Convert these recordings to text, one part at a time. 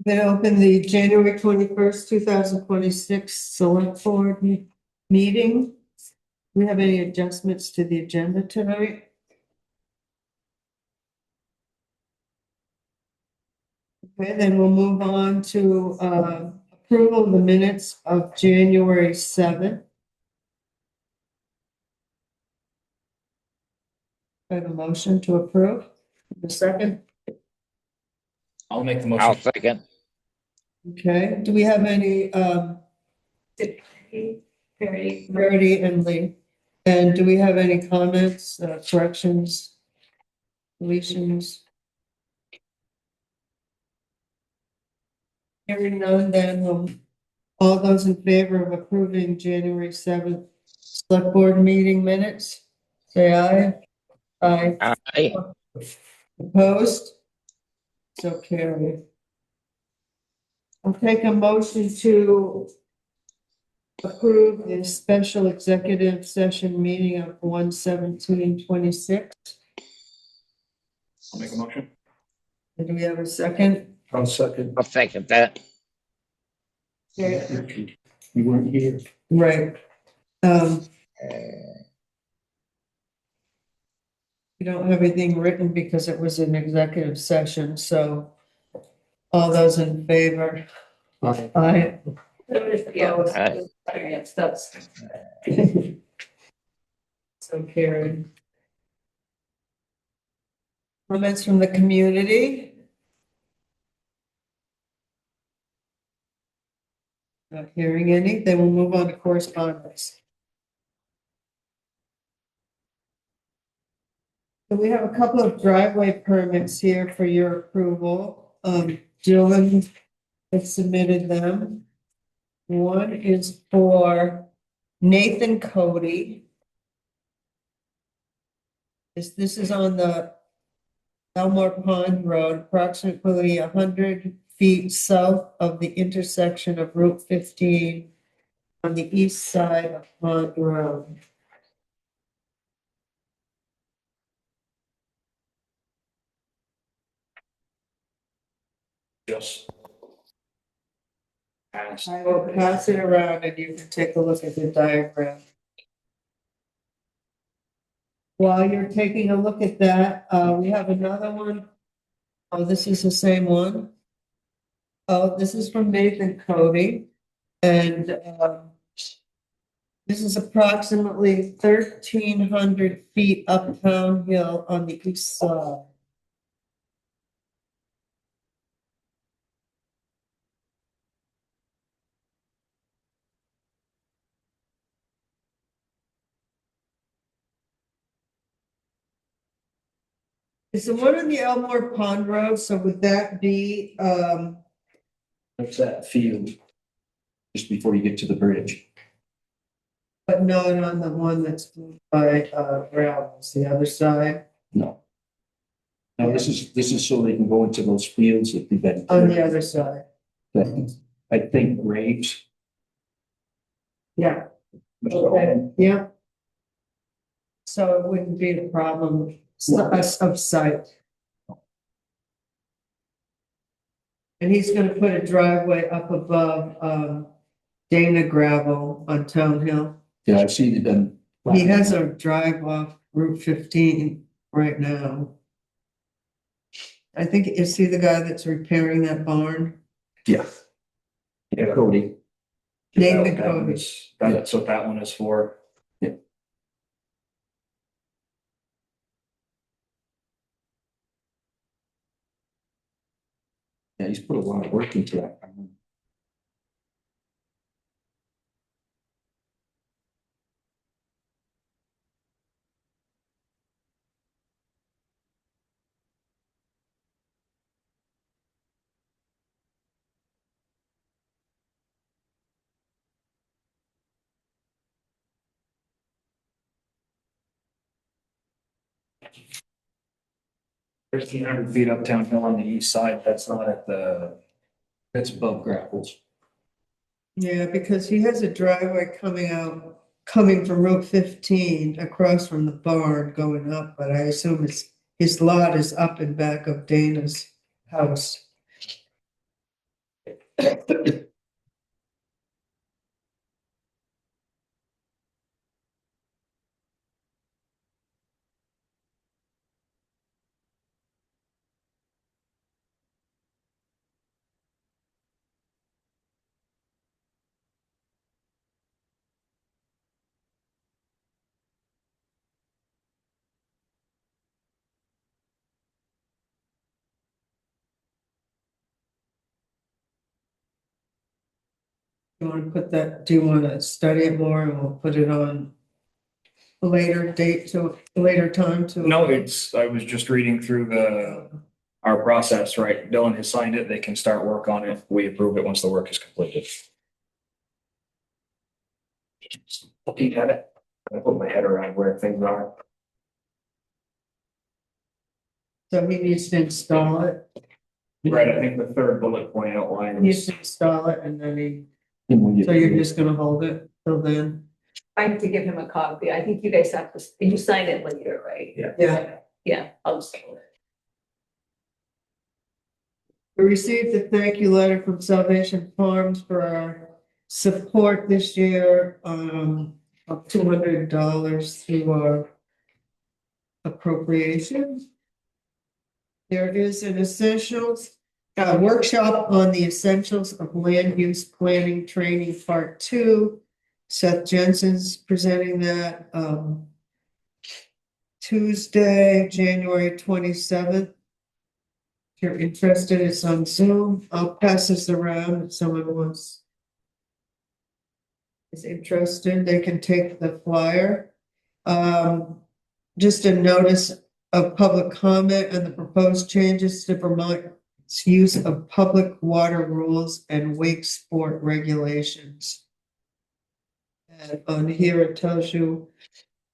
Then open the January 21st, 2026 Select Board meeting. Do we have any adjustments to the agenda tonight? Okay, then we'll move on to approval of the minutes of January 7th. I have a motion to approve. The second, I'll make the I'll motion. second. okay, do we have any Verity and Lee? And do we have any comments, corrections, deletions? Hearing none, then all those in favor of approving January 7th select board meeting minutes, say aye. Aye. Aye. Opposed? So carried. I'll take a motion to approve the special executive session meeting of 1/17/26. I'll make a motion. And do we have a second? I'll second. I'll second that. Okay, You weren't here. right. We don't have anything written because it was an executive session, so all those in favor? Aye. Aye. Aye. Yes, that's. So carried. Comments from the community? Not hearing any, then we'll move on to correspondence. So we have a couple of driveway permits here for your approval. Dylan has submitted them. One is for Nathan Cody. This is on the Elmore Pond Road, approximately 100 feet south of the intersection of Route 15 on the east side of Pond Road. Yes. Pass. I will pass it around and you can take a look at the diagram. While you're taking a look at that, we have another one. Oh, this is the same one. Oh, this is from Nathan Cody. And this is approximately 1,300 feet uptown hill on the east side. Is the one on the Elmore Pond Road, so would that be, There's that field just before you get to the bridge. but not on the one that's by, Brown's, the other side, No. No, this is so they can go into those fields that they've been. on the other side? I think graves. Yeah, okay, yeah. So it wouldn't be a problem of sight. And he's gonna put a driveway up above, Dana Gravel on Town Hill. Yeah, I've seen them. He has a drive off Route 15 right now. I think, is he the guy that's repairing that barn? Yeah. Yeah, Cody. Nathan That Cody. was- That's what that one is for. Yeah. Yeah, he's put a lot of work into that. There's 100 feet uptown hill on the east side. That's not at the, that's above grapples. Yeah, because he has a driveway coming from Route 15 across from the barn going up, but I assume his lot is up and back of Dana's house. You want to put that, do you want to study it more and we'll put it on a later date to, a later time to? No, I was just reading through our process, right? Dylan has signed it. They can start work on it. We approve it once the work is completed. Just looking at it, I put my head around where things are. So he needs to install it, Right, I think the third bullet point he outlines. needs to install it and then so you're just gonna hold it till then? I have to give him a copy. I think you guys have to, you sign it later, right? Yeah. Yeah, I'll just. We received a thank you letter from Salvation Farms for our support this year, of $200 through our appropriation. There is an essentials, workshop on the essentials of land use planning training part 2. Seth Jensen's presenting that, Tuesday, January 27th. If you're interested, it's on Zoom. I'll pass this around if someone is interested, they can take the flyer. Just a notice of public comment on the proposed changes to Vermont's use of public water rules and wake sport regulations. And on here, it tells you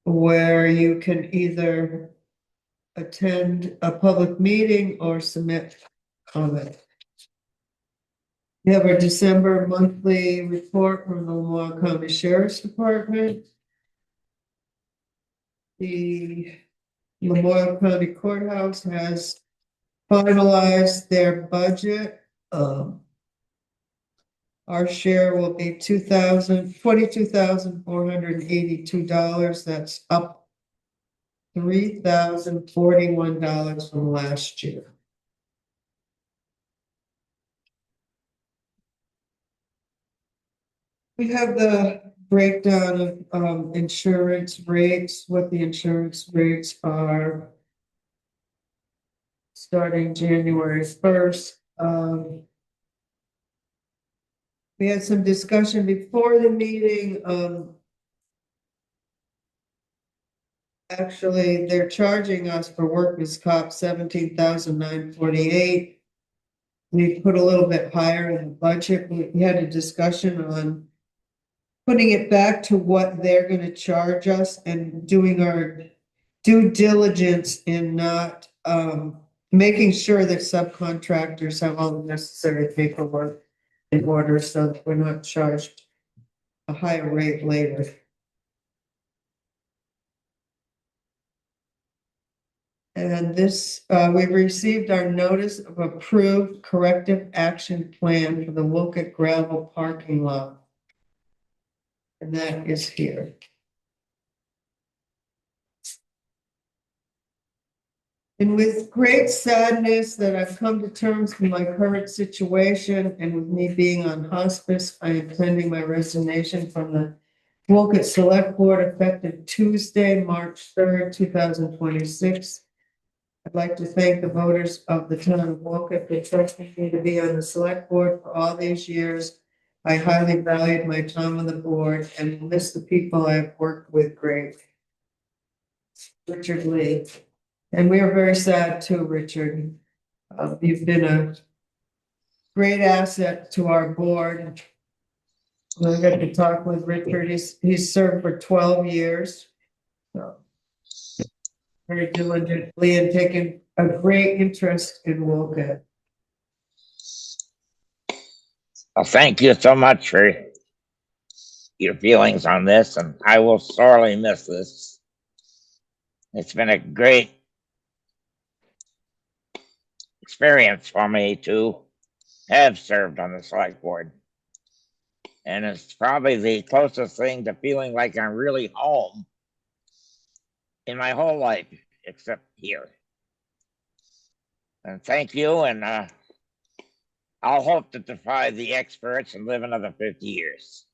where you can either attend a public meeting or submit comment. We have our December monthly report from the Wolcott County Sheriff's Department. The Wolcott County Courthouse has finalized their budget. Our share will be $22,482. That's up $3,041 from last year. We have the breakdown of insurance rates, what the insurance rates are. Starting January 1st. We had some discussion before the meeting. Actually, they're charging us for workers' comp $17,948. We put a little bit higher in the budget. We had a discussion on putting it back to what they're gonna charge us and doing our due diligence in not making sure that subcontractors have all the necessary paperwork in order so that we're not charged a higher rate later. And this, we've received our notice of approved corrective action plan for the Wolcott gravel parking lot. And that is here. And with great sadness that I've come to terms with my current situation and with me being on hospice, I am pending my resignation from the Wolcott Select Board effective Tuesday, March 3rd, 2026. I'd like to thank the voters of the town of Wolcott for trusting me to be on the select board for all these years. I highly valued my time on the board and miss the people I've worked with greatly. Richard Lee. And we are very sad too, Richard. You've been a great asset to our board. We got to talk with Richard. He's served for 12 years. So very diligently and taken a great interest in Wolcott. Well, thank you so much for your feelings on this, and I will sorely miss this. It's been a great experience for me to have served on the select board. And it's probably the closest thing to feeling like I'm really home in my whole life, except here. And thank you, and I'll hope to defy the experts and live another 50 years.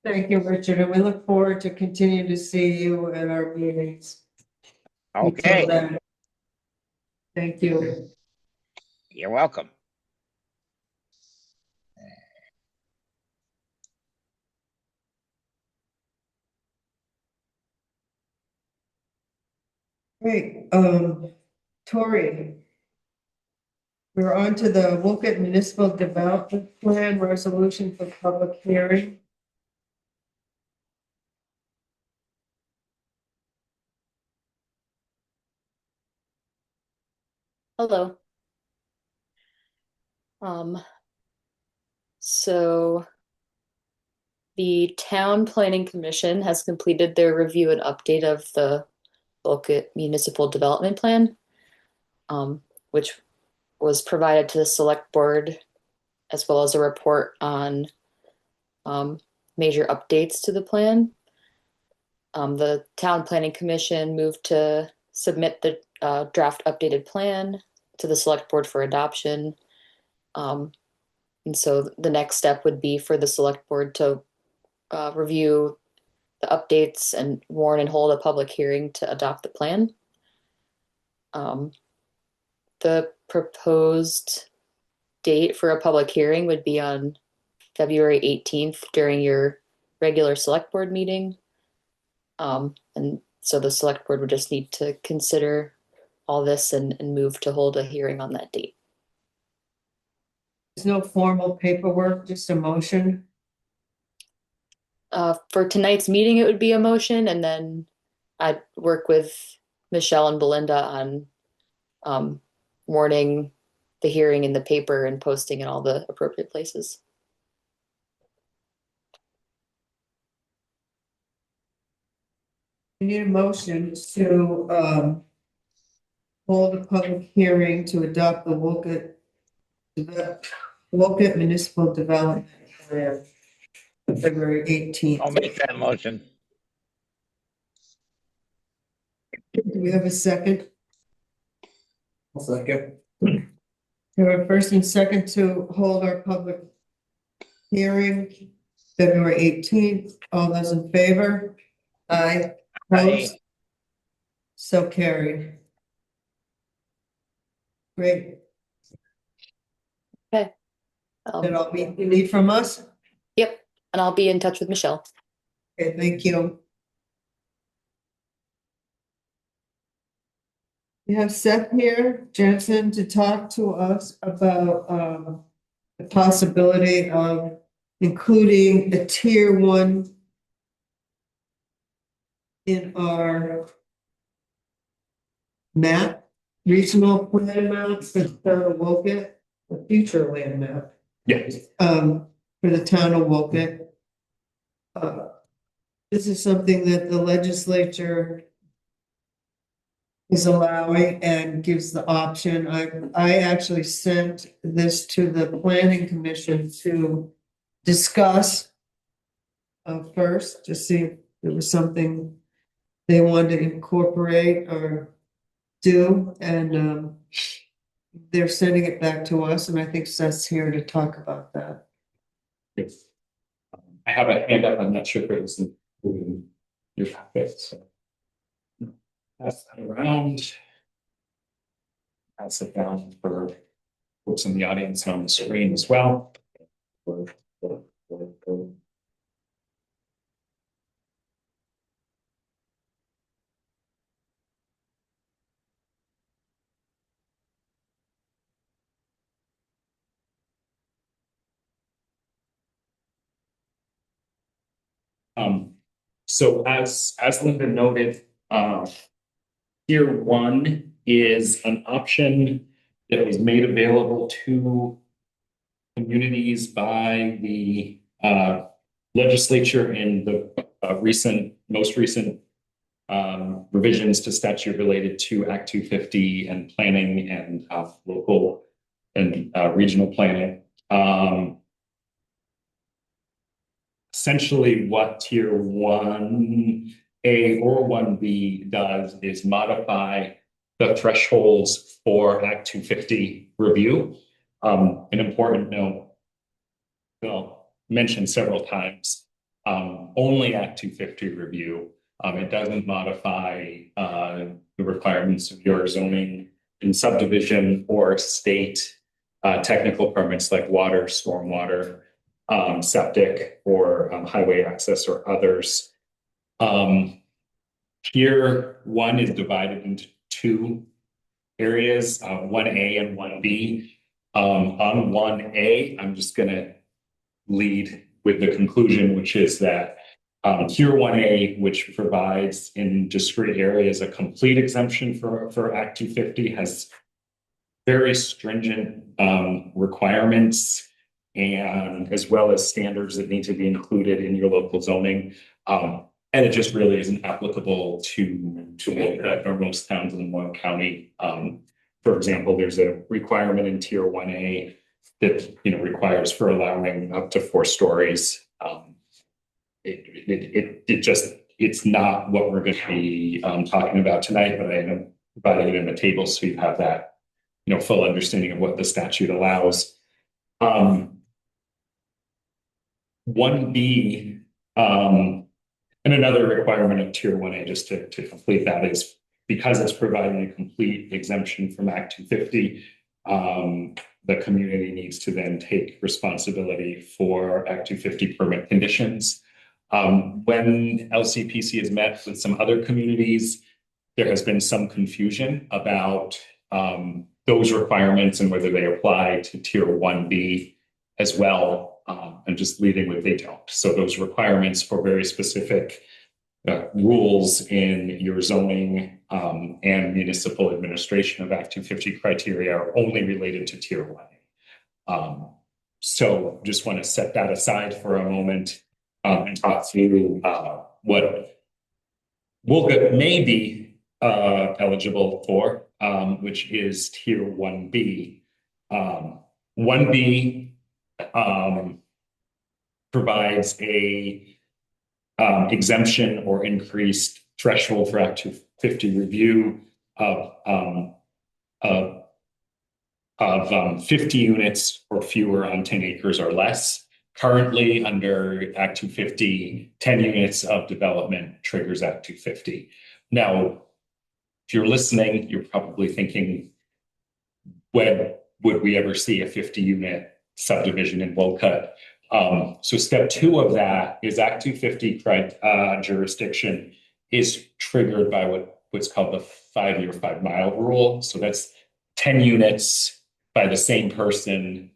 Thank you, Richard, and we look forward to continue to see you at our meetings. Until Okay, then. Thank you. you're welcome. Great, Tori. We're on to the Wolcott Municipal Development Plan Resolution for public hearing. Hello. So the Town Planning Commission has completed their review and update of the Wolcott Municipal Development Plan, which was provided to the Select Board, as well as a report on major updates to the plan. The Town Planning Commission moved to submit the draft updated plan to the Select Board for adoption. And so the next step would be for the Select Board to review the updates and warn and hold a public hearing to adopt the plan. The proposed date for a public hearing would be on February 18th during your regular Select Board meeting. And so the Select Board would just need to consider all this and move to hold a hearing on that date. There's no formal paperwork, just a motion. For tonight's meeting, it would be a motion, and then I'd work with Michelle and Belinda on warning the hearing in the paper and posting in all the appropriate places. We need a motion to hold a public hearing to adopt the Wolcott Municipal Development Plan on February 18th. I'll make that motion. Do we have a second? Second. We have a first and second to hold our public hearing February 18th. All those in favor? Aye. Opposed? So carried. Great. That all you need from us? Yep, and I'll be in touch with Michelle. Okay, thank you. We have Seth here, Jensen, to talk to us about the possibility of including a tier 1 in our map, regional plan map for the town of Wolcott, the future land map. Yes. For the town of Wolcott. This is something that the legislature is allowing and gives the option. I actually sent this to the planning commission to discuss first, to see if there was something they wanted to incorporate or do, and they're sending it back to us, and I think Seth's here to talk about that. Yes. I have a handout. I'm not sure if it was in your packet, so. Pass that around. Pass it down for folks in the audience and on the screen as well. So as Linda noted, tier 1 is an option that was made available to communities by the legislature in the most recent revisions to statute related to Act 250 and planning and local and regional planning. Essentially, what Tier 1A or 1B does is modify the thresholds for Act 250 review. An important note, well, mentioned several times, only Act 250 review. It doesn't modify the requirements of your zoning and subdivision or state technical permits like water, stormwater, septic, or highway access or others. Tier 1 is divided into two areas, 1A and 1B. On 1A, I'm just going to lead with the conclusion, which is that Tier 1A, which provides in discrete areas a complete exemption for Act 250, has very stringent requirements and as well as standards that need to be included in your local zoning. And it just really isn't applicable to Wolcott or most towns in Warren County. For example, there's a requirement in Tier 1A that requires for allowing up to 4 stories. It's not what we're going to be talking about tonight, but I am providing it in the table so you have that full understanding of what the statute allows. 1B, and another requirement of Tier 1A, just to complete that, is because it's providing a complete exemption from Act 250, the community needs to then take responsibility for Act 250 permit conditions. When LCPC has met with some other communities, there has been some confusion about those requirements and whether they apply to Tier 1B as well. And just leading with they don't. So those requirements for very specific rules in your zoning and municipal administration of Act 250 criteria are only related to Tier 1. So just want to set that aside for a moment and talk through what Wolcott may be eligible for, which is Tier 1B. 1B provides a exemption or increased threshold for Act 250 review of 50 units or fewer on 10 acres or less. Currently, under Act 250, 10 units of development triggers Act 250. Now, if you're listening, you're probably thinking, when would we ever see a 50-unit subdivision in Wolcott? So step 2 of that is Act 250 jurisdiction is triggered by what's called the 5-year 5-mile rule. So that's 10 units by the same person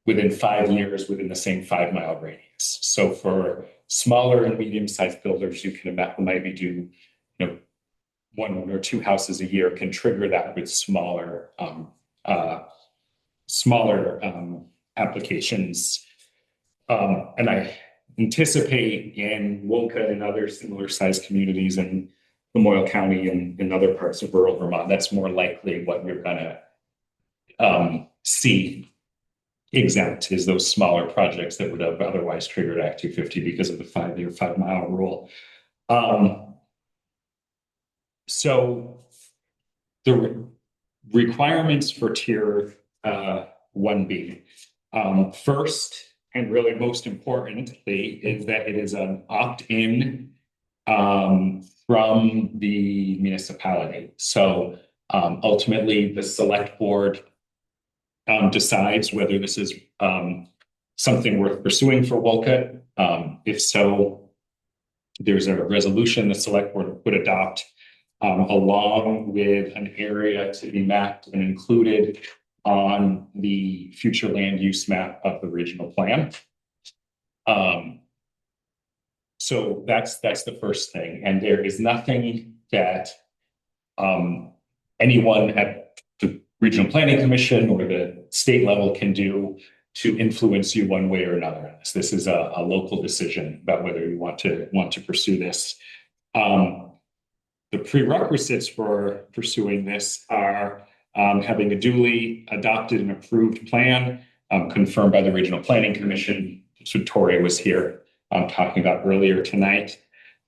within 5 years within the same 5-mile radius. So for smaller and medium-sized builders, you can maybe do 1 or 2 houses a year can trigger that with smaller applications. And I anticipate in Wolcott and other similar sized communities in Lamoille County and in other parts of rural Vermont, that's more likely what you're going to see exempt is those smaller projects that would have otherwise triggered Act 250 because of the 5-year 5-mile rule. So the requirements for Tier 1B, first, and really most importantly, is that it is an opt-in from the municipality. So ultimately, the select board decides whether this is something worth pursuing for Wolcott. If so, there's a resolution the select board would adopt along with an area to be mapped and included on the future land use map of the regional plan. So that's the first thing. And there is nothing that anyone at the Regional Planning Commission or the state level can do to influence you one way or another. This is a local decision about whether you want to pursue this. the prerequisites for pursuing this are having a duly adopted and approved plan confirmed by the Regional Planning Commission, which Victoria was here talking about earlier tonight.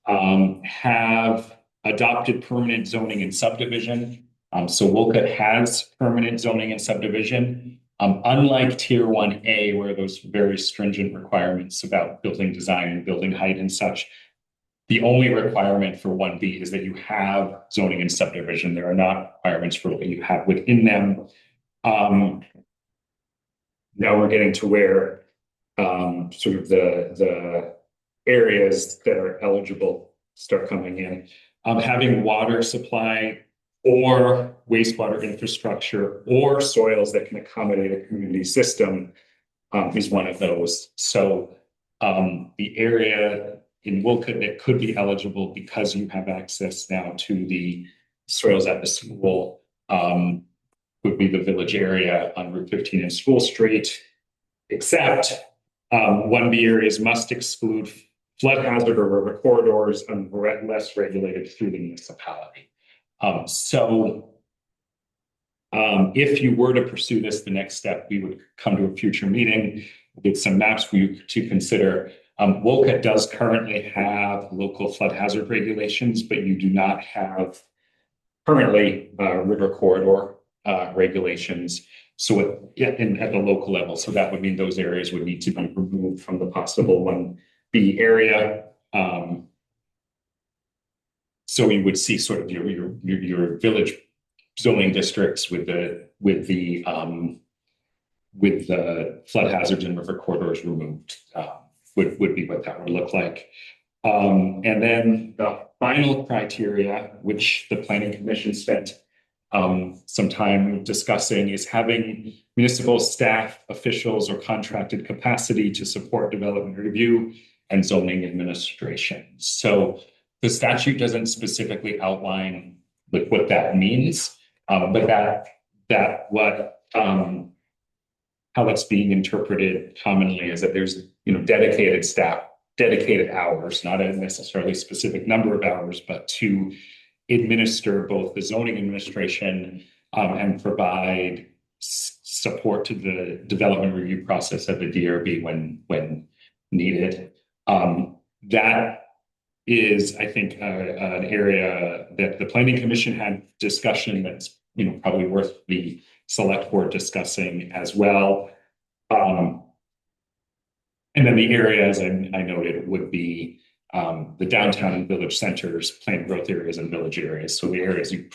Have adopted permanent zoning and subdivision. So Wolcott has permanent zoning and subdivision. Unlike Tier 1A, where those very stringent requirements about building design and building height and such, the only requirement for 1B is that you have zoning and subdivision. There are not requirements for what you have within them. Now we're getting to where sort of the areas that are eligible start coming in. Having water supply or wastewater infrastructure or soils that can accommodate a community system is one of those. So the area in Wolcott that could be eligible because you have access now to the soils at the school would be the village area on Route 15 and School Street, except 1B areas must exclude flood hazard or river corridors unless regulated through the municipality. If you were to pursue this, the next step, we would come to a future meeting with some maps for you to consider. Wolcott does currently have local flood hazard regulations, but you do not have currently river corridor regulations. So at the local level, so that would mean those areas would need to be removed from the possible 1B area. So you would see sort of your village zoning districts with the flood hazards and river corridors removed would be what that would look like. And then the final criteria, which the Planning Commission spent some time discussing, is having municipal staff, officials, or contracted capacity to support development review and zoning administration. So the statute doesn't specifically outline what that means, but how it's being interpreted commonly is that there's dedicated staff, dedicated hours, not a necessarily specific number of hours, but to administer both the zoning administration and provide support to the development review process of the DRB when needed. That is, I think, an area that the Planning Commission had discussion that's probably worth the select board discussing as well. And then the areas I noted would be the downtown and village centers, planned growth areas, and village areas. So the areas you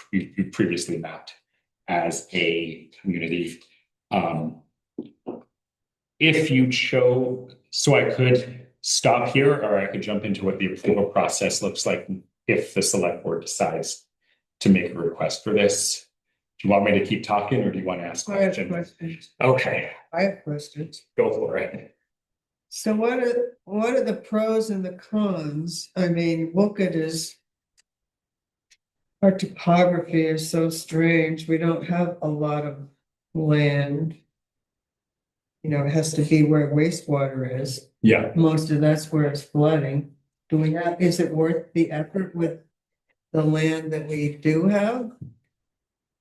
previously mapped as a community. If you chose, so I could stop here, or I could jump into what the approval process looks like if the select board decides to make a request for this. Do you want me to keep talking, or do you want to ask questions? I have questions. Okay, I have questions. go for it. So what are the pros and the cons? I mean, Wolcott is, our topography is so strange. We don't have a lot of land. It has to be where wastewater is. Yeah. Most of that's where it's flooding. Is it worth the effort with the land that we do have?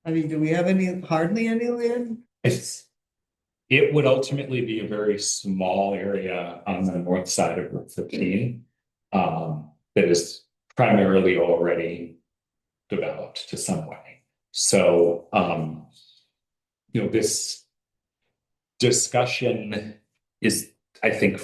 I mean, do we have hardly any land? It would ultimately be a very small area on the north side of Route 15 that is primarily already developed to some way. So, this discussion is, I think,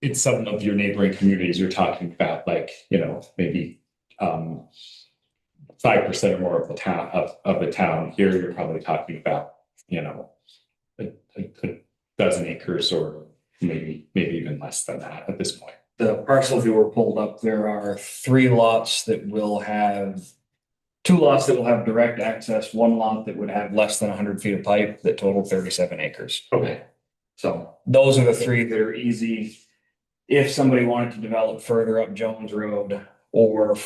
in some of your neighboring communities, you're talking about maybe 5% or more of the town of the town. Here, you're probably talking about a dozen acres, or maybe even less than that at this point. The parcel view were pulled up. There are 2 lots that will have direct access, 1 lot that would have less than 100 feet of pipe that total 37 acres. Okay. So those are the 3 that are easy. If somebody wanted to develop further up Jones Road, or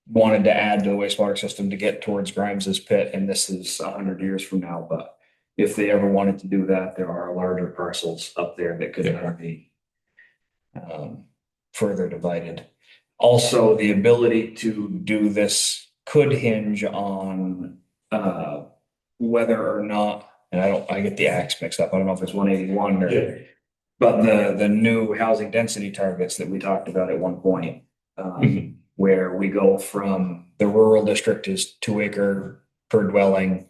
wanted to add to the wastewater system to get towards Grimes's pit, and this is 100 years from now, but if they ever wanted to do that, there are larger parcels up there that could be further divided. Also, the ability to do this could hinge on whether or not, and I get the acts mixed up. I don't know if it's 181 Yeah. or, but the new housing density targets that we talked about at one point, where we go from the rural district is 2 acre per dwelling,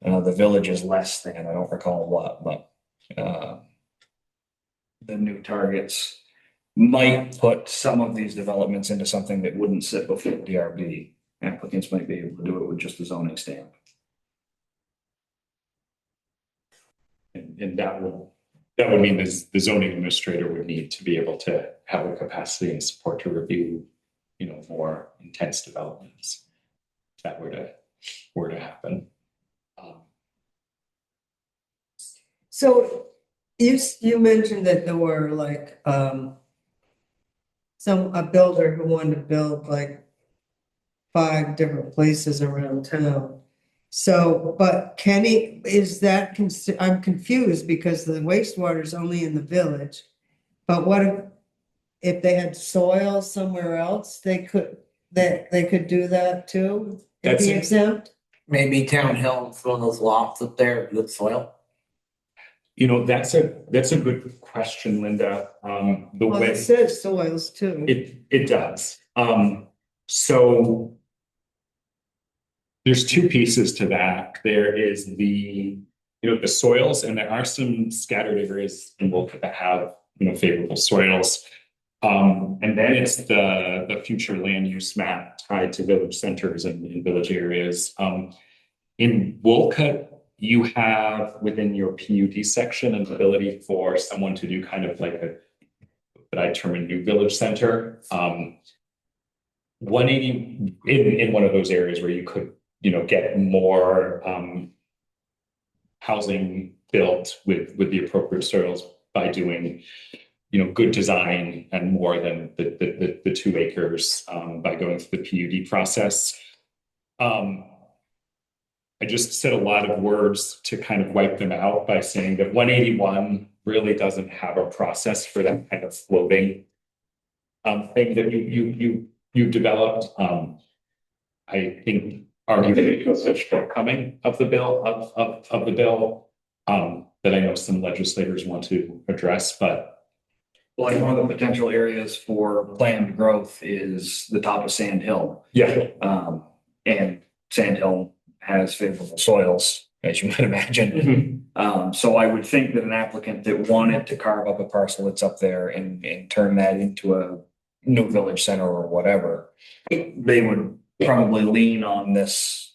the village is less than, I don't recall what, but the new targets might put some of these developments into something that wouldn't sit before DRB. Applicants might be able to do it with just a zoning stamp. And that would mean the zoning administrator would need to be able to have the capacity and support to review, more intense developments. If that were to happen. So you mentioned that there were like, a builder who wanted to build like 5 different places around town. So, but Kenny, is that, I'm confused because the wastewater is only in the village. But what if they had soil somewhere else, they could do that too? And That's be it. exempt? Maybe Town Hill, one of those lots up there, good soil. That's a good question, Linda. The Well, way it says soils too. it does. So there's 2 pieces to that. There is the soils, and there are some scattered areas in Wolcott that have favorable soils. And then it's the future land use map tied to village centers and in village areas. In Wolcott, you have within your PUD section an ability for someone to do kind of like what I term a new village center. 180 in one of those areas where you could, get more housing built with the appropriate soils by doing, good design and more than the 2 acres by going through the PUD process. I just said a lot of words to kind of wipe them out by saying that 181 really doesn't have a process for that kind of floating thing that you've developed. I think arguably it was a shortcoming of the bill that I know some legislators want to address, but Well, one of the potential areas for planned growth is the top of Sand Hill. yeah. And Sand Hill has favorable soils, as you might imagine. So I would think that an applicant that wanted to carve up a parcel that's up there and turn that into a new village center or whatever, they would probably lean on this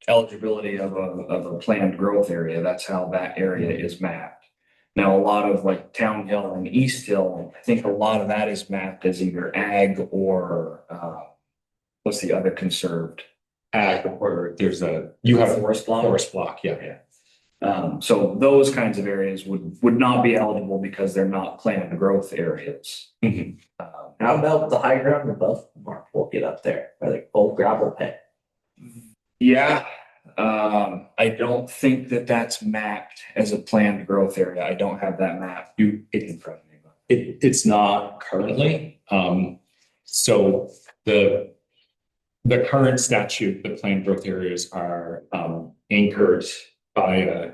eligibility of a planned growth area. That's how that area is mapped. Now, a lot of like Town Hill and East Hill, I think a lot of that is mapped as either ag or what's the other conserved? Ag, or you have Forest block? Forest block, yeah. So those kinds of areas would not be eligible because they're not planned growth areas. Mhm. How about the high ground above Mark? We'll get up there, or like old gravel pit. Yeah, I don't think that that's mapped as a planned growth area. I don't have that map in front of me. It's not currently. So the current statute, the planned growth areas are anchored by an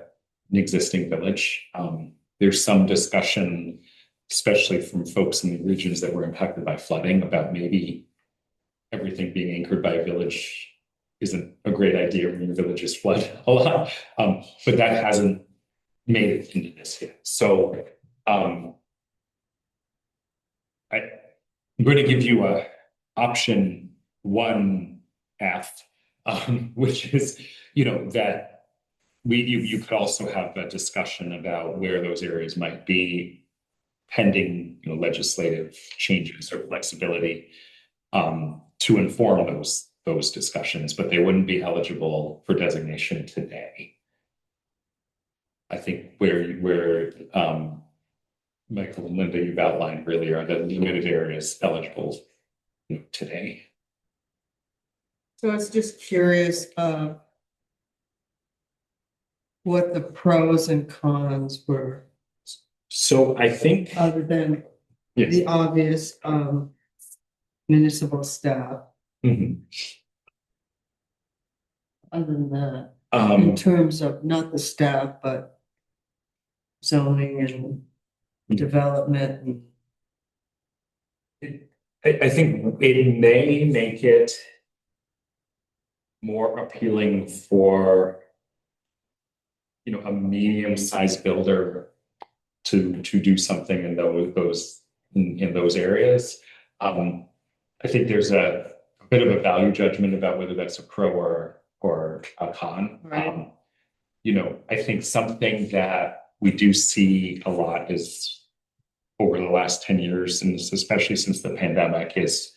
existing village. There's some discussion, especially from folks in the regions that were impacted by flooding, about maybe everything being anchored by a village isn't a great idea when your villages flood a lot. But that hasn't made it into this yet. So I'm going to give you a option 1F, which is, that you could also have a discussion about where those areas might be pending, legislative changes or flexibility to inform those discussions, but they wouldn't be eligible for designation today. I think where Michael and Linda, you've outlined really are the limited areas eligible today. So I was just curious, what the pros and cons were, So I think other than yeah. the obvious, municipal staff. Mhm. Other than that, in terms of not the staff, but zoning and development and I think it may make it more appealing for, you know, a medium-sized builder to do something in those areas. I think there's a bit of a value judgment about whether that's a pro or a con. Right. You know, I think something that we do see a lot is over the last 10 years, and especially since the pandemic, is,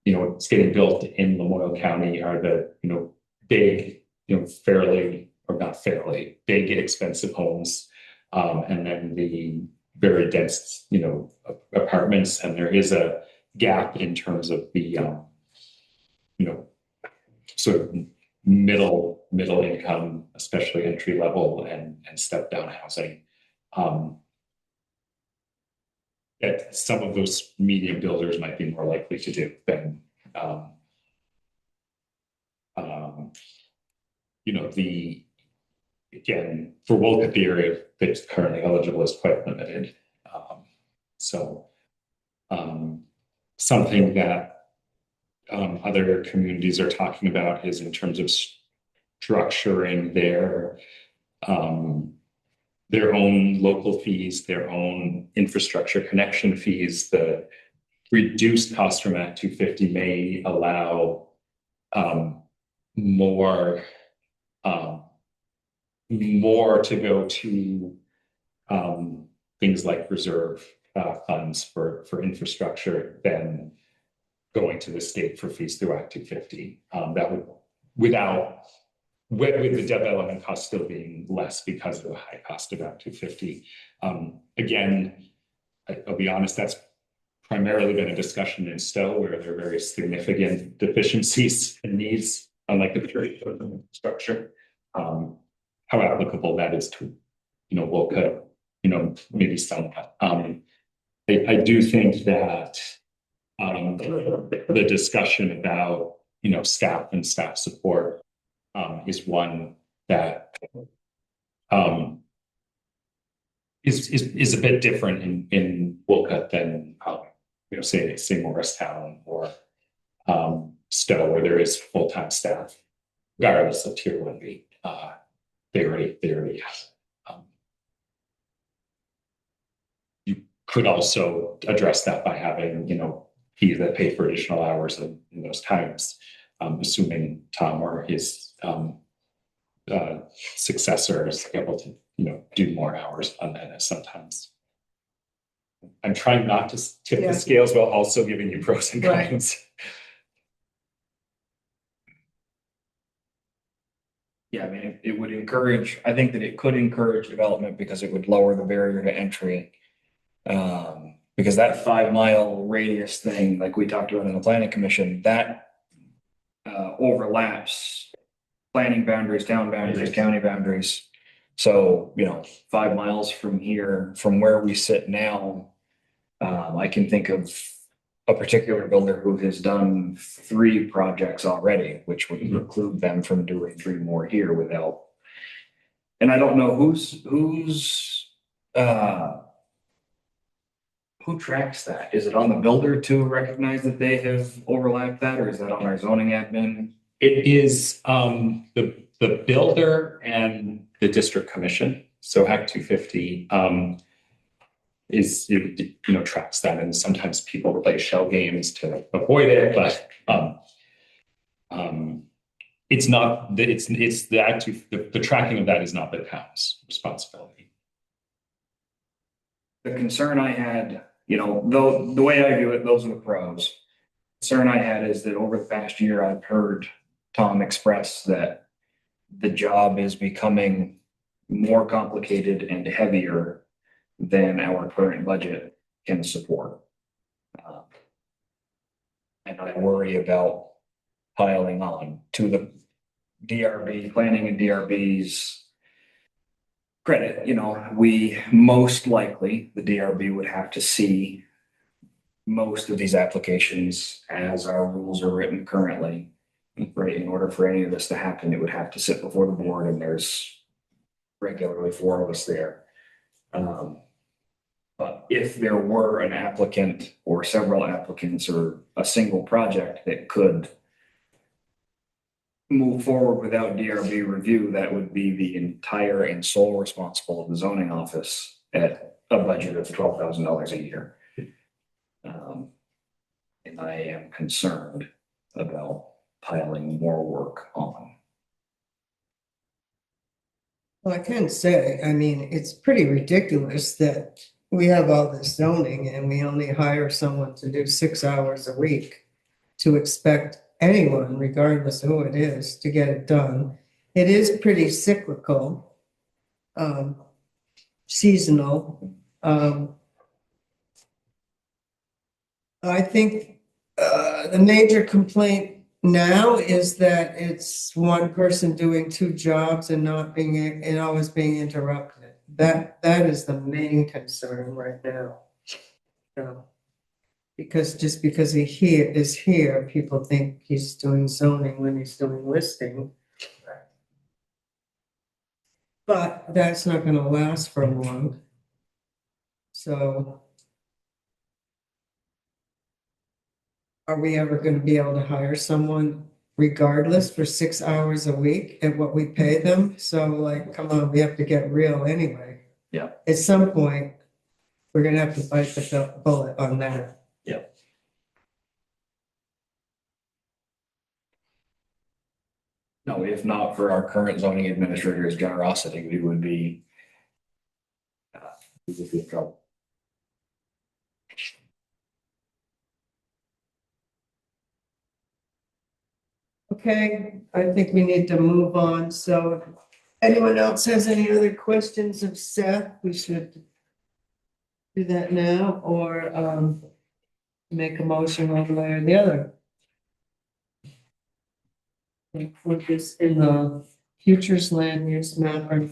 you know, it's getting built in Lamoille County are the, you know, big, you know, fairly, or not fairly, big, expensive homes. And then the very dense, you know, apartments. And there is a gap in terms of the, you know, sort of middle income, especially entry level and step down housing. That some of those medium builders might be more likely to do than, you know, again, for Wolcott, the area that's currently eligible is quite limited. So something that other communities are talking about is in terms of structuring their own local fees, their own infrastructure connection fees. The reduced cost from Act 250 may allow more to go to things like reserve funds for infrastructure than going to the state for fees through Act 250. That would, with the development cost still being less because of the high cost of Act 250. Again, I'll be honest, that's primarily been a discussion in Stowe where there are very significant deficiencies and needs, unlike the purity of the infrastructure. How applicable that is to, you know, Wolcott, you know, maybe somewhat. I do think that the discussion about, you know, staff and staff support is one that is a bit different in Wolcott than you know, say Morristown or Stowe, where there is full-time staff, regardless of tier 1B. They already have. You could also address that by having, you know, fees that pay for additional hours in those times, assuming Tom or his successor is able to, you know, do more hours on that sometimes. I'm trying not to tip the scales while also giving you pros and cons. Yeah, I mean, it would encourage, I think that it could encourage development because it would lower the barrier to entry. Because that 5 mile radius thing, like we talked about in the planning commission, that overlaps planning boundaries, town boundaries, county boundaries. So, you know, 5 miles from here, from where we sit now, I can think of a particular builder who has done 3 projects already, which would preclude them from doing 3 more here without. And I don't know who tracks that? Is it on the builder to recognize that they have overlapped that, or is that on our zoning admin? It is the builder and the district commission. So Act 250 is, you know, tracks that, and sometimes people play shell games to avoid it, but it's not that it's the tracking of that is not the town's responsibility. The concern I had, you know, though the way I view it, those are the pros. Concern I had is that over the past year, I've heard Tom express that the job is becoming more complicated and heavier than our current budget can support. And I worry about piling on to the DRB, planning and DRB's credit. You know, we most likely, the DRB would have to see most of these applications, as our rules are written currently, right, in order for any of this to happen, it would have to sit before the board, and there's regularly four of us there. But if there were an applicant or several applicants or a single project that could move forward without DRB review, that would be the entire and sole responsible of the zoning office at a budget of $12,000 a year. And I am concerned about piling more work on. Well, I can say, I mean, it's pretty ridiculous that we have all this zoning and we only hire someone to do 6 hours a week to expect anyone, regardless of who it is, to get it done. It is pretty cyclical, seasonal. I think the major complaint now is that it's one person doing two jobs and not being, and always being interrupted. That is the main concern right now. Because just because he is here, people think he's doing zoning when he's doing listing. But that's not gonna last for long. So are we ever gonna be able to hire someone regardless for 6 hours a week at what we pay them? So like, come on, we have to get real anyway. Yeah. At some point, we're gonna have to bite the bullet on that. Yeah. No, if not for our current zoning administrator's generosity, we would be in trouble. Okay, I think we need to move on. So if anyone else has any other questions of Seth, we should do that now or make a motion one way or the other. Put this in the futures land use map or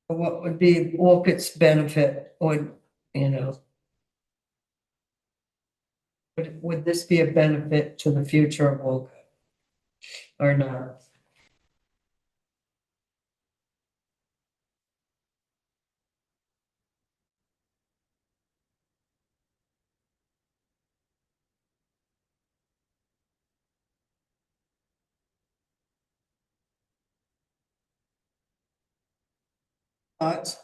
what would be Wolcott's benefit or, you know? Would this be a benefit to the future of Wolcott or not? Thoughts?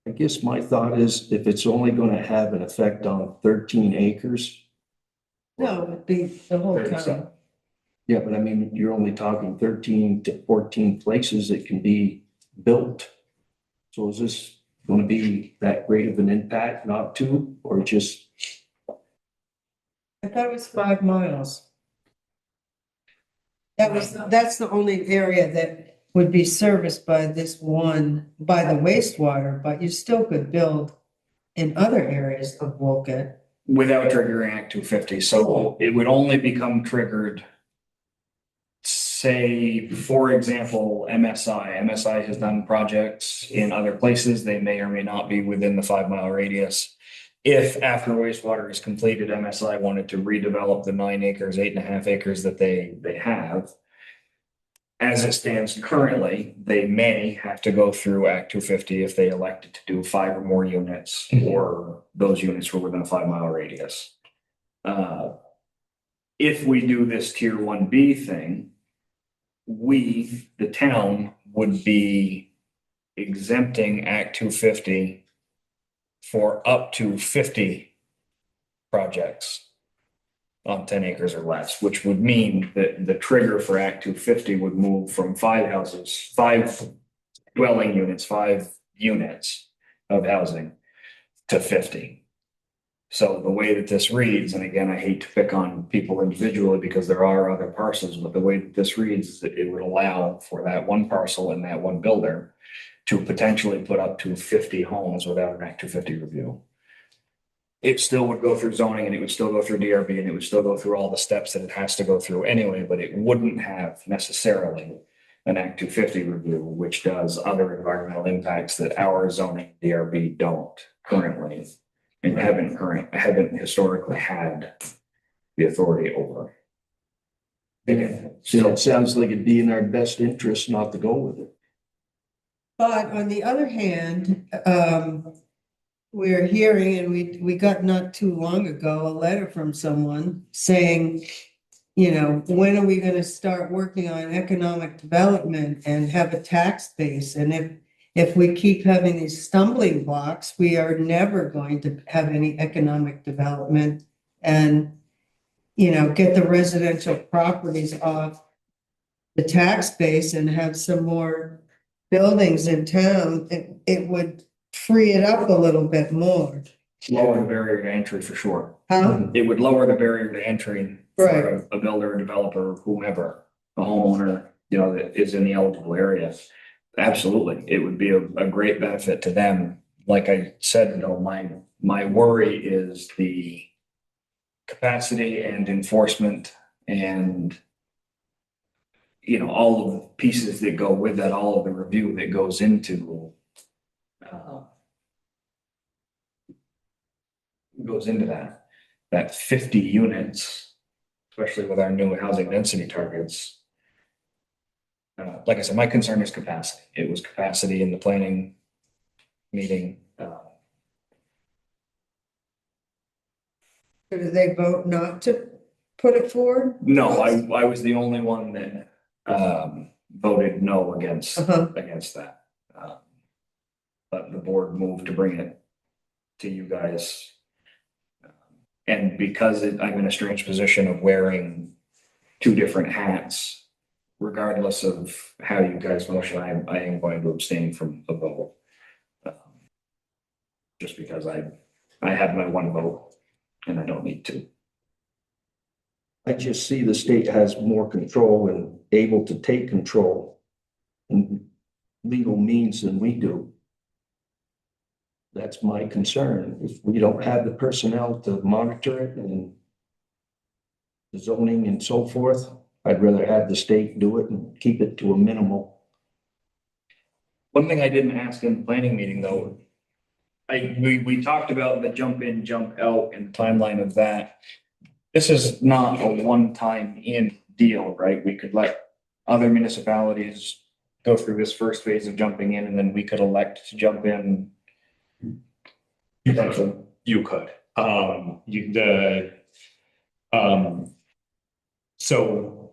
I guess my thought is if it's only gonna have an effect on 13 acres. No, it'd be the whole county. Yeah, but I mean, you're only talking 13 to 14 places that can be built. So is this gonna be that great of an impact, not two, or just? I thought it was 5 miles. That's the only area that would be serviced by this one, by the wastewater, but you still could build in other areas of Wolcott. Without triggering Act 250, so it would only become triggered. Say, for example, MSI has done projects in other places. They may or may not be within the 5 mile radius. If after wastewater is completed, MSI wanted to redevelop the 9 acres, 8.5 acres that they have. As it stands currently, they may have to go through Act 250 if they elected to do 5 or more units, or those units were within a 5 mile radius. If we do this tier 1B thing, we, the town, would be exempting Act 250 for up to 50 projects on 10 acres or less, which would mean that the trigger for Act 250 would move from 5 houses, 5 dwelling units, 5 units of housing to 50. So the way that this reads, and again, I hate to pick on people individually because there are other parcels, but the way that this reads is that it would allow for that one parcel and that one builder to potentially put up to 50 homes without an Act 250 review. It still would go through zoning and it would still go through DRB and it would still go through all the steps that it has to go through anyway, but it wouldn't have necessarily an Act 250 review, which does other environmental impacts that our zoning DRB don't currently and haven't historically had the authority over. So it sounds like it'd be in our best interest not to go with it. But on the other hand, we're hearing, and we got not too long ago, a letter from someone saying, you know, when are we gonna start working on economic development and have a tax base? And if we keep having these stumbling blocks, we are never going to have any economic development and, you know, get the residential properties off the tax base and have some more buildings in town. It would free it up a little bit more. Lower the barrier to entry for sure. Huh? It would lower the barrier to entry Right. for a builder, a developer, whomever, a homeowner, you know, that is in the eligible area. Absolutely. It would be a great benefit to them. Like I said, you know, my worry is the capacity and enforcement and, you know, all of the pieces that go with that, all of the review that goes into that 50 units, especially with our new housing density targets. Like I said, my concern is capacity. It was capacity in the planning meeting. Did they vote not to put it forward? No, I was the only one that voted no against Uh-huh. that. But the board moved to bring it to you guys. And because I'm in a strange position of wearing two different hats, regardless of how you guys motion, I am going to abstain from the vote. Just because I have my one vote and I don't need to. I just see the state has more control and able to take control in legal means than we do. That's my concern. If we don't have the personnel to monitor it and the zoning and so forth, I'd rather have the state do it and keep it to a minimal. One thing I didn't ask in the planning meeting though, we talked about the jump in, jump out and the timeline of that. This is not a one-time in deal, right? We could let other municipalities go through this first phase of jumping in and then we could elect to jump in. You could. So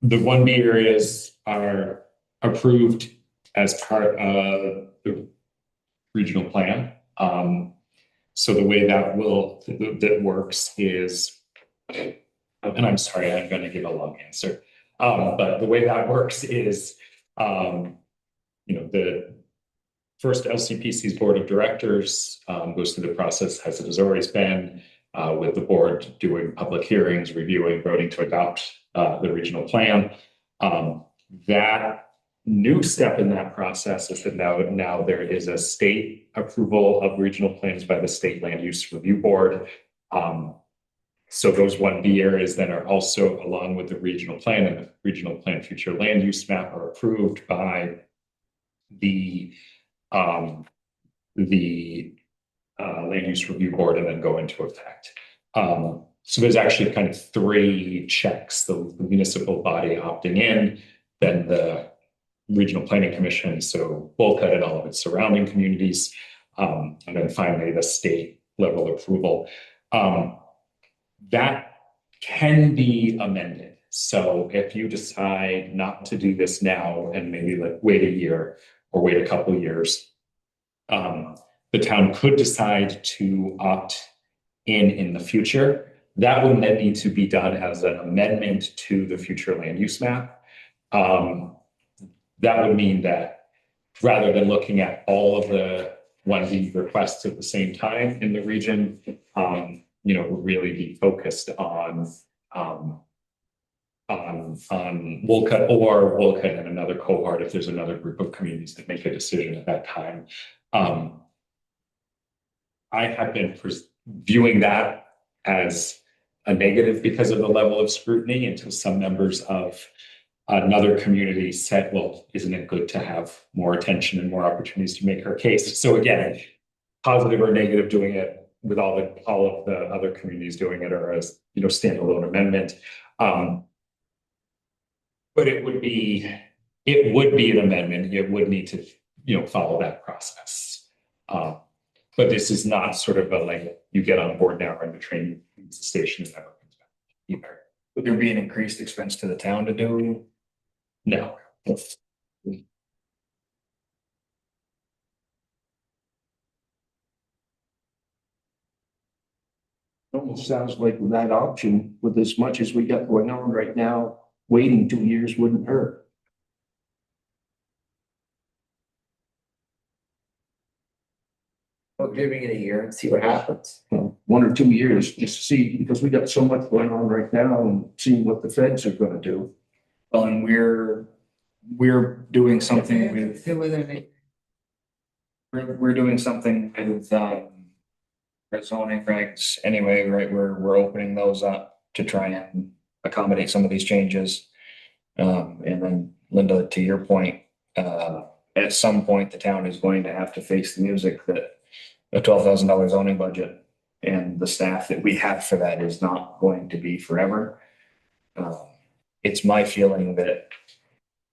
the 1B areas are approved as part of the regional plan. So the way that works is, and I'm sorry, I'm going to give a long answer. But the way that works is, the first LCPC's board of directors goes through the process as it has always been, with the board doing public hearings, reviewing, voting to adopt the regional plan. That new step in that process is that now there is a state approval of regional plans by the State Land Use Review Board. So those 1B areas then are also, along with the regional plan and the regional plan future land use map, are approved by the Land Use Review Board and then go into effect. So there's actually kind of three checks: the municipal body opting in, then the Regional Planning Commission, so Wolcott and all of its surrounding communities, and then finally the state level approval. That can be amended. So if you decide not to do this now and maybe wait a year or wait a couple of years, the town could decide to opt in the future. That would then need to be done as an amendment to the future land use map. That would mean that rather than looking at all of the 1B requests at the same time in the region, really be focused on Wolcott and another cohort if there's another group of communities that make a decision at that time. I have been viewing that as a negative because of the level of scrutiny until some members of another community said, well, isn't it good to have more attention and more opportunities to make our case? So again, positive or negative doing it with all of the other communities doing it, or as, you know, standalone amendment. But it would be an amendment. It would need to, you know, follow that process. But this is not sort of a, like, you get on board now and the train leaves the station and never comes back either. Would there be an increased expense to the town to do? No. Almost sounds like with that option, with as much as we got going on right now, waiting 2 years wouldn't hurt. Well, giving it a year and see what happens. Well, 1 or 2 years just to see, because we got so much going on right now and seeing what the feds are gonna do. Well, and we're doing something with, Do with it. we're doing something with, our zoning regs anyway, right? We're opening those up to try and accommodate some of these changes. And then Linda, to your point, at some point, the town is going to have to face the music that a $12,000 zoning budget and the staff that we have for that is not going to be forever. It's my feeling that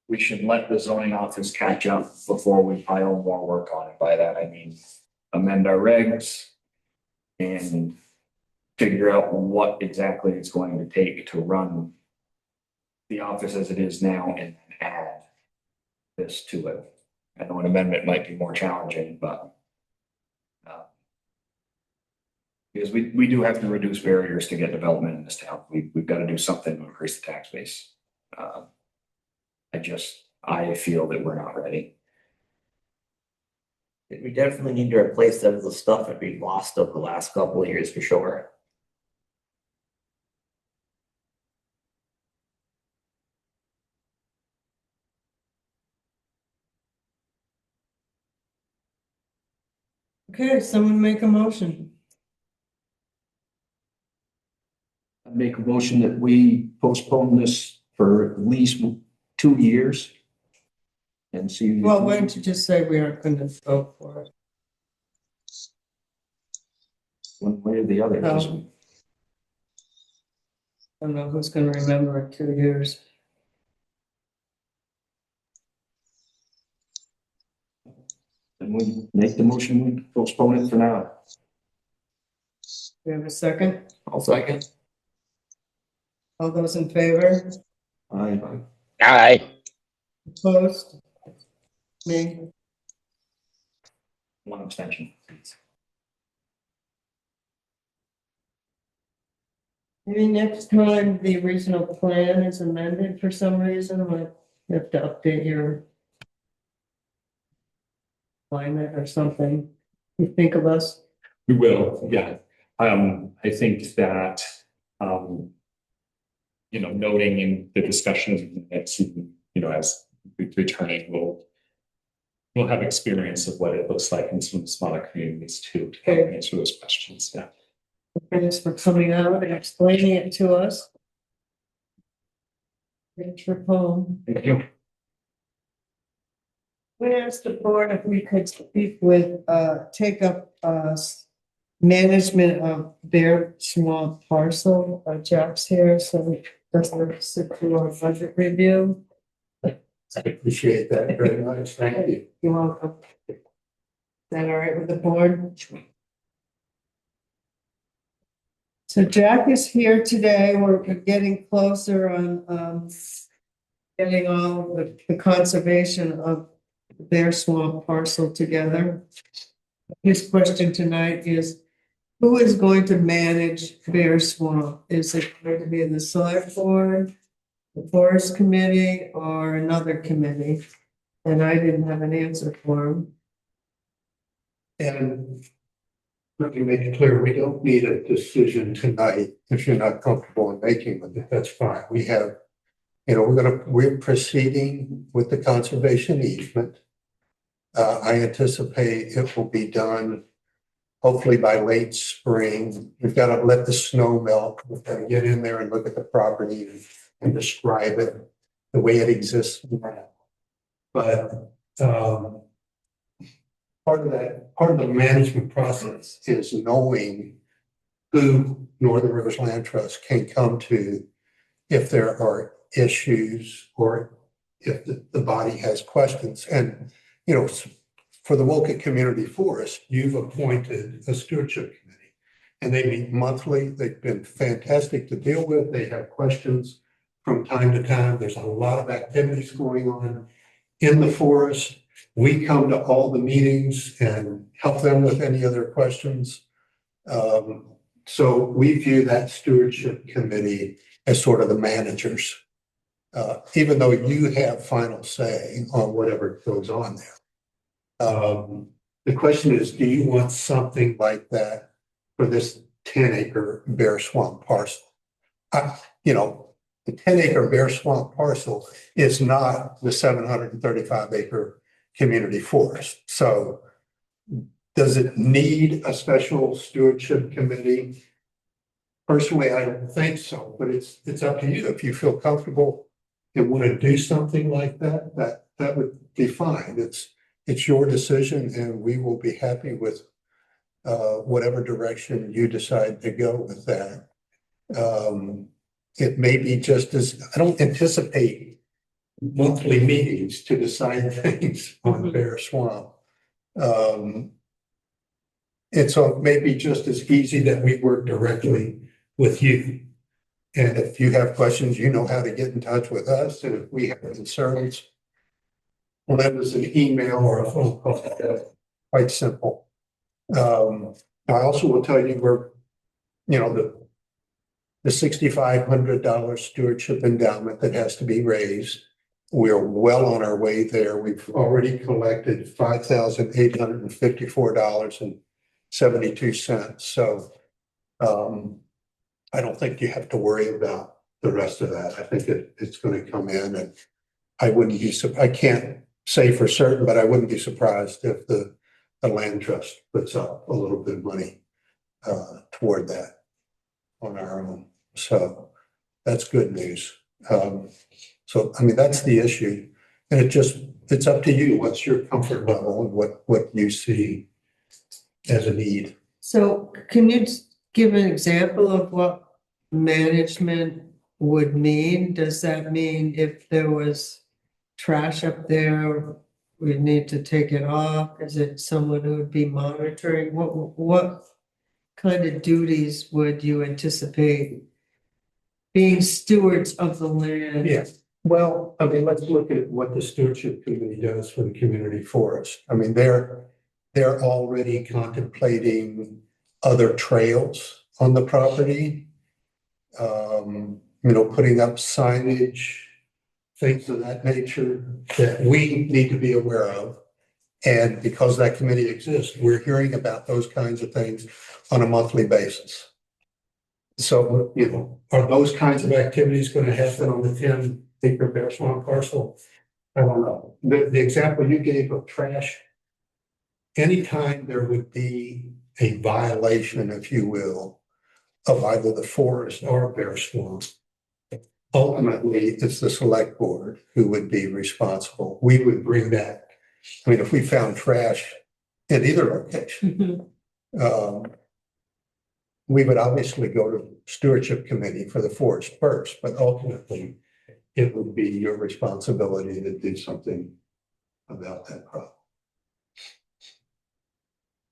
we should let the zoning office catch up before we pile more work on it. By that, I mean, amend our regs and figure out what exactly it's going to take to run the office as it is now and add this to it. I know an amendment might be more challenging, but because we do have to reduce barriers to get development in this town. We've got to do something to increase the tax base. I feel that we're not ready. We definitely need to replace some of the stuff that we've lost over the last couple of years for sure. Okay, someone make a motion. I'd make a motion that we postpone this for at least 2 years. And see. Well, why don't you just say we aren't gonna vote for it? One way or the other. I don't know who's gonna remember in 2 years. And we make the motion, we postpone it for now. We have a second? I'll second. All those in favor? Aye. Aye. Opposed? Me? One abstention. Maybe next time the regional plan is amended for some reason, like you have to update your climate or something. You think of us? We will, yeah. I think that, you know, noting in the discussion that's, you know, as returning, we'll have experience of what it looks like in some smaller communities too, to help answer those questions, yeah. Thanks for coming out and explaining it to us. Thanks for home. Thank you. We asked the board if we could speak with, take up, management of Bear Swamp parcel. Jack's here, so we doesn't sit through our budget review. I appreciate that very much. Thank you. You're welcome. Is that all right with the board? So Jack is here today. We're getting closer on, getting all the conservation of Bear Swamp parcel together. His question tonight is, who is going to manage Bear Swamp? Is it going to be the select board, the forest committee, or another committee? And I didn't have an answer for him. And let me make it clear, we don't need a decision tonight. If you're not comfortable in making it, that's fine. We have, you know, we're proceeding with the conservation easement. I anticipate it will be done hopefully by late spring. We've got to let the snow melt. We've got to get in there and look at the property and describe it. the way it exists now. But, part of the management process is knowing who Northern Rivers Land Trust can come to if there are issues or if the body has questions. And, you know, for the Wolcott Community Forest, you've appointed a stewardship committee. And they meet monthly. They've been fantastic to deal with. They have questions from time to time. There's a lot of activities going on in the forest. We come to all the meetings and help them with any other questions. So we view that stewardship committee as sort of the managers, even though you have final say on whatever goes on there. The question is, do you want something like that for this 10-acre Bear Swamp parcel? You know, the 10-acre Bear Swamp parcel is not the 735-acre community forest. So does it need a special stewardship committee? Personally, I don't think so, but it's up to you. If you feel comfortable and want to do something like that, that would be fine. It's your decision, and we will be happy with whatever direction you decide to go with that. It may be just as, I don't anticipate monthly meetings to decide things on Bear Swamp. It's maybe just as easy that we work directly with you. And if you have questions, you know how to get in touch with us. And if we have concerns, well, that was an email or a phone call. Quite simple. I also will tell you the $6,500 stewardship endowment that has to be raised. We're well on our way there. We've already collected $5,854.72. So I don't think you have to worry about the rest of that. I think it's going to come in, and I can't say for certain, but I wouldn't be surprised if the land trust puts up a little bit of money toward that on our own. So that's good news. So, I mean, that's the issue. And it's up to you. What's your comfort level and what you see as a need? So can you give an example of what management would mean? Does that mean if there was trash up there, we need to take it off? Is it someone who would be monitoring? What kind of duties would you anticipate being stewards of the land? Yeah. Well, I mean, let's look at what the stewardship committee does for the community forest. I mean, they're already contemplating other trails on the property. Putting up signage, things of that nature that we need to be aware of. And because that committee exists, we're hearing about those kinds of things on a monthly basis. So, are those kinds of activities going to happen on the 10-acre Bear Swamp parcel? I don't know. The example you gave of trash, anytime there would be a violation, if you will, of either the forest or Bear Swamp, ultimately it's the select board who would be responsible. We would bring that. I mean, if we found trash in either location, we would obviously go to stewardship committee for the forest first, but ultimately it would be your responsibility to do something about that problem.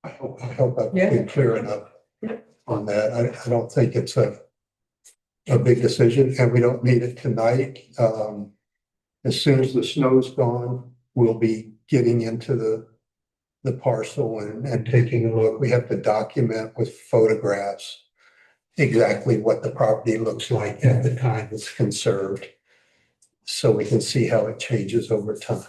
I hope I've been clear enough on that. I don't think it's a big decision, and we don't need it tonight. As soon as the snow's gone, we'll be getting into the parcel and taking a look. We have to document with photographs exactly what the property looks like at the time it's conserved, so we can see how it changes over time.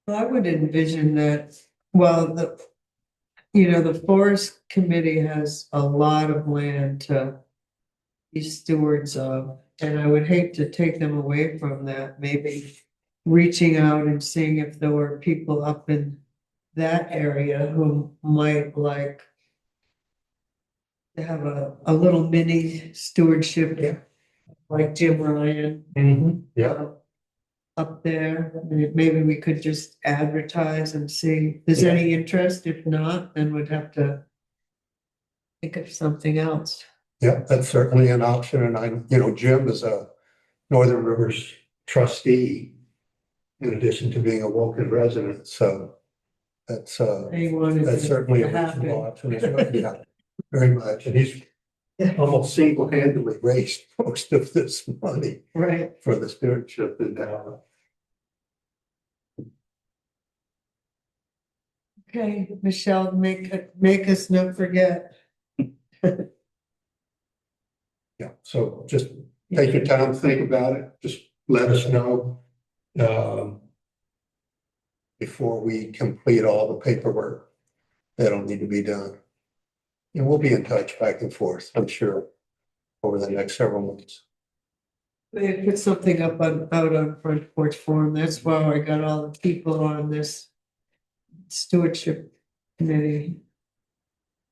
I would envision that, well, the forest committee has a lot of land to be stewards of, and I would hate to take them away from that. Maybe reaching out and seeing if there were people up in that area who might like to have a little mini stewardship like Jim Ryan. Yeah, Up there, maybe we could just advertise and see if there's any interest. If not, then we'd have to think of something else. yeah, that's certainly an option. And Jim is a Northern Rivers trustee in addition to being a Wolcott resident, so that's They wanted that's to certainly a happen. reasonable option. Yeah, very much. And he's almost single-handedly raised most of this money Right, for the stewardship in now. okay, Michelle, make us not forget. Yeah, so just take your time, think about it, just let us know. Before we complete all the paperwork that'll need to be done. And we'll be in touch back and forth, I'm sure, over the next several months. They put something up out on Front Porch Forum, that's why I got all the people on this stewardship committee.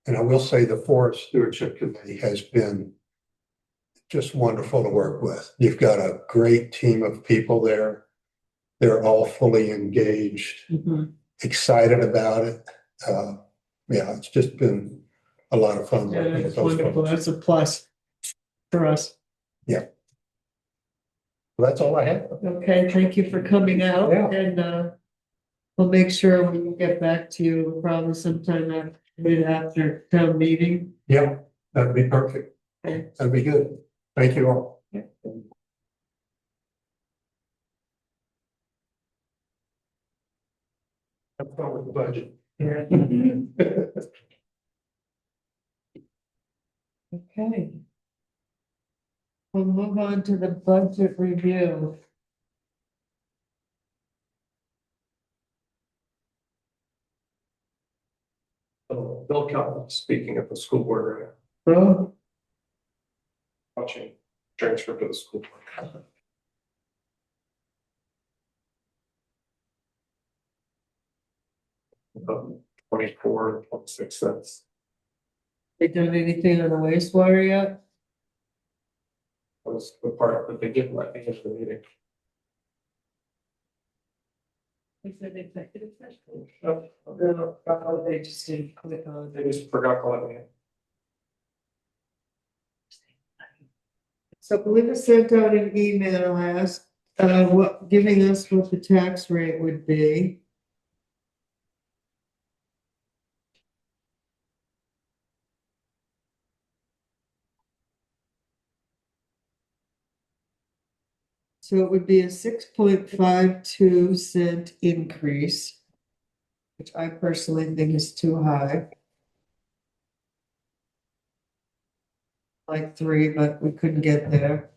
And I will say the Forest Stewardship Committee has been just wonderful to work with. You've got a great team of people there. They're all fully engaged, excited about it. Yeah, it's just been a lot of fun. Yeah, working with it's those wonderful, folks. that's a plus for us. Well, that's all I have. Okay, thank you for coming out Yeah. and we'll make sure we can get back to you probably sometime after town meeting. Yeah, that'd be perfect. Okay. That'd be good. Thank you all. Have fun with the budget. Yeah. Okay. We'll move on to the budget review. Bill Cotton, speaking of the school board, Oh, watching transfer to the school board. 24, 26 cents. they done anything on the wastewater yet? Was the part that they didn't let me into the meeting. They said executive session. No, No, oh, they just didn't click on they it. just forgot to let me in. So Belinda sent out an email giving us what the tax rate would be. So it would be a 6.52 cent increase, which I personally think is too high. Like 3, but we couldn't get there.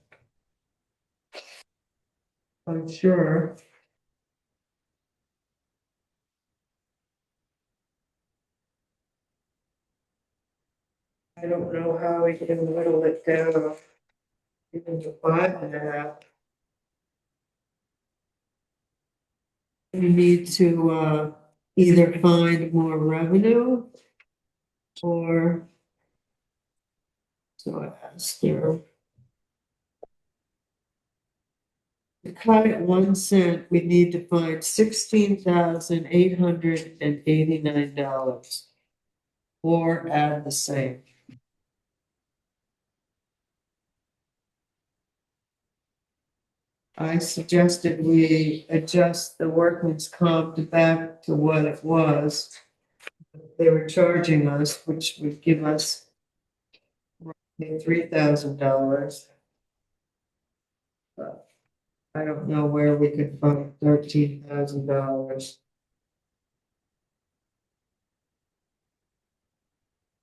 I'm sure. I don't know how we can whittle it down. Even to 5.5. We need to either find more revenue or. So I asked her. To cut it 1 cent, we need to find $16,889. Or add the same. I suggested we adjust the workman's comp back to what it was. They were charging us, which would give us roughly $3,000. I don't know where we could find $13,000.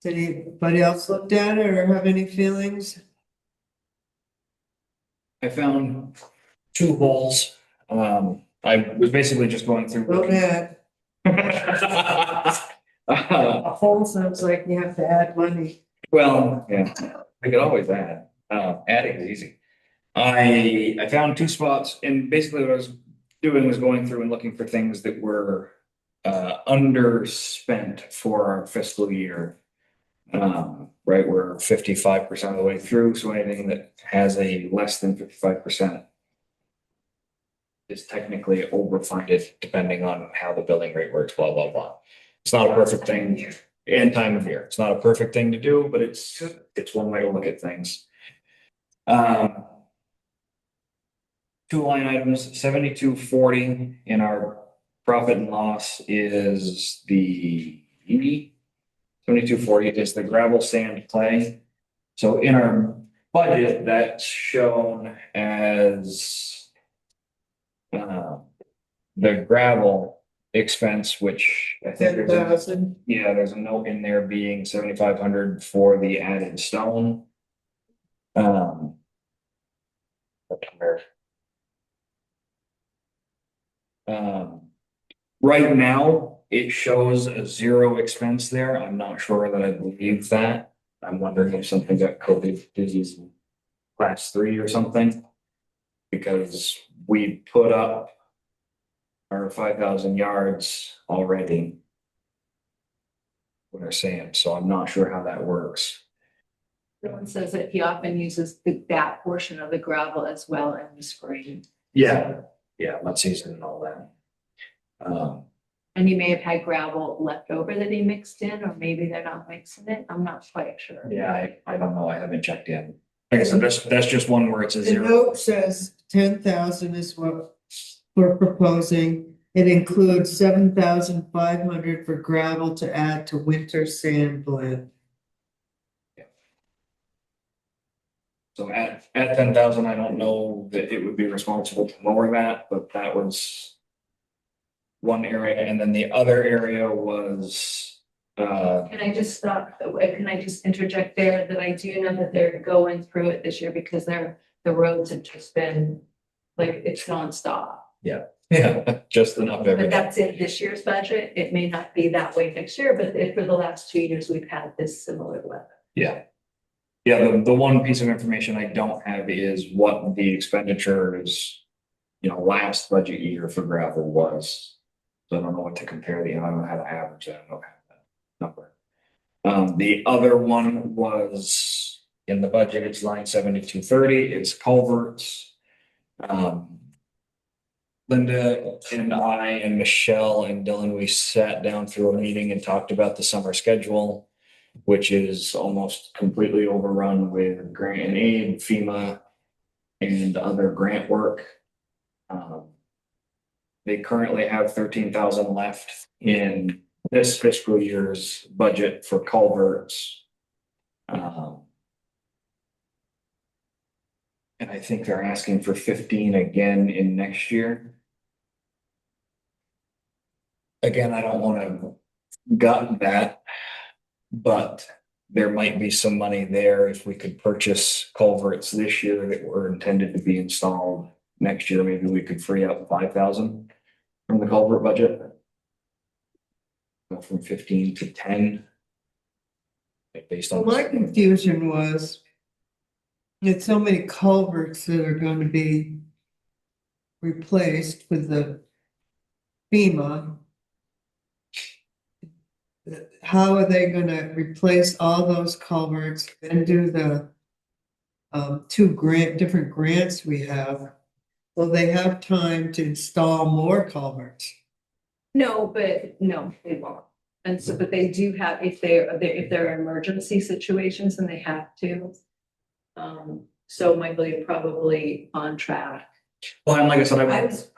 Did anybody else looked at it or have any feelings? I found 2 holes. I was basically just going through. Go ahead. A hole sounds like you have to add money. Well, yeah, I could always add. Adding is easy. I found 2 spots, and basically what I was doing was going through and looking for things that were underspent for our fiscal year. Right, we're 55% of the way through, so anything that has a less than 55% is technically overfunded, depending on how the billing rate works, blah, blah, blah. It's not a perfect thing, and time of year. It's not a perfect thing to do, but it's one way to look at things. Two line items, 7240 in our profit and loss is the 7240 is the gravel, sand, clay. So in our budget, that's shown as the gravel expense, which I think there's a, 10,000. yeah, there's a note in there being 7,500 for the added stone. Right now, it shows a zero expense there. I'm not sure that I believe that. I'm wondering if something got coded as class 3 or something. Because we put up our 5,000 yards already. What they're saying, so I'm not sure how that works. Someone says that he often uses that portion of the gravel as well in the spring. Yeah, mud season and all that. And he may have had gravel left over that he mixed in, or maybe they're not mixing it. I'm not quite sure. Yeah, I don't know. I haven't checked in. Like I said, that's just one where it's a The zero. note says 10,000 is what we're proposing. It includes 7,500 for gravel to add to winter sand blend. So at 10,000, I don't know that it would be responsible to lower that, but that was one area, and then the other area was Can I just stop, can I just interject there that I do know that they're going through it this year because the roads have just been, like, it's nonstop. yeah, just enough every But day. that's in this year's budget. It may not be that way next year, but for the last 2 years, we've had this similar weather. Yeah. Yeah, the one piece of information I don't have is what the expenditures, last budget year for gravel was. So I don't know what to compare I don't know how to average that, I don't have that number. The other one was in the budget, it's line 7230, it's culverts. Linda and I and Michelle and Dylan, we sat down through a meeting and talked about the summer schedule, which is almost completely overrun with grant and aid, FEMA, and other grant work. They currently have 13,000 left in this fiscal year's budget for culverts. And I think they're asking for 15 again in next year. Again, I don't want to gut that, but there might be some money there if we could purchase culverts this year that were intended to be installed next year. Maybe we could free up 5,000 from the culvert budget. Go from 15 to 10. Based on. My confusion was it's so many culverts that are going to be replaced with the FEMA. How are they gonna replace all those culverts and do the two different grants we have? Will they have time to install more culverts? No, they won't. And so, but they do have, if there are emergency situations and they have to. So Michael, you're probably on track. Well, and like I said, I was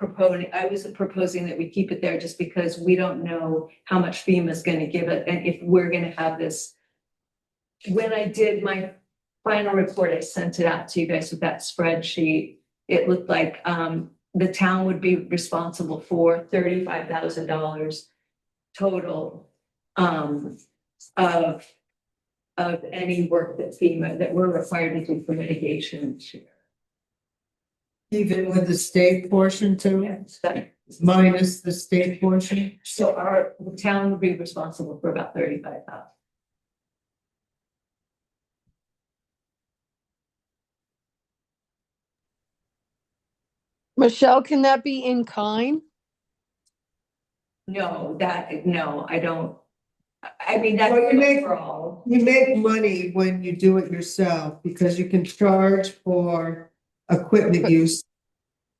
proposing that we keep it there just because we don't know how much FEMA is going to give it and if we're going to have this. When I did my final report, I sent it out to you guys with that spreadsheet. It looked like the town would be responsible for $35,000 total of any work that FEMA that we're required to do for mitigation. Even with the state portion too, Yes, that- minus the state portion? So the town would be responsible for about 35,000. Michelle, can that be in kind? No, I don't. I mean, that's Well, you make- overall. You make money when you do it yourself because you can charge for equipment use.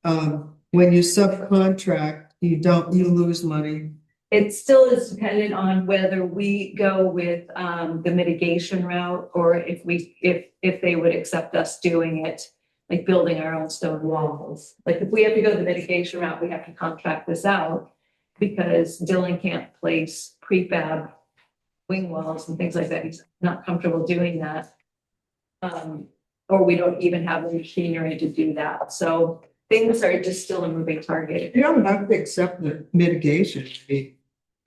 When you subcontract, you lose money. It still is dependent on whether we go with the mitigation route or if they would accept us doing it, like building our own stone walls. Like if we have to go the mitigation route, we have to contract this out because Dylan can't place prefab wing walls and things like that. He's not comfortable doing that. Or we don't even have the machinery to do that. So things are just still a moving target. You don't have to accept the mitigation fee.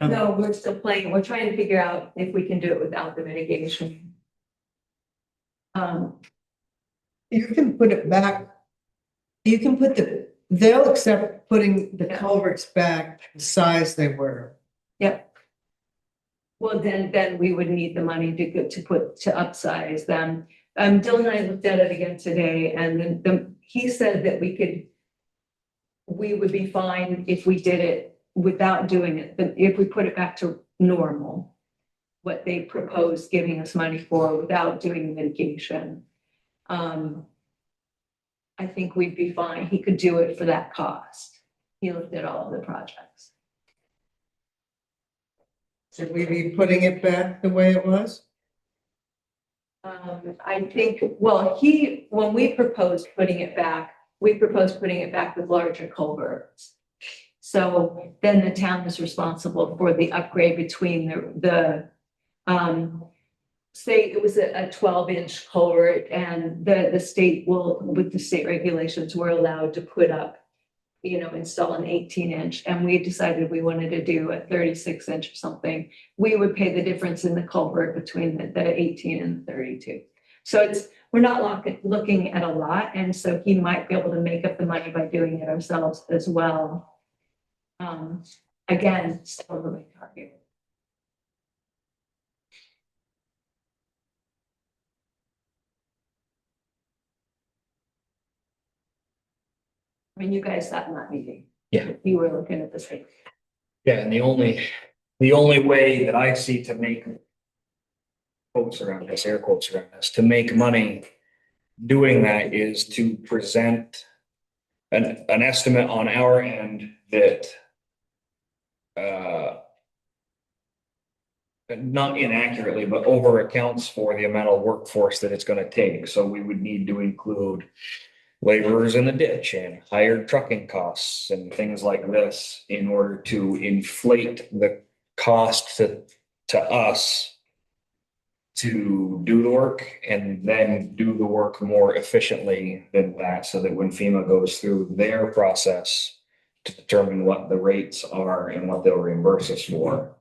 No, we're still playing. We're trying to figure out if we can do it without the mitigation. You can put it back. You can put they'll accept putting the culverts back the size they were. Yep. Well, then we would need the money to upsize them. Dylan and I looked at it again today, and then he said that we would be fine if we did it without doing it, but if we put it back to normal, what they proposed giving us money for without doing the mitigation. I think we'd be fine. He could do it for that cost. He looked at all of the projects. Should we be putting it back the way it was? I think, well, when we proposed putting it back, with larger culverts. So then the town is responsible for the upgrade between say it was a 12-inch culvert and the state will, with the state regulations, we're allowed to put up, install an 18-inch, and we decided we wanted to do a 36-inch or something. We would pay the difference in the culvert between the 18 and the 32. So we're not looking at a lot, and so he might be able to make up the money by doing it ourselves as well. Again, still a moving target. I mean, you guys sat in that meeting. Yeah. You were looking at the same. Yeah, and the only way that I see to make quotes around this, air quotes around this, to make money doing that is to present an estimate on our end that not inaccurately, but over accounts for the amount of workforce that it's gonna take. So we would need to include laborers in the ditch and hired trucking costs and things like this in order to inflate the cost to us to do the work and then do the work more efficiently than that, so that when FEMA goes through their process to determine what the rates are and what they'll reimburse us for.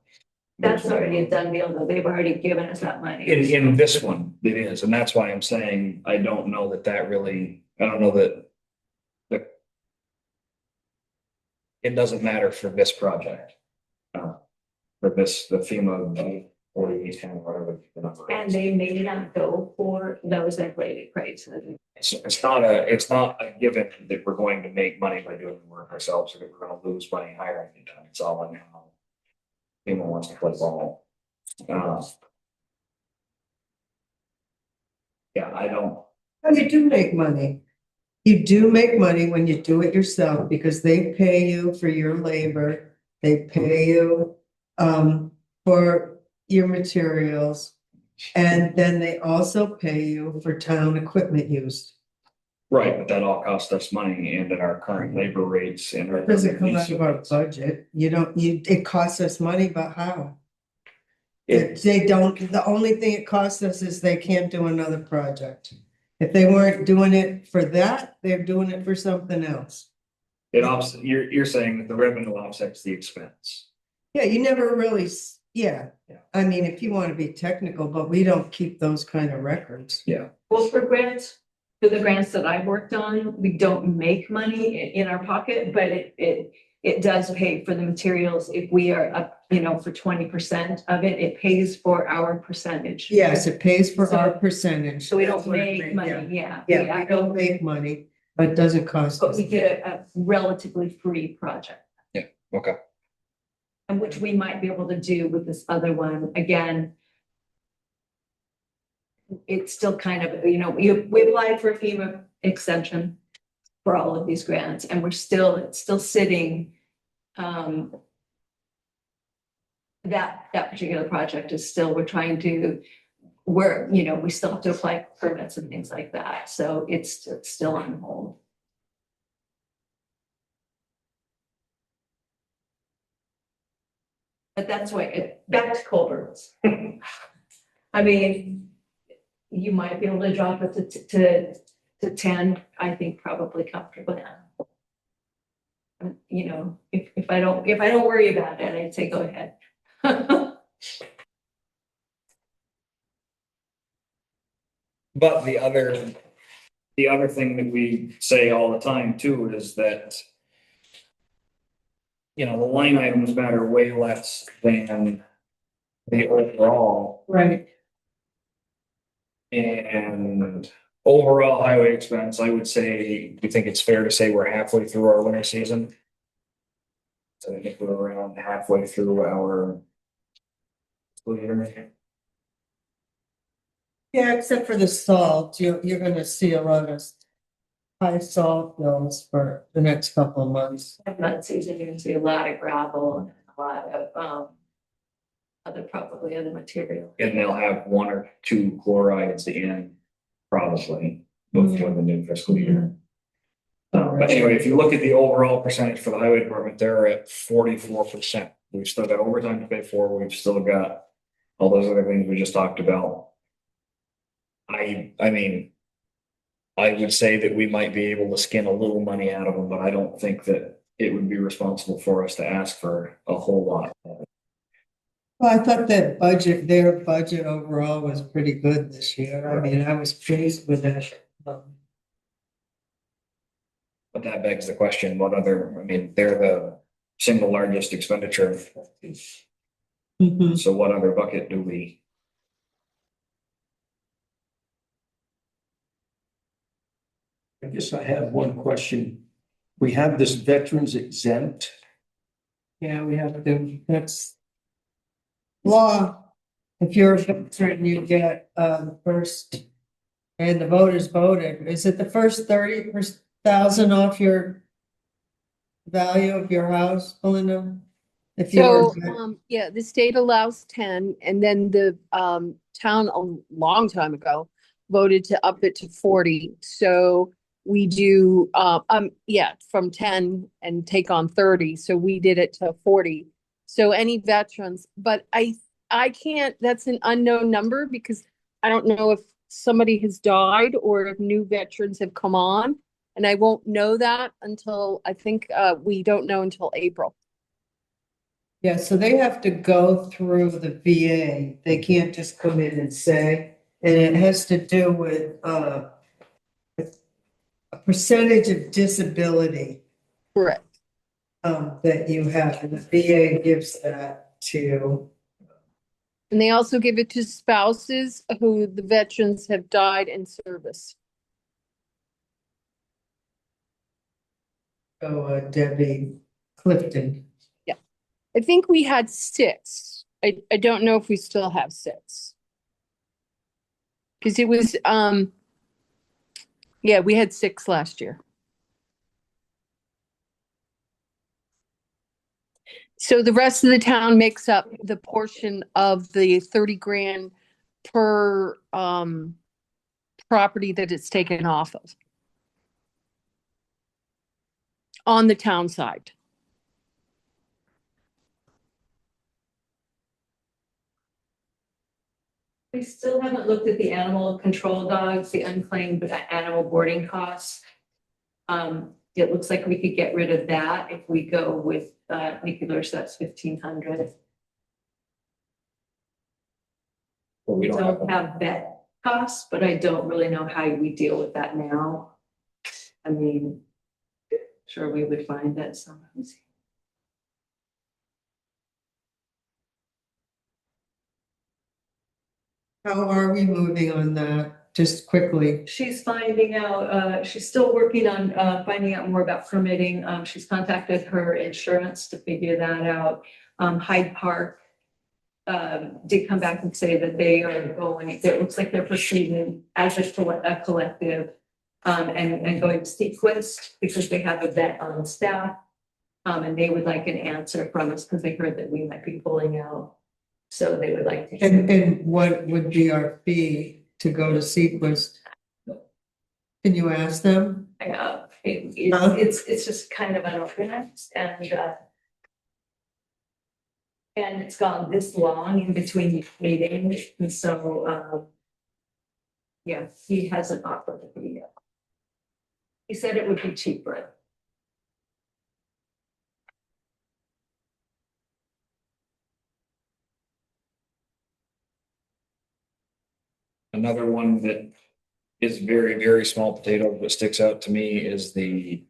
That's already a done deal, though. They've already given us that money. In this one, it is, and that's why I'm saying, I don't know that it doesn't matter for this project. For the FEMA 4810, whatever the number And is. they may not go for those inflated prices. It's not a given that we're going to make money by doing the work ourselves, or that we're gonna lose money hiring it done. It's all in how FEMA wants to play ball. Yeah, I don't. Oh, you do make money. You do make money when you do it yourself because they pay you for your labor. They pay you for your materials. And then they also pay you for town equipment used. Right, but that all costs us money, and at our current labor rates and. It doesn't come out of our budget. It costs us money, but how? They don't, the only thing it costs us is they can't do another project. If they weren't doing it for that, they're doing it for something else. You're saying that the revenue offsets the expense. Yeah, you never really, yeah. I mean, if you want to be technical, but we don't keep those kind of records. Yeah. Well, for the grants that I've worked on, we don't make money in our pocket, but it does pay for the materials. If we are up, for 20% of it, it pays for our percentage. Yes, it pays for our percentage. So we don't That's what it make means, money, yeah. Yeah, we don't make money, but it doesn't cost But us. we get a relatively free project. Okay. And which we might be able to do with this other one. Again, it's still kind of, you know, we applied for a FEMA extension for all of these grants, and it's still sitting. That particular project is still, we're trying to, you know, we still have to apply for permits and things like that. So it's still on hold. But that's why, back to Colbert's. I mean, you might be able to drop it to 10, I think probably comfortably. You know, if I don't worry about it, I'd say go ahead. But the other thing that we say all the time too is that, you know, the line items matter way less than the overall. Right. And overall highway expense, I would say, do you think it's fair to say we're halfway through our winter season? So I think we're around halfway through our school year. Yeah, except for the salt, you're gonna see a lot of high salt bills for the next couple of months. Mud season, you're gonna see a lot of gravel and a lot of probably other material. And they'll have 1 or 2 chlorides in probably before the new fiscal year. But anyway, if you look at the overall percentage for the highway department, they're at 44%. We've still got overtime to pay for. We've still got all those other things we just talked about. I mean, I would say that we might be able to skin a little money out of them, but I don't think that it would be responsible for us to ask for a whole lot. Well, I thought that their budget overall was pretty good this year. I mean, I was pleased with it. But that begs the question, I mean, they're the single largest expenditure. Mhm. So what other bucket do we? I guess I have one question. We have this veterans exempt. Yeah, we have to, that's law. If you're a veteran, you get first, and the voters voted. Is it the first 30,000 off your value of your house, Belinda? If you So, were, yeah, the state allows 10, and then the town a long time ago voted to up it to 40. So we do, from 10 and take on 30. So we did it to 40. So any veterans, but I can't, that's an unknown number because I don't know if somebody has died or if new veterans have come on. And I won't know that until, I think, we don't know until April. yeah, so they have to go through the VA. They can't just come in and say, and it has to do with a percentage of disability Correct. that you have, and the VA gives that to. And they also give it to spouses who the veterans have died in service. Debbie Clifton. I think we had 6. I don't know if we still have 6. Because it was, we had 6 last year. So the rest of the town makes up the portion of the 30 grand per property that it's taken off of. On the town side. We still haven't looked at the animal control dogs, the unclaimed animal boarding costs. It looks like we could get rid of that if we go with nuclear, so that's 1,500. We don't have vet costs, but I don't really know how we deal with that now. I mean, sure, we would find that sometimes. How are we moving on that? Just quickly. She's finding out, she's still working on finding out more about permitting. She's contacted her insurance to figure that out. Hyde Park did come back and say that they are going, it looks like they're proceeding as a collective, and going to Sequest because they have a vet on staff. And they would like an answer from us because they heard that we might be pulling out. So they would like to. And what would be our fee to go to Sequest? Can you ask them? Huh? It's just kind of unorganized and it's gone this long in between meetings, and so, yeah, he hasn't offered it yet. He said it would be cheaper. Another one that is very, very small potato that sticks out to me is the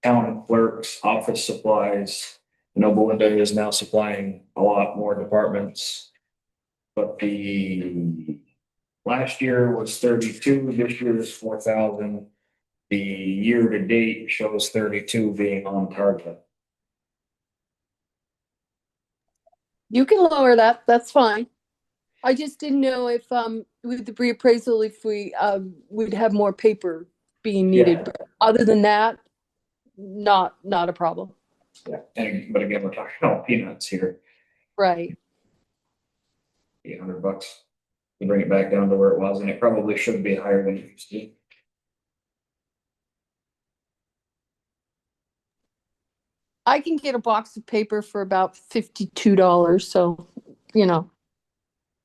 town clerk's office supplies. I know Belinda is now supplying a lot more departments. But the last year was 32, this year is 4,000. The year to date shows 32 being on target. You can lower that, that's fine. I just didn't know if, with the reappraisal, if we, would have more paper being needed. But other than that, not a problem. Yeah. But again, we're talking about peanuts here, Right. $800 to bring it back down to where it was, and it probably should be higher than it used to be. I can get a box of paper for about $52, so, you know,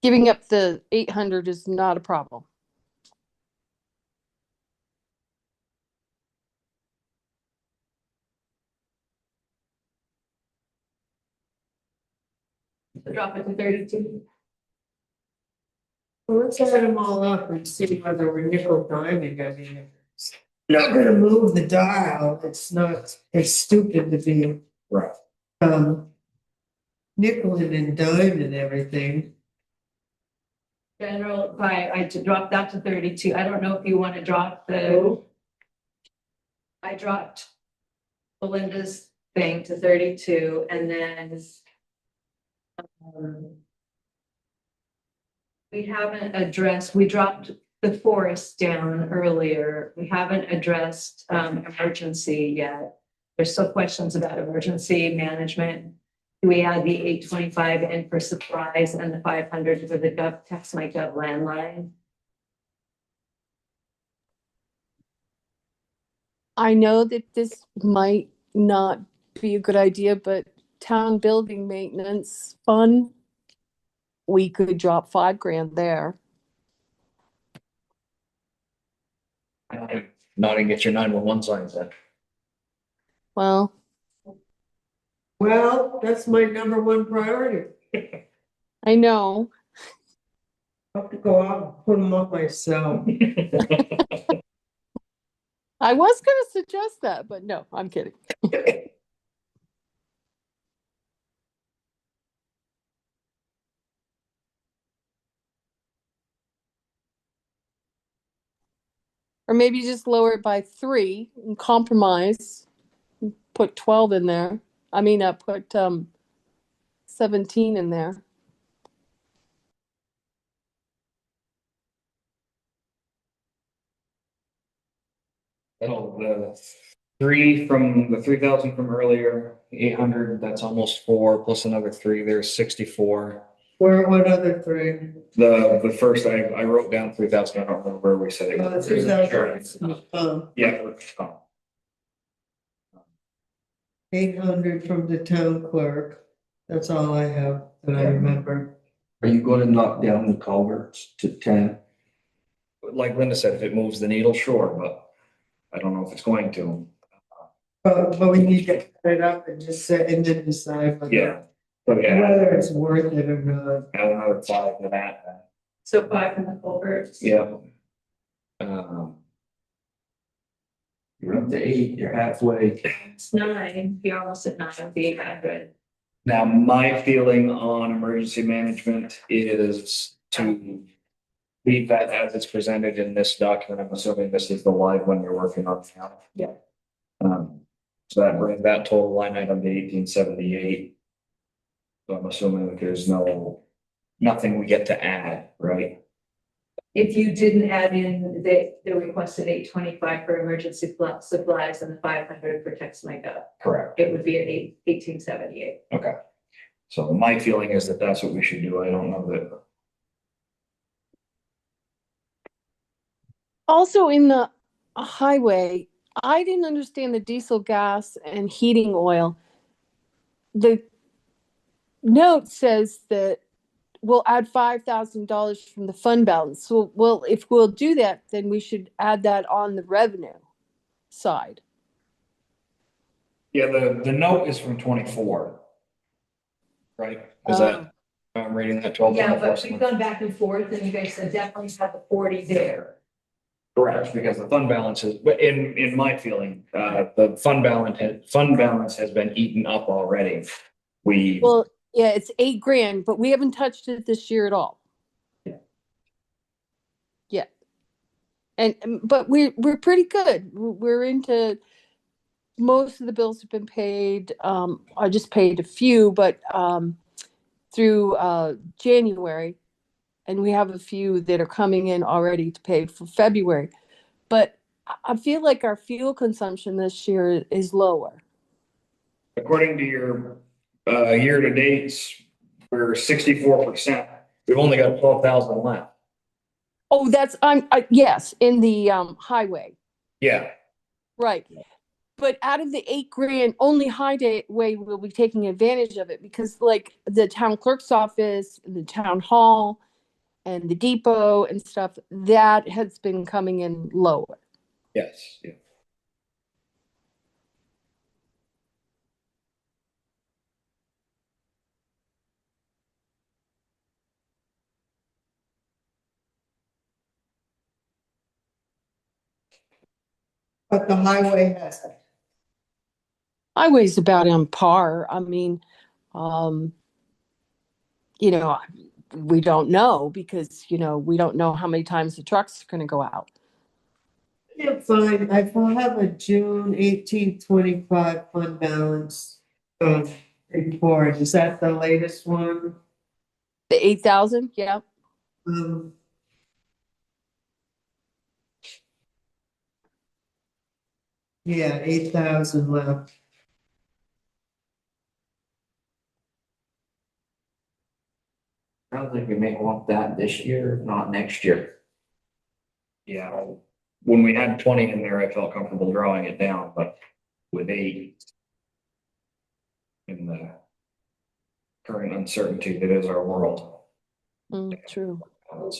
giving up the 800 is not a problem. Drop it to 32. Well, let's add them all up and see whether we're nickel diming. I mean, it's not gonna move the dial. It's not, it's stupid to be, Right. nickeling and diming everything. General, I dropped that to 32. I don't know if you want to drop the. I dropped Belinda's thing to 32 and then. We haven't addressed, we dropped the forest down earlier. We haven't addressed emergency yet. There's still questions about emergency management. Do we add the 825 in for supplies and the 500 for the gov, text my gov landline? I know that this might not be a good idea, but town building maintenance fund, we could drop $5,000 there. Not even get your 911 signs in. Well, Well, that's my number one priority. I know. I have to go out and put them up myself. I was gonna suggest that, but no, I'm kidding. Or maybe just lower it by 3 and compromise, put 12 in there. I mean, put 17 in there. So the 3,000 from earlier, 800, that's almost 4 plus another 3, there's 64. What other three? The first I wrote down 3,000. I don't remember where we said it. 3,000. Yeah. 800 from the town clerk. That's all I have that I remember. Are you gonna knock down the culverts to 10? Like Linda said, if it moves the needle, sure, but I don't know if it's going to. But we need to cut it up and just set and then decide whether So yeah, whether it's worth it or not. add another 5 to that. So 5 from the culverts. Yeah. You're up to 8, you're halfway. It's 9, you're almost at 9 of the 800. Now, my feeling on emergency management is to leave that as it's presented in this document. I'm assuming this is the live one you're working on now. Yeah. So that brings that total line item to 1878. So I'm assuming that there's nothing we get to add, right? If you didn't add in the requested 825 for emergency supplies and the 500 for text my gov, Correct. it would be at 1878. Okay. So my feeling is that that's what we should do. I don't know that. Also in the highway, I didn't understand the diesel, gas and heating oil. The note says that we'll add $5,000 from the fund balance. So, well, if we'll do that, then we should add that on the revenue side. Yeah, the note is from 24. Right? Is that, I'm reading that 12. Yeah, but we've gone back and forth and you guys said definitely have the 40 there. Correct, because the fund balance is, but in my feeling, the fund balance has been eaten up already. Well, yeah, it's $8,000, but we haven't touched it this year at all. Yeah. But we're pretty good. We're into, most of the bills have been paid. I just paid a few, but through January, and we have a few that are coming in already to pay for February. But I feel like our fuel consumption this year is lower. According to your year to dates, we're 64%. We've only got 12,000 left. Oh, yes, in the highway. Yeah. Right. But out of the $8,000, only highway will be taking advantage of it, because like the town clerk's office, the town hall, and the depot and stuff, that has been coming in lower. Yes. Yeah. But the highway has it. Highway's about on par. I mean, you know, we don't know because, you know, we don't know how many times the truck's are gonna go out. Yeah, fine. I will have a June 1825 fund balance report. Is that the latest one? The 8,000, yeah. Um, yeah, 8,000 left. I don't think we may want that this year, not next year. Yeah. When we had 20 in there, I felt comfortable drawing it down, but with 8 in the current uncertainty that is our world. True. So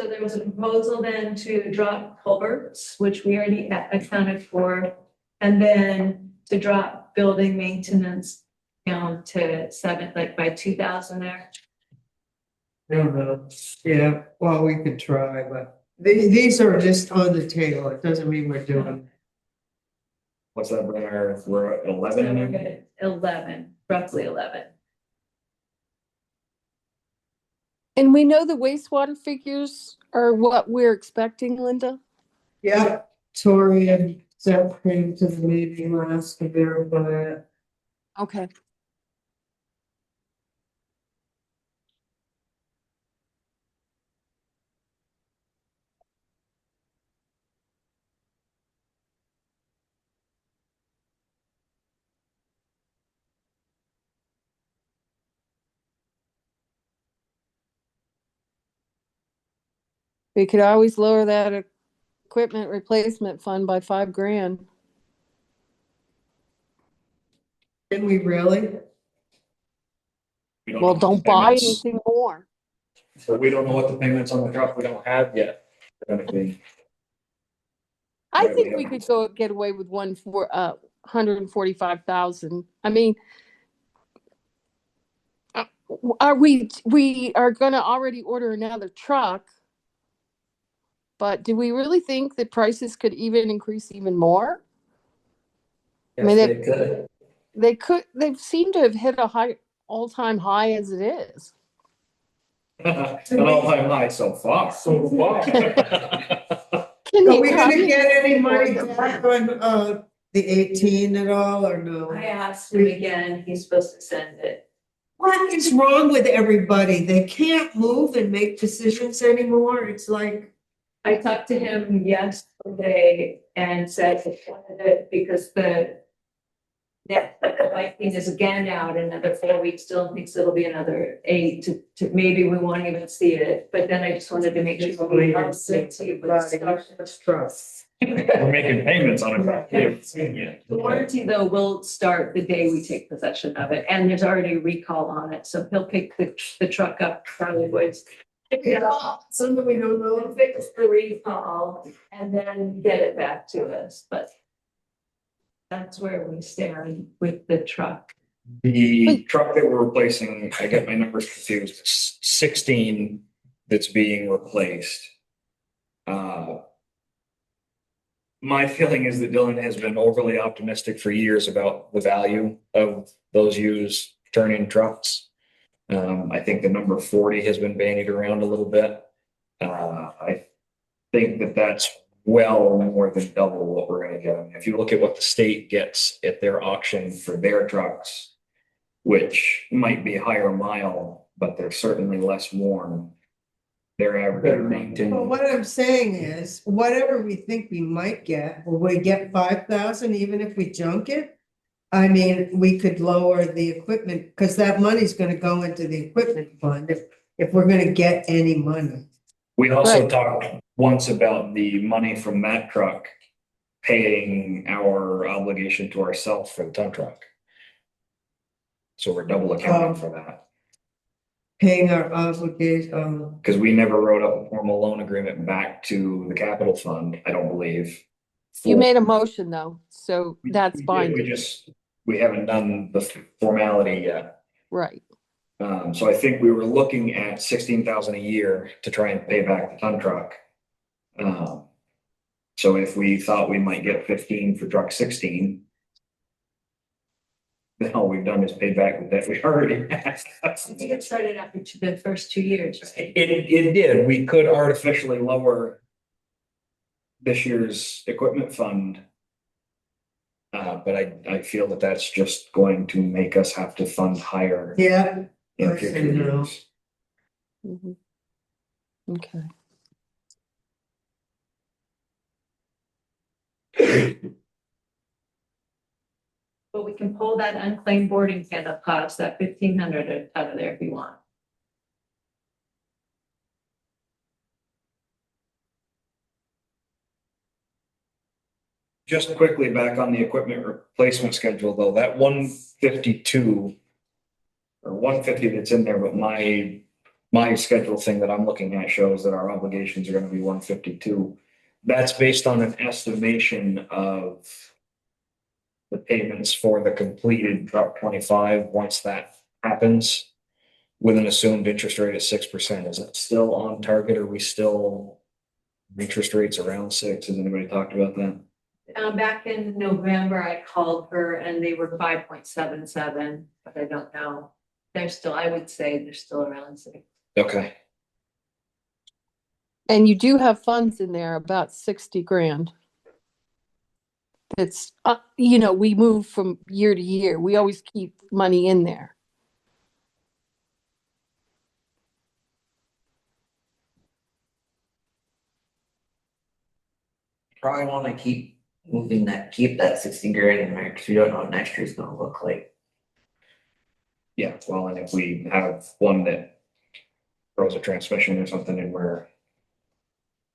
there was a proposal then to drop culverts, which we already accounted for, and then to drop building maintenance down to 7, like by 2,000 there. I don't know. Yeah, well, we could try, but these are just on the table. It doesn't mean we're doing. What's that, we're at 11 So in we're there? good at 11, roughly 11. And we know the wastewater figures are what we're expecting, Linda? Yeah, Tori and Seth came to the meeting last to verify it. Okay. We could always lower that equipment replacement fund by $5,000. Did we really? We don't Well, know what don't the buy payments- anything more. So we don't know what the payments on the truck we don't have yet. are gonna be. I Right, we think we have- could get away with 145,000. I mean, we are gonna already order another truck, but do we really think that prices could even increase even more? I mean, Yes, they could. they seem to have hit a all-time high as it is. An all-time high so far. Can Are the we gonna economy get any money afford back on the 18 at all or no? I asked him again, he's supposed to send it. What is wrong with everybody? They can't move and make decisions anymore. It's like, I talked to him yesterday and said that because the lighting is again out in another 4 weeks, still thinks it'll be another 8 to maybe we won't even see it. But then I just wanted to make sure we all sit to trust. We're making payments on it. The warranty though will start the day we take possession of it, and there's already a recall on it, so he'll pick the truck up, probably was. Something we don't know. He'll fix the recall and then get it back to us, but that's where we stand with the truck. The truck that we're replacing, I get my numbers confused, 16 that's being replaced. My feeling is that Dylan has been overly optimistic for years about the value of those used turn-in trucks. I think the number 40 has been bandied around a little bit. I think that that's well more than double what we're gonna get. If you look at what the state gets at their auction for their trucks, which might be higher mile, but they're certainly less worn. They're Better average. maintain. Well, what I'm saying is, whatever we think we might get, will we get 5,000 even if we junk it? I mean, we could lower the equipment, because that money's gonna go into the equipment fund if we're gonna get any money. We also Right. talked once about the money from that truck paying our obligation to ourselves for the tow truck. So we're double accounting for that, Paying our obligation, because we never wrote up a formal loan agreement back to the capital fund, I don't believe. You made a motion though, so that's We binding, we haven't done the formality yet. right? So I think we were looking at 16,000 a year to try and pay back the ton truck. So if we thought we might get 15 for truck 16, then all we've done is paid back the debt we already had. I think it started after the first 2 years, right? It did. We could artificially lower this year's equipment fund. But I feel that that's just going to make us have to fund higher yeah, in I future see now. years. Mhm. Okay. But we can pull that unclaimed boarding cost, that 1,500 out of there if you want. Just quickly back on the equipment replacement schedule, though, that 152 or 150 that's in there, but my schedule thing that I'm looking at shows that our obligations are gonna be 152. That's based on an estimation of the payments for the completed truck 25, once that happens, with an assumed interest rate at 6%. Is that still on target? Are we still interest rates around 6? Has anybody talked about that? Back in November, I called her and they were 5.77, but I don't know. They're still, I would say they're still around 6. Okay. And you do have funds in there, about 60 grand. It's, we move from year to year. We always keep money in there. Probably wanna keep keep that 60 grand in there, cause we don't know what next year's gonna look like. Yeah, well, and if we have one that throws a transmission or something and we're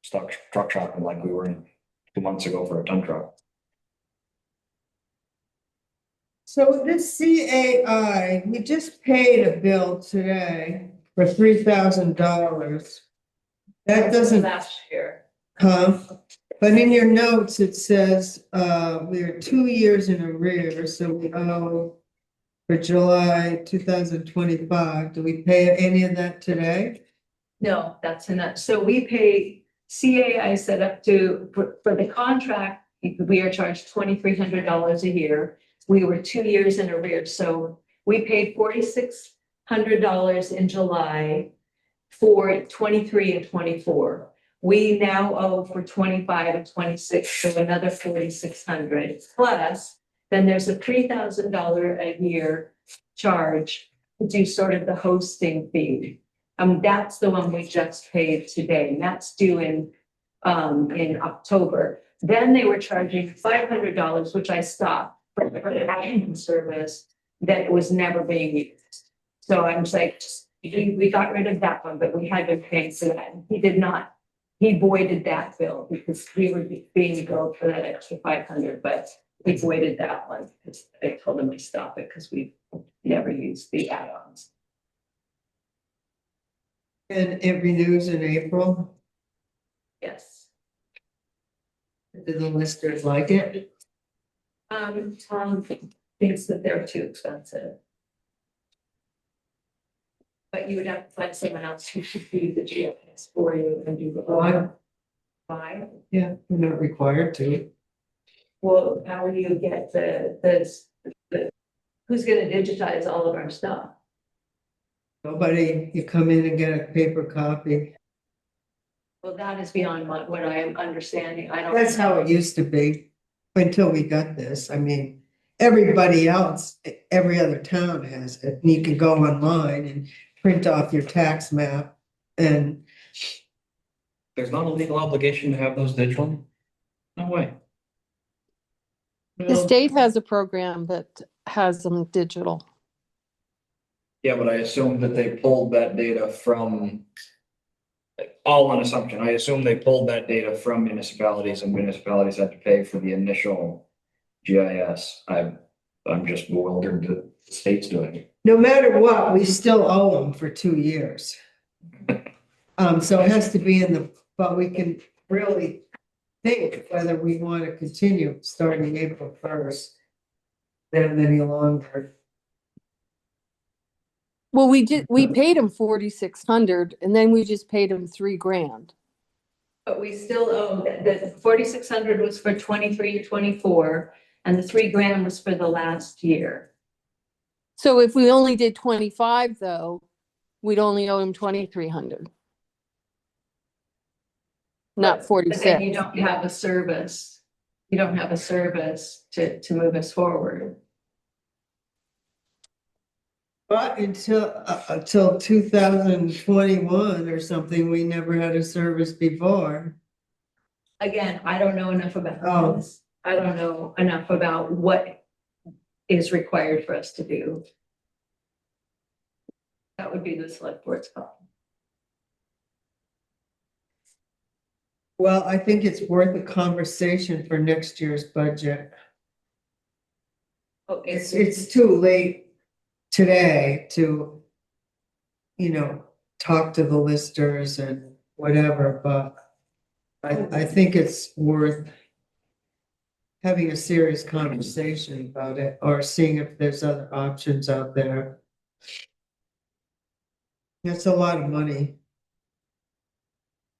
stuck truck shopping like we were 2 months ago for a ton truck. So this CAI, we just paid a bill today for $3,000. That doesn't Last year. come, but in your notes, it says, we are 2 years in arrears, so we owe for July 2025. Do we pay any of that today? No, that's enough. So we pay CAI set up to, for the contract, we are charged $2,300 a year. We were 2 years in arrears, so we paid $4,600 in July for 23 and 24. We now owe for 25 and 26, so another 4,600 plus. Then there's a $3,000 a year charge to do sort of the hosting fee. That's the one we just paid today, and that's due in October. Then they were charging $500, which I stopped for the admin service that was never being used. So I'm just like, we got rid of that one, but we had been paying for that. He did not, he voided that bill because we were being billed for that extra 500, but he voided that one because I told him to stop it because we never used the add-ons. And it renews in April. Yes. Do the listers like it? Tom thinks that they're too expensive. But you would have to find someone else who should do the GIS for you and do the why? Yeah, we're not required to. Well, how do you get the who's gonna digitize all of our stuff? Nobody, you come in and get a paper copy. Well, that is beyond what I am understanding. I don't. That's how it used to be until we got this. I mean, everybody else, every other town has it. And you can go online and print off your tax map and. There's not a legal obligation to have those digital? No way. The state has a program that has them digital. Yeah, but I assume that they pulled that data from, all an assumption, I assume they pulled that data from municipalities and municipalities had to pay for the initial GIS. I'm just bewildered that the state's doing it. No matter what, we still owe them for 2 years. So it has to be in the, but we can really think whether we want to continue starting April 1st. Then any longer. Well, we paid him 4,600 and then we just paid him $3,000. But we still owe, the 4,600 was for 23 to 24, and the $3,000 was for the last year. So if we only did 25 though, we'd only owe him 2,300. Not But 46. then you don't have a service. You don't have a service to move us forward. But until 2021 or something, we never had a service before. Again, I don't know enough about Oh. this. I don't know enough about what is required for us to do. That would be the select board's call. Well, I think it's worth a conversation for next year's budget. Oh, It's too late today to, talk to the listers and whatever, but I think it's worth having a serious conversation about it or seeing if there's other options out there. It's a lot of money.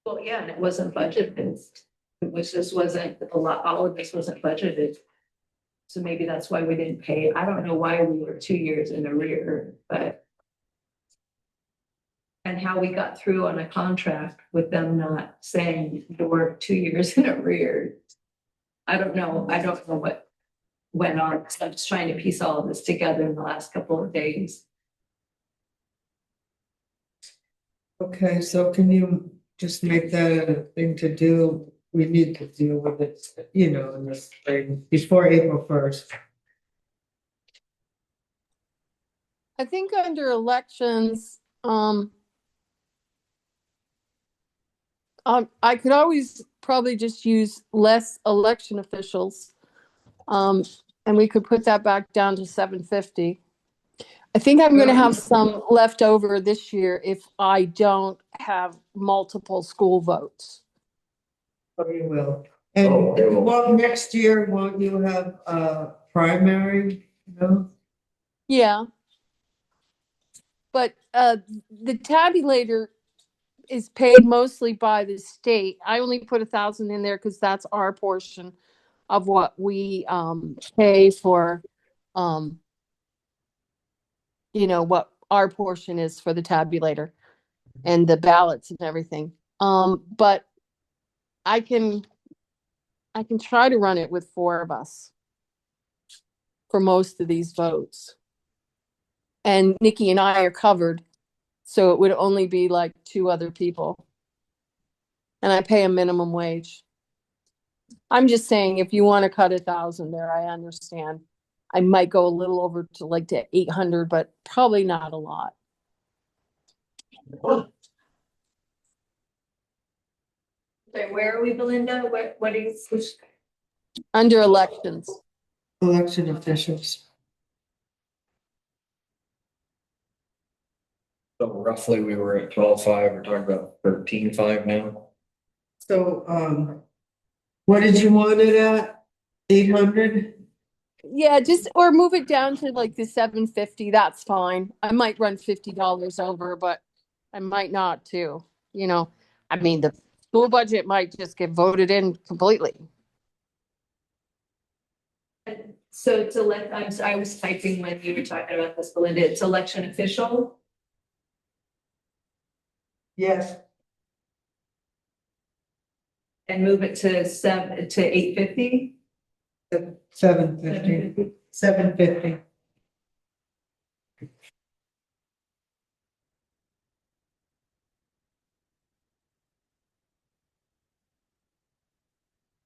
Well, yeah, and it wasn't budgeted. Wasn't a lot, all of this wasn't budgeted. So maybe that's why we didn't pay. I don't know why we were 2 years in arrear, but. And how we got through on a contract with them not saying we're 2 years in arrear. I don't know what went on. I'm just trying to piece all of this together in the last couple of days. Okay, so can you just make that a thing to do? We need to deal with it, in the spring, before April 1st. I think under elections, I could always probably just use less election officials. And we could put that back down to 750. I think I'm going to have some left over this year if I don't have multiple school votes. Oh, you will. And Oh, you will. well, next year, won't you have a primary, Yeah. But the tabulator is paid mostly by the state. I only put 1,000 in there because that's our portion of what we pay for, what our portion is for the tabulator and the ballots and everything. But I can try to run it with 4 of us for most of these votes. And Nikki and I are covered, so it would only be like 2 other people. And I pay a minimum wage. I'm just saying, if you want to cut 1,000 there, I understand. I might go a little over to 800, but probably not a lot. Okay, where are we, Belinda? What is this? Under elections. Election officials. So roughly we were at 12.5, we're talking about 13.5 now. So, what did you want it at? 800? Yeah, just or move it down to like the 750. That's fine. I might run $50 over, but I might not too. You know, I mean, the school budget might just get voted in completely. So it's I was typing when you were talking about this, Belinda. It's election official. Yes. And move it to 850. 750. 750.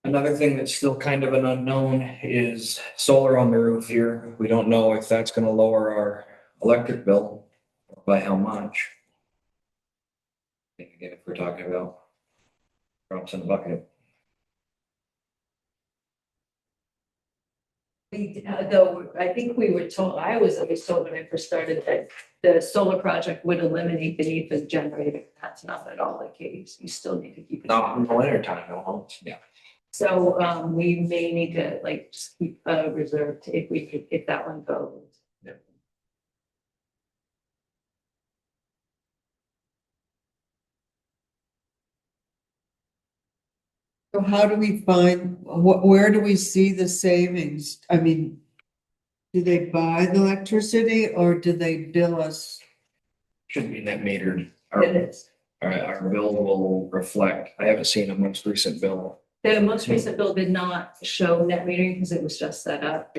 Another thing that's still kind of an unknown is solar on the roof here. We don't know if that's gonna lower our electric bill, by how much. Again, if we're talking about drops in the bucket. Though I think we were told, I was always told when I first started that the solar project would eliminate the need for the generator. That's not at all the case. You still need to keep it. Not in the winter time, no, yeah. So we may need to just keep a reserve if that one goes. So how do we find, where do we see the savings? I mean, do they buy the electricity or do they bill us? Should be net metered. It is. Our bill will reflect, I haven't seen a most recent bill. The most recent bill did not show net metering because it was just set up.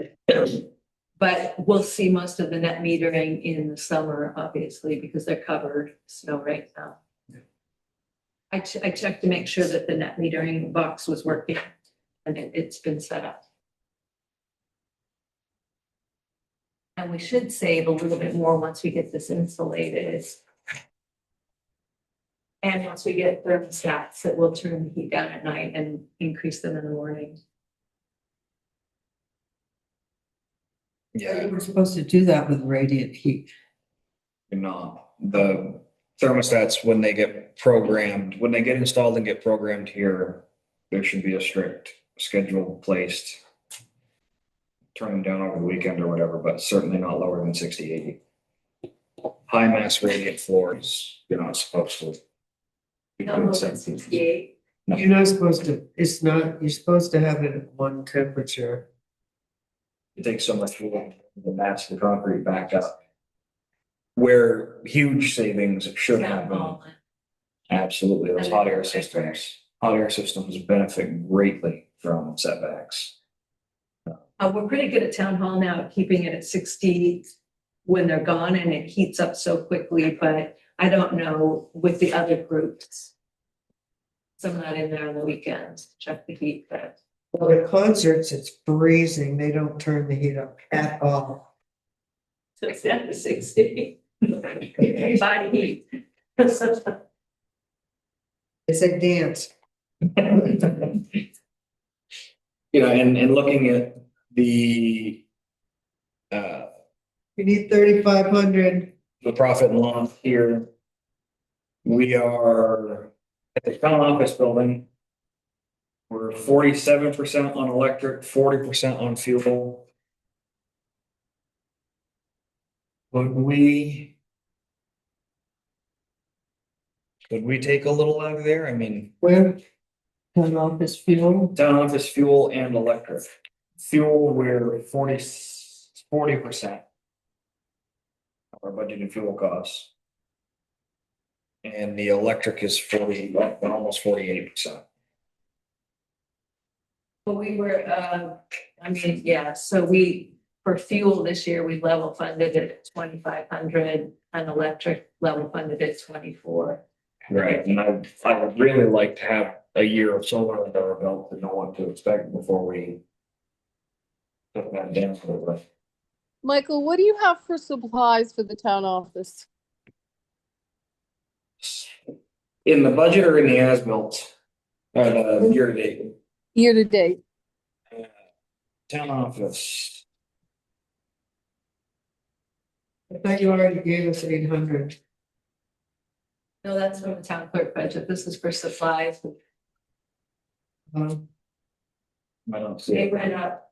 But we'll see most of the net metering in the summer, obviously, because they're covered snow right now. I checked to make sure that the net metering box was working and it's been set up. And we should save a little bit more once we get this insulated. And once we get thermostats that will turn the heat down at night and increase them in the morning. Yeah, We're supposed to do that with radiant heat. you're not. The thermostats, when they get programmed, when they get installed and get programmed here, there should be a strict schedule placed. Turn them down over the weekend or whatever, but certainly not lower than 60, 80. High mass radiant floors, you're not supposed to. No more than 68. You're not supposed to, you're supposed to have it at one temperature. It takes so much fuel to match the concrete back up. Where huge savings should happen. Absolutely, those hot air systems benefit greatly from setbacks. We're pretty good at town hall now, keeping it at 60 when they're gone and it heats up so quickly, but I don't know with the other groups. So I'm not in there on the weekends to check the heat, but. Well, at concerts, it's freezing. They don't turn the heat up at all. So it's down to 60. Body heat. It's a dance. You know, and looking at the You need 3,500. the profit and loss here. We are at the town office building. We're 47% on electric, 40% on fuel. Could we take a little out of there? I mean, Where? Town office fuel. town office fuel and electric. Fuel, we're 40% of our budgeted fuel costs. And the electric is almost 48%. But we were, I mean, yeah, so for fuel this year, we level funded it at 2,500 and electric level funded at 24. Right, and I would really like to have a year of solar under our belt to know what to expect before we put that down for the. Michael, what do you have for supplies for the town office? In the budget or in the as-built? The year to date, Year to date? town office, I thought you already gave us 800. No, that's from the town clerk budget. This is for supplies. Um, I don't see They it. went up,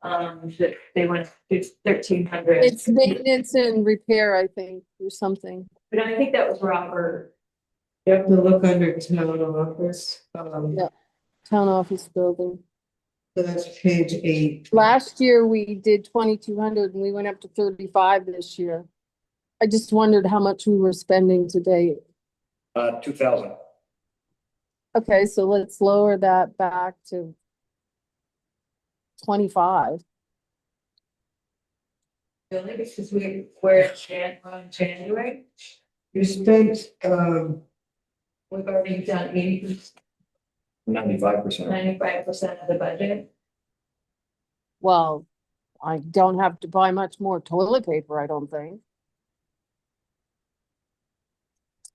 they went up to 1,300. It's maintenance and repair, I think, or something. But I think that was Robert. You have to look under town office. Yeah. Town office building. So that's page 8. Last year, we did 2,200 and we went up to 35 this year. I just wondered how much we were spending today. 2,000. Okay, so let's lower that back to 25. Really, because we're in January, You spent, we've already done 95%. 95% of the budget. Well, I don't have to buy much more toilet paper, I don't think.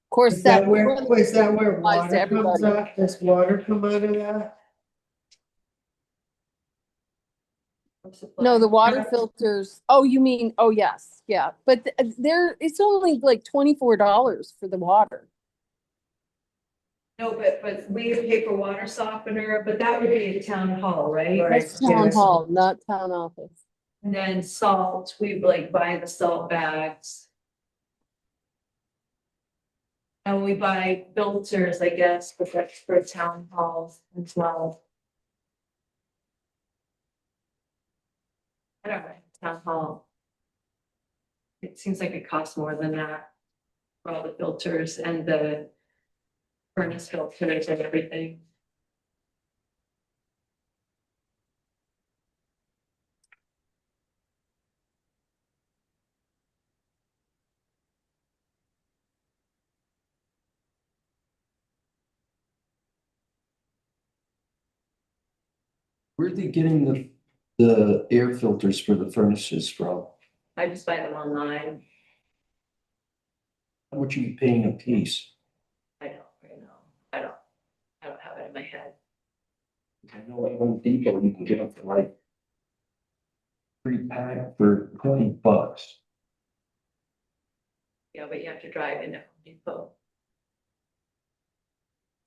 Of course, is that where applies to water comes everybody. out? Does water come out of that? No, the water filters. Oh, you mean, oh, yes, yeah, but there, it's only like $24 for the water. No, but we pay for water softener, but that would be a town hall, right? That's town yes. hall, not town office. And then salt, we like buy the salt bags. And we buy filters, I guess, but that's for town halls as well. I don't know, town hall. It seems like it costs more than that. For all the filters and the furnace filters and everything. Where are they getting the air filters for the furnaces from? I just buy them online. How much are you paying a piece? I don't right now. I don't have it in my head. I know at Home Depot, you can get them for like 3-pack for $20. Yeah, but you have to drive into Home Depot.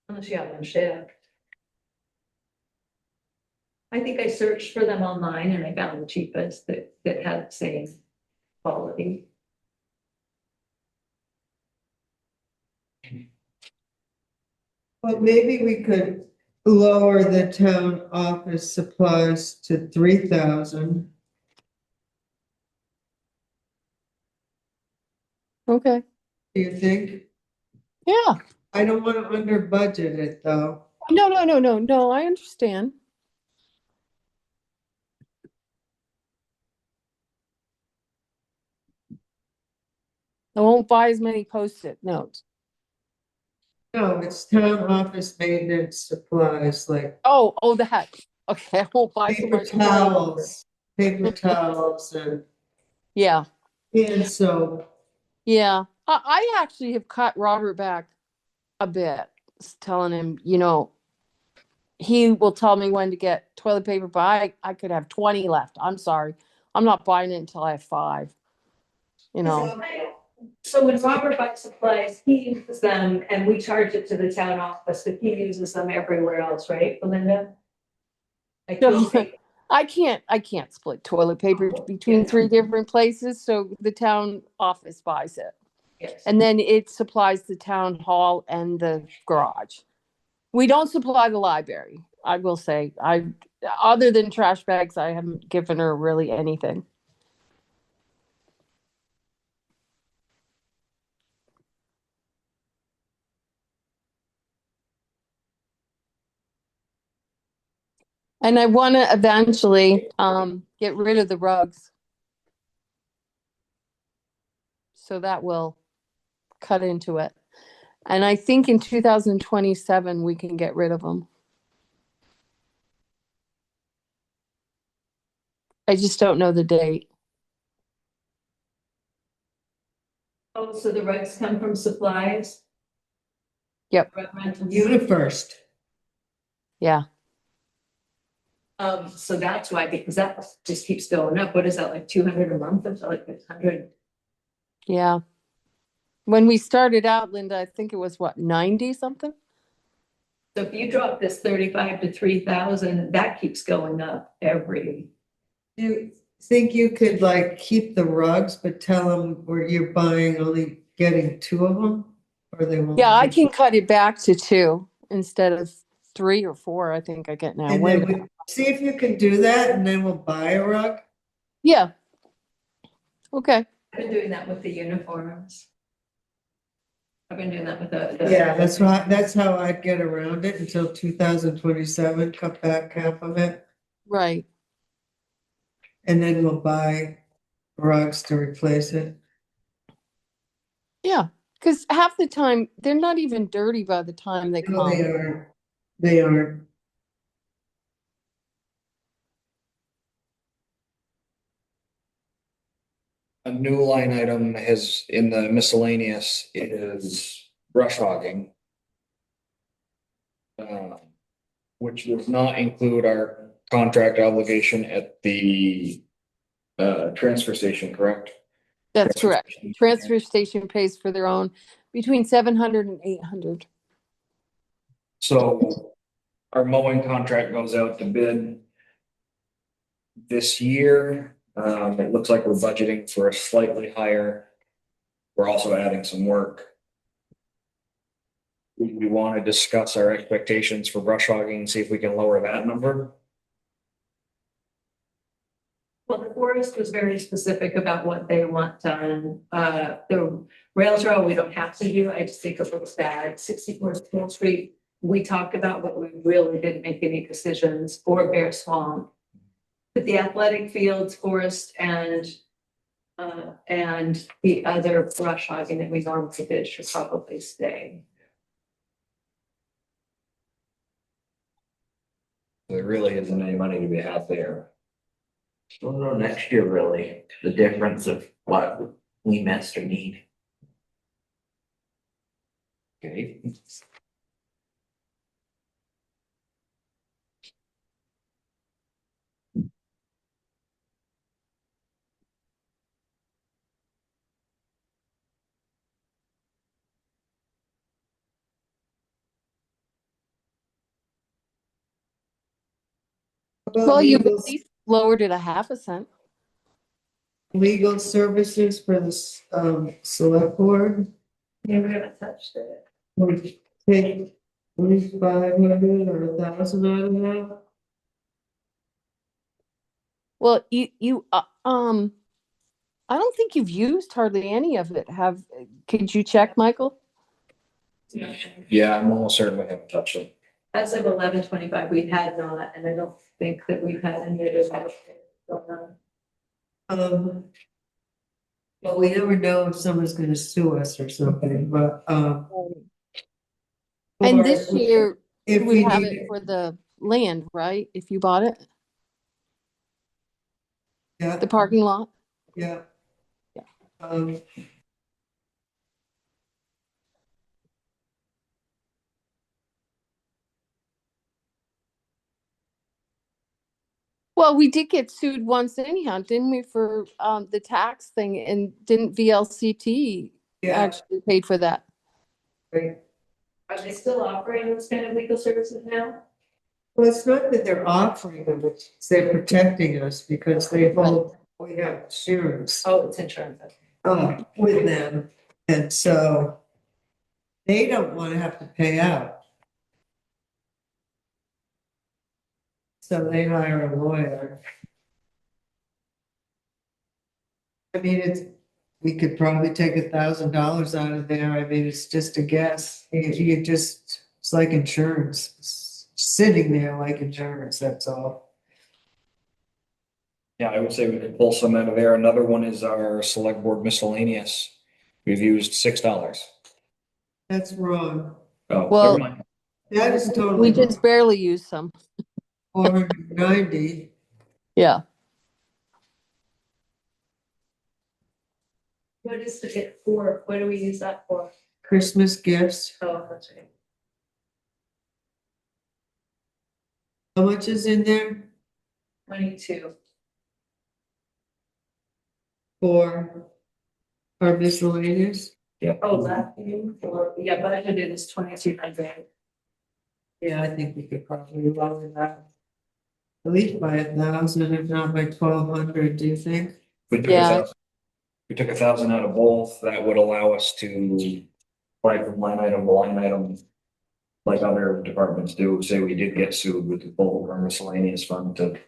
Unless you have them shipped. I think I searched for them online and I found the cheapest that had the same quality. Well, maybe we could lower the town office supplies to 3,000. Okay, Do you think? yeah. I don't want to under budget it though. No, I understand. I won't buy as many Post-it notes. No, it's town office maintenance supplies like Oh, that. Okay, I won't buy so paper much. more. paper towels and Yeah, hand soap. yeah. I actually have cut Robert back a bit, telling him, he will tell me when to get toilet paper, but I could have 20 left. I'm sorry. I'm not buying it until I have 5. So when Robert buys supplies, he uses them and we charge it to the town office, but he uses them everywhere else, right, Belinda? Like, No, I can't split toilet paper between Yeah. 3 different places, so the town office buys it. yes. And then it supplies the town hall and the garage. We don't supply the library. I will say, other than trash bags, I haven't given her really anything. And I want to eventually get rid of the rugs. So that will cut into it. And I think in 2027 we can get rid of them. I just don't know the date. Oh, so the rugs come from supplies? Yep. Rug rentals? UniFirst. Yeah. So that's why, because that just keeps going up. What is that, like 200 a month? It's like 100. Yeah. When we started out, Linda, I think it was what, 90 something? So if you drop this 35 to 3,000, that keeps going up every. Do you think you could like keep the rugs, but tell them where you're buying only getting 2 of them? Or they won't? Yeah, I can cut it back to 2 instead of 3 or 4, I think I get now. And Wait then a minute. see if you can do that and then we'll buy a rug. Yeah. Okay. I've been doing that with the uniforms. I've been doing that with the. Yeah, that's how I'd get around it until 2027, cut back half of it. Right. And then we'll buy rugs to replace it. Yeah. Because half the time they're not even dirty by the time they No, they come. aren't. They aren't. A new line item has in the miscellaneous is brush hogging. Which does not include our contract obligation at the transfer station, correct? That's Transfer correct. station. Transfer station pays for their own between 700 and 800. So our mowing contract goes out to bid this year. It looks like we're budgeting for a slightly higher. We're also adding some work. We want to discuss our expectations for brush hogging and see if we can lower that number. Well, the forest was very specific about what they want done. The rail trail, we don't have to do. I just think it looks bad. 64 School Street, we talked about, but we really didn't make any decisions, or Bear Swamp. But the athletic fields, forest, and the other brush hogging that we normally did should probably stay. There really isn't any money to be had there. We'll know next year really, the difference of what we missed or need. Okay. About Well, you've at legal, least lowered it a half a cent. legal services for the select board. Yeah, we haven't touched it. Would take at least 500 or 1,000 out of that. Well, I don't think you've used hardly any of it. Could you check, Michael? Yeah, I'm almost certain we haven't touched it. As of 11/25, we had not, and I don't think that we've had any of those going on. Well, we never know if someone's gonna sue us or something, but, And or this year, if you we would have need it for the land, right? If you bought it, Yeah, the parking lot. yeah. Yeah. Well, we did get sued once anyhow, didn't we, for the tax thing? And didn't VLCT Yeah. actually paid for that? Right. Are they still offering those kind of legal services now? Well, it's not that they're offering them, it's they're protecting us because they hold, we have insurance, Oh, it's insurance. with them. And so they don't want to have to pay out. So they hire a lawyer. I mean, we could probably take $1,000 out of there. I mean, it's just a guess. It's like insurance. sitting there like a jurors, that's all. Yeah, I would say we could pull some out of there. Another one is our select board miscellaneous. We've used $6. That's wrong. Oh, Well, never mind. That is we totally just barely use some. 490. Yeah. What is it for? What do we use that for? Christmas gifts. Oh, that's right. How much is in there 22. for our miscellaneous? Oh, that, yeah, budgeted is 2,200. Yeah, I think we could probably lower that. At least by 1,000, if not by 1,200, do you think? We took Yeah. 1,000. We took 1,000 out of both. That would allow us to apply from line item to line item. Like other departments do, say we did get sued with the full our miscellaneous fund to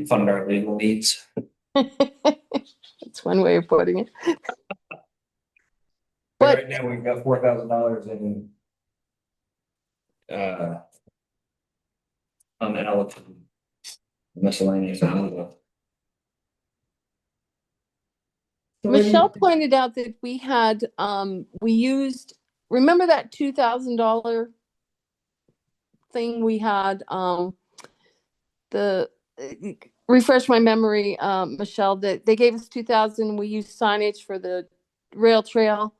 fund our legal needs. That's one way of putting it. But But- right now, we've got $4,000 in unallocated miscellaneous. Michelle pointed out that we had, we used, remember that $2,000 thing we had, refresh my memory, Michelle, that they gave us 2,000, we used signage for the rail trail.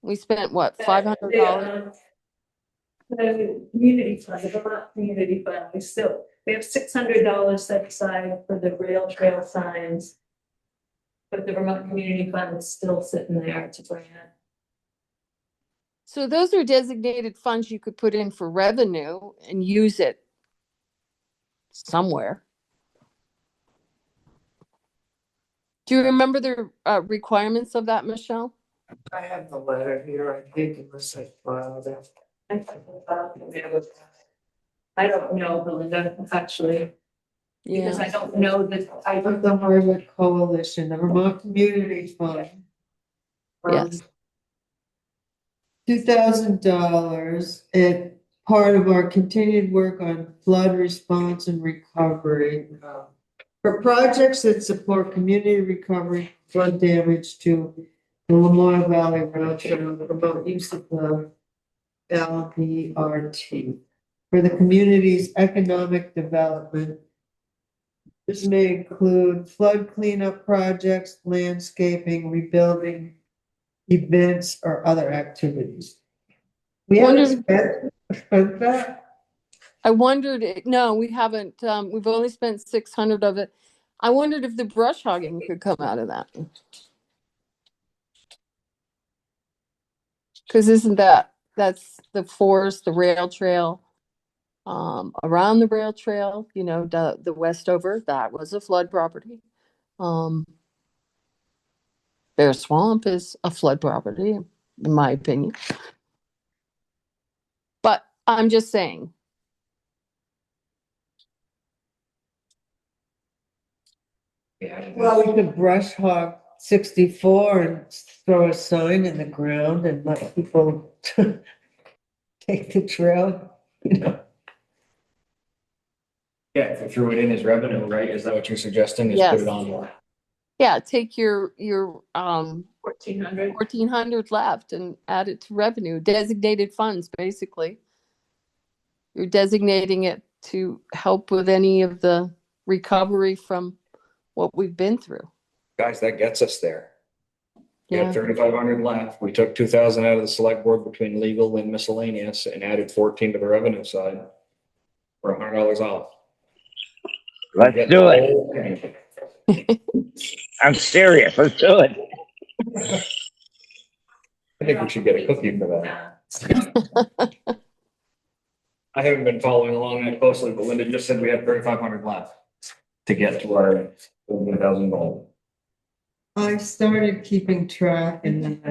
We spent what, $500? The community fund, the Vermont Community Fund, we have $600 set aside for the rail trail signs. But the Vermont Community Fund is still sitting there to bring it. So those are designated funds you could put in for revenue and use it somewhere. Do you remember the requirements of that, Michelle? I have the letter here, I think it was like filed. I don't know, Belinda, actually, because I don't know that I Of the Harvard Coalition, the Vermont Community Fund. Yes. $2,000 and part of our continued work on flood response and recovery. For projects that support community recovery, flood damage to the Lamoille Valley Road Trail, the remote use of the LVRT. For the community's economic development. This may include flood cleanup projects, landscaping, rebuilding, events, or other activities. We haven't spent that. I wondered, no, we haven't, we've only spent 600 of it. I wondered if the brush hogging could come out of that. Cause that's the forest, the rail trail, around the rail trail, you know, the Westover, that was a flood property. Bear Swamp is a flood property, in my opinion. But I'm just saying. Well, we could brush hog 64 and throw a sign in the ground and let people take the trail, you know. Yeah, if we threw it in as revenue, right? Is that what you're suggesting? Is Yes. put it on. Yeah, take your 1,400. 1,400 left and add it to revenue, designated funds, basically. You're designating it to help with any of the recovery from what we've been through. Guys, that gets us there. We Yeah. had 3,500 left. We took 2,000 out of the select board between legal and miscellaneous and added 14 to the revenue side. We're $100 off. Let's Get do the it. whole thing. I'm serious. Let's do it. I think we should get a cookie for that. I haven't been following along that closely, but Linda just said we had 3,500 left to get to our 1,000 goal. I started keeping track and then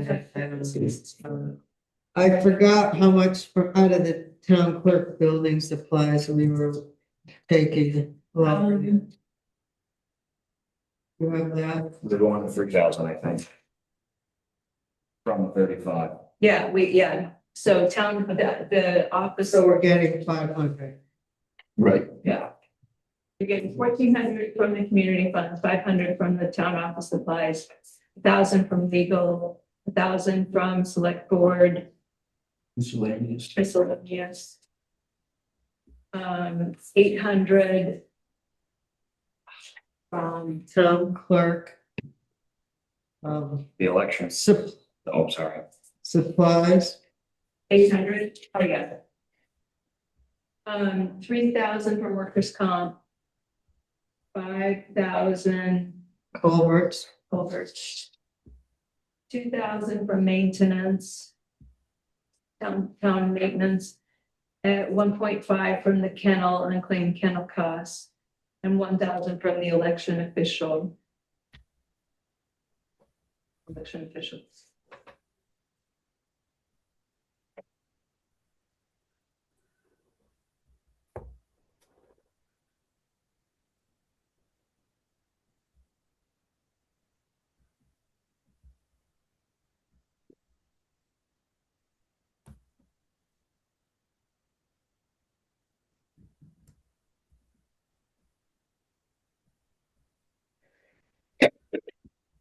I forgot how much out of the town clerk building supplies we were taking. You have that? We're going to 3,000, I think. From 35. Yeah, So the office, So we're getting 500. Right. yeah. You're getting 1,400 from the community fund, 500 from the town office supplies, 1,000 from legal, 1,000 from select board, Miscellaneous. miscellaneous. 800 from Town clerk. The election. Oh, sorry. Supplies, 800, oh yeah. 3,000 from workers' comp. 5,000 culverts, culverts. 2,000 from maintenance. Town maintenance. 1.5 from the kennel, unclaimed kennel costs. And 1,000 from the election official. Election officials.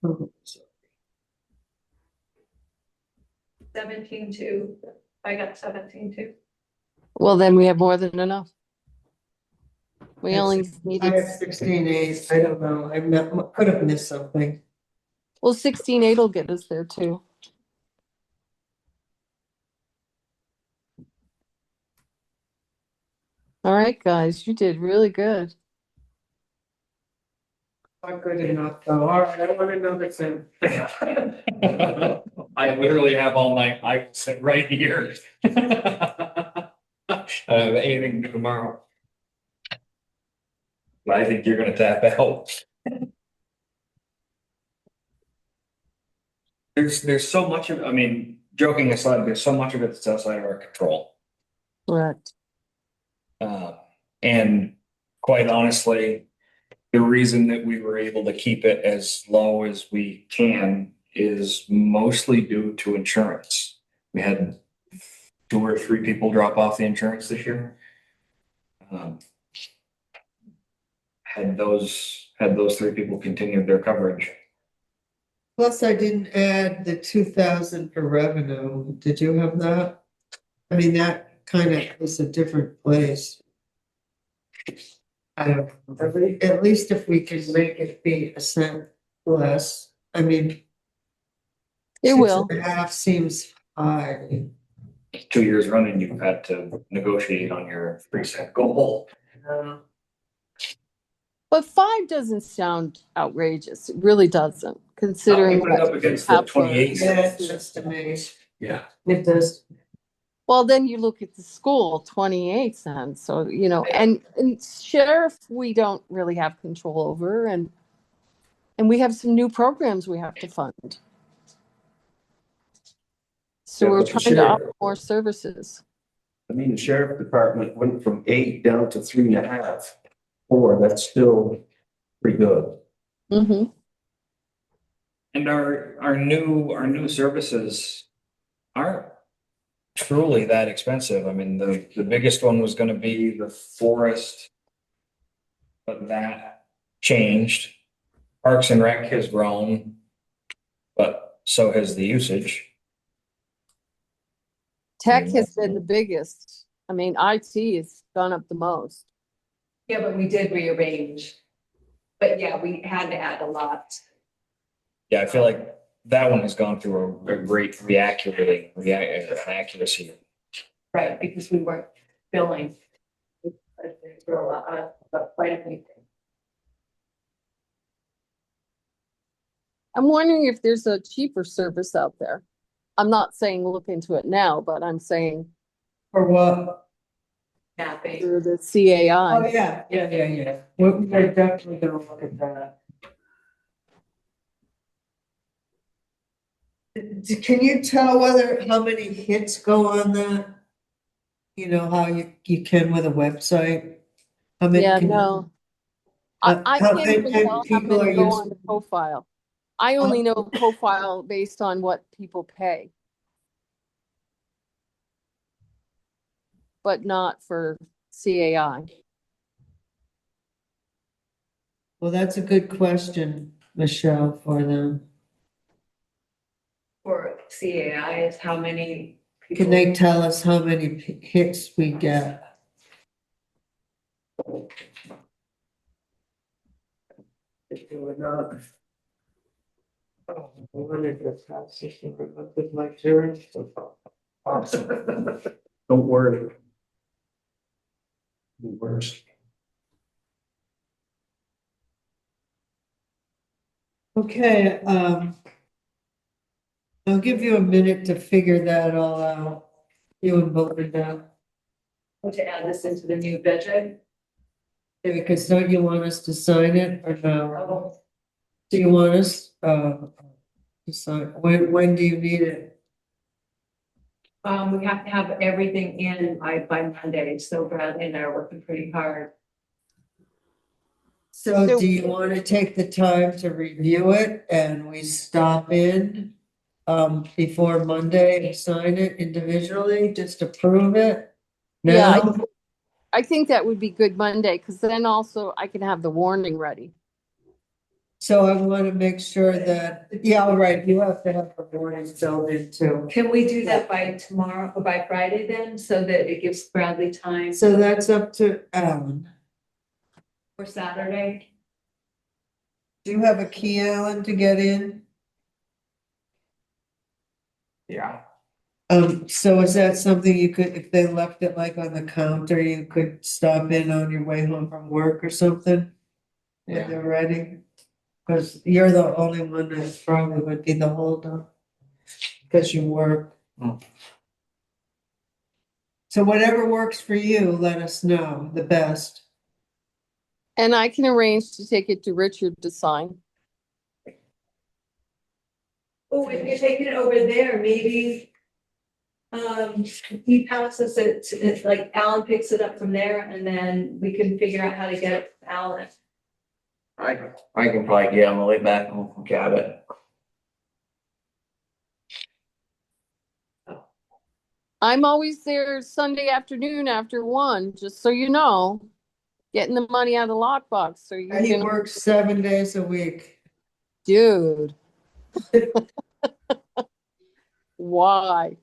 oh, 17,2. I got 17,2. Well, then we have more than enough. We only I needed, have 16.8, I don't know, could have missed something. well, 16.8 will get us there too. All right, guys, you did really good. Not good enough, though, all right, I want another thing. I literally have all night. I will sit right here. Anything to do tomorrow. But I think you're gonna tap out. There's so much of, I mean, joking aside, there's so much of it that's outside of our control. Correct. And quite honestly, the reason that we were able to keep it as low as we can is mostly due to insurance. We had 2 or 3 people drop off the insurance this year. Had those 3 people continued their coverage. Plus, I didn't add the 2,000 for revenue, did you have that? I mean, that kind of is a different place. I don't, at least if we can make it be a cent less, I mean. It will. 6.5 seems high. 2 years running, you've had to negotiate on your 3-cent goal. But 5 doesn't sound outrageous. It really doesn't, Now considering. we put it up what against the half for- 28 Yeah, cents. it's to me, Yeah. it does. Well, then you look at the school, 28 cents. So, you know, and sheriff, we don't really have control over, and we have some new programs we have to fund. So Yeah, we're but the trying to offer sheriff- more services. I mean, the sheriff department went from 8 down to 3.5, 4, that's still pretty good. Mm-hmm. And our new services aren't truly that expensive. I mean, the biggest one was gonna be the forest. But that changed. Parks and Rec has grown. But so has the usage. Tech has been the biggest. I mean, IT has gone up the most. Yeah, but we did rearrange. But yeah, we had to add a lot. Yeah, I feel like that one has gone through a great accuracy. Right, because we weren't billing. For a lot, but quite a few things. I'm wondering if there's a cheaper service out there. I'm not saying look into it now, but I'm saying For what? Mapping. through the Oh, CAI. yeah. We're definitely gonna look at that. Can you tell how many hits go on that? You know, how you can with a website? How many Yeah, can- no. I how- can't even and tell how people many are go using- on the profile. I only know profile based on what people pay. but not for CAI. Well, that's a good question, Michelle, for them. For CAI is how many Can people? they tell us how many hits we get? If they were not. Oh, I wanted to pass this with my jury. Don't worry. The worst. Okay, I'll give you a minute to figure that all out. You and Belinda, To add this into the new budget? because don't you want us to sign it or no? Oh, Do you want us, to sign, when do you need it? we have to have everything in by Monday, so Bradley and I are working pretty hard. So So- do you want to take the time to review it and we stop in before Monday and sign it individually, just to prove it? Yeah, Now, I think that would be good Monday, because then also I can have the warning ready. so I want to make sure that, yeah, all right, you have to have the warning filled in too. Can we do that by tomorrow or by Friday then, so that it gives Bradley time So that's up to Alan. for Saturday? Do you have a key, Alan, to get in? Yeah. So is that something you could, if they left it like on the counter, you could stop in on your way home from work or something? When Yeah. they're ready? Cause you're the only one that probably would be the holdup. Cause you work. Mm. So whatever works for you, let us know, the best. And I can arrange to take it to Richard to sign. Oh, if you're taking it over there, maybe. He passes it, it's like Alan picks it up from there and then we can figure out how to get it to Alan. I can probably get on the way back home from Cabot. I'm always there Sunday afternoon after 1, just so you know. Getting the money out of the lockbox, so you He can, works 7 days a week. dude. Why?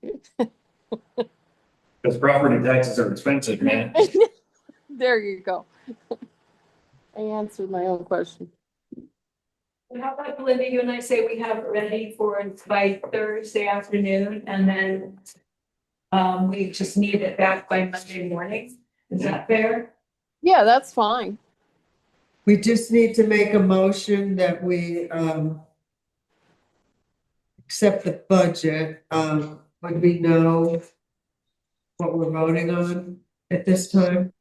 Because property taxes are expensive, man. There you go. I answered my own question. How about Belinda, you and I say we have it ready for by Thursday afternoon and then. We just need it back by Monday morning. Is that fair? Yeah, that's fine. We just need to make a motion that we, accept the budget, would we know what we're voting on at this time?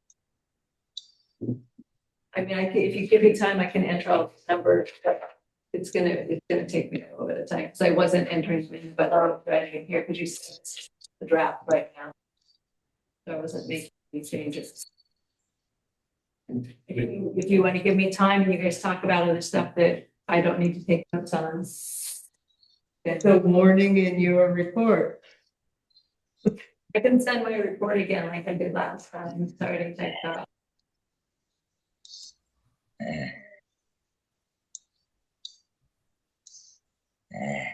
I mean, if you give me time, I can enter all the numbers, but it's gonna take me a little bit of time, because I wasn't entering them in, but I'm writing here, because you see the draft right now. So I wasn't making any changes. If you want to give me time and you guys talk about other stuff that I don't need to take notes on. The warning in your report. I can send my report again like I did last time. It's already typed up.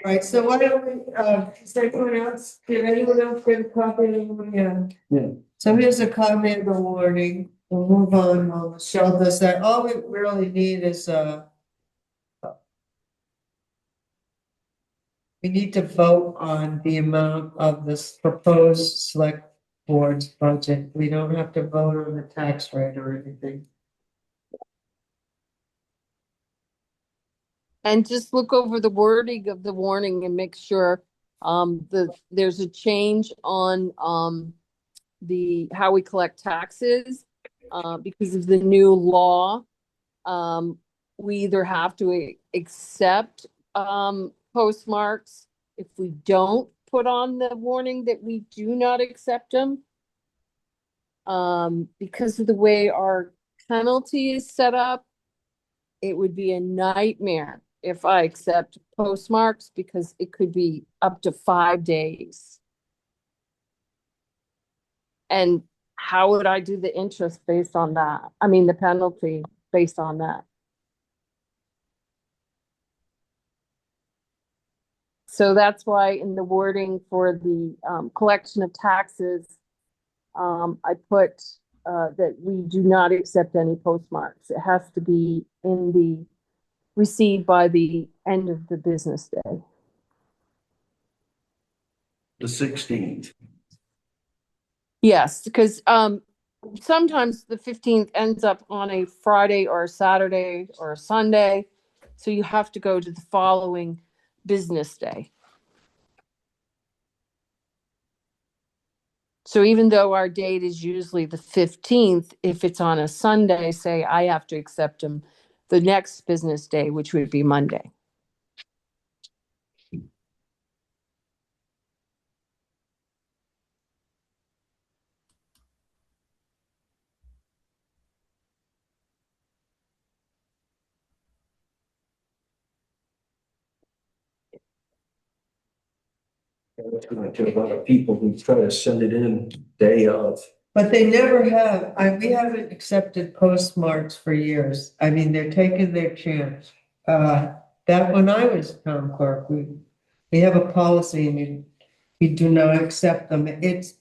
Right, so why don't we, is anyone else, did anyone else get a copy of the, Yeah. So here's a copy of the warning, we'll move on while Michelle does that, all we really need is, we need to vote on the amount of this proposed select board's budget, we don't have to vote on the tax rate or anything. And just look over the wording of the warning and make sure there's a change on the how we collect taxes because of the new law. We either have to accept postmarks if we don't put on the warning that we do not accept them. Because of the way our penalty is set up, it would be a nightmare if I accept postmarks because it could be up to 5 days. And how would I do the interest based on that? I mean, the penalty based on that. So that's why in the wording for the collection of taxes, I put that we do not accept any postmarks. It has to be in the received by the end of the business day. The 16th. Yes, because sometimes the 15th ends up on a Friday or a Saturday or a Sunday. So you have to go to the following business day. So even though our date is usually the 15th, if it's on a Sunday, say I have to accept them the next business day, which would be Monday. That's going to a lot of people who try to send it in day of. But they never have, we haven't accepted postmarks for years. I mean, they're taking their chance. That when I was town clerk, we have a policy and we do not accept them. It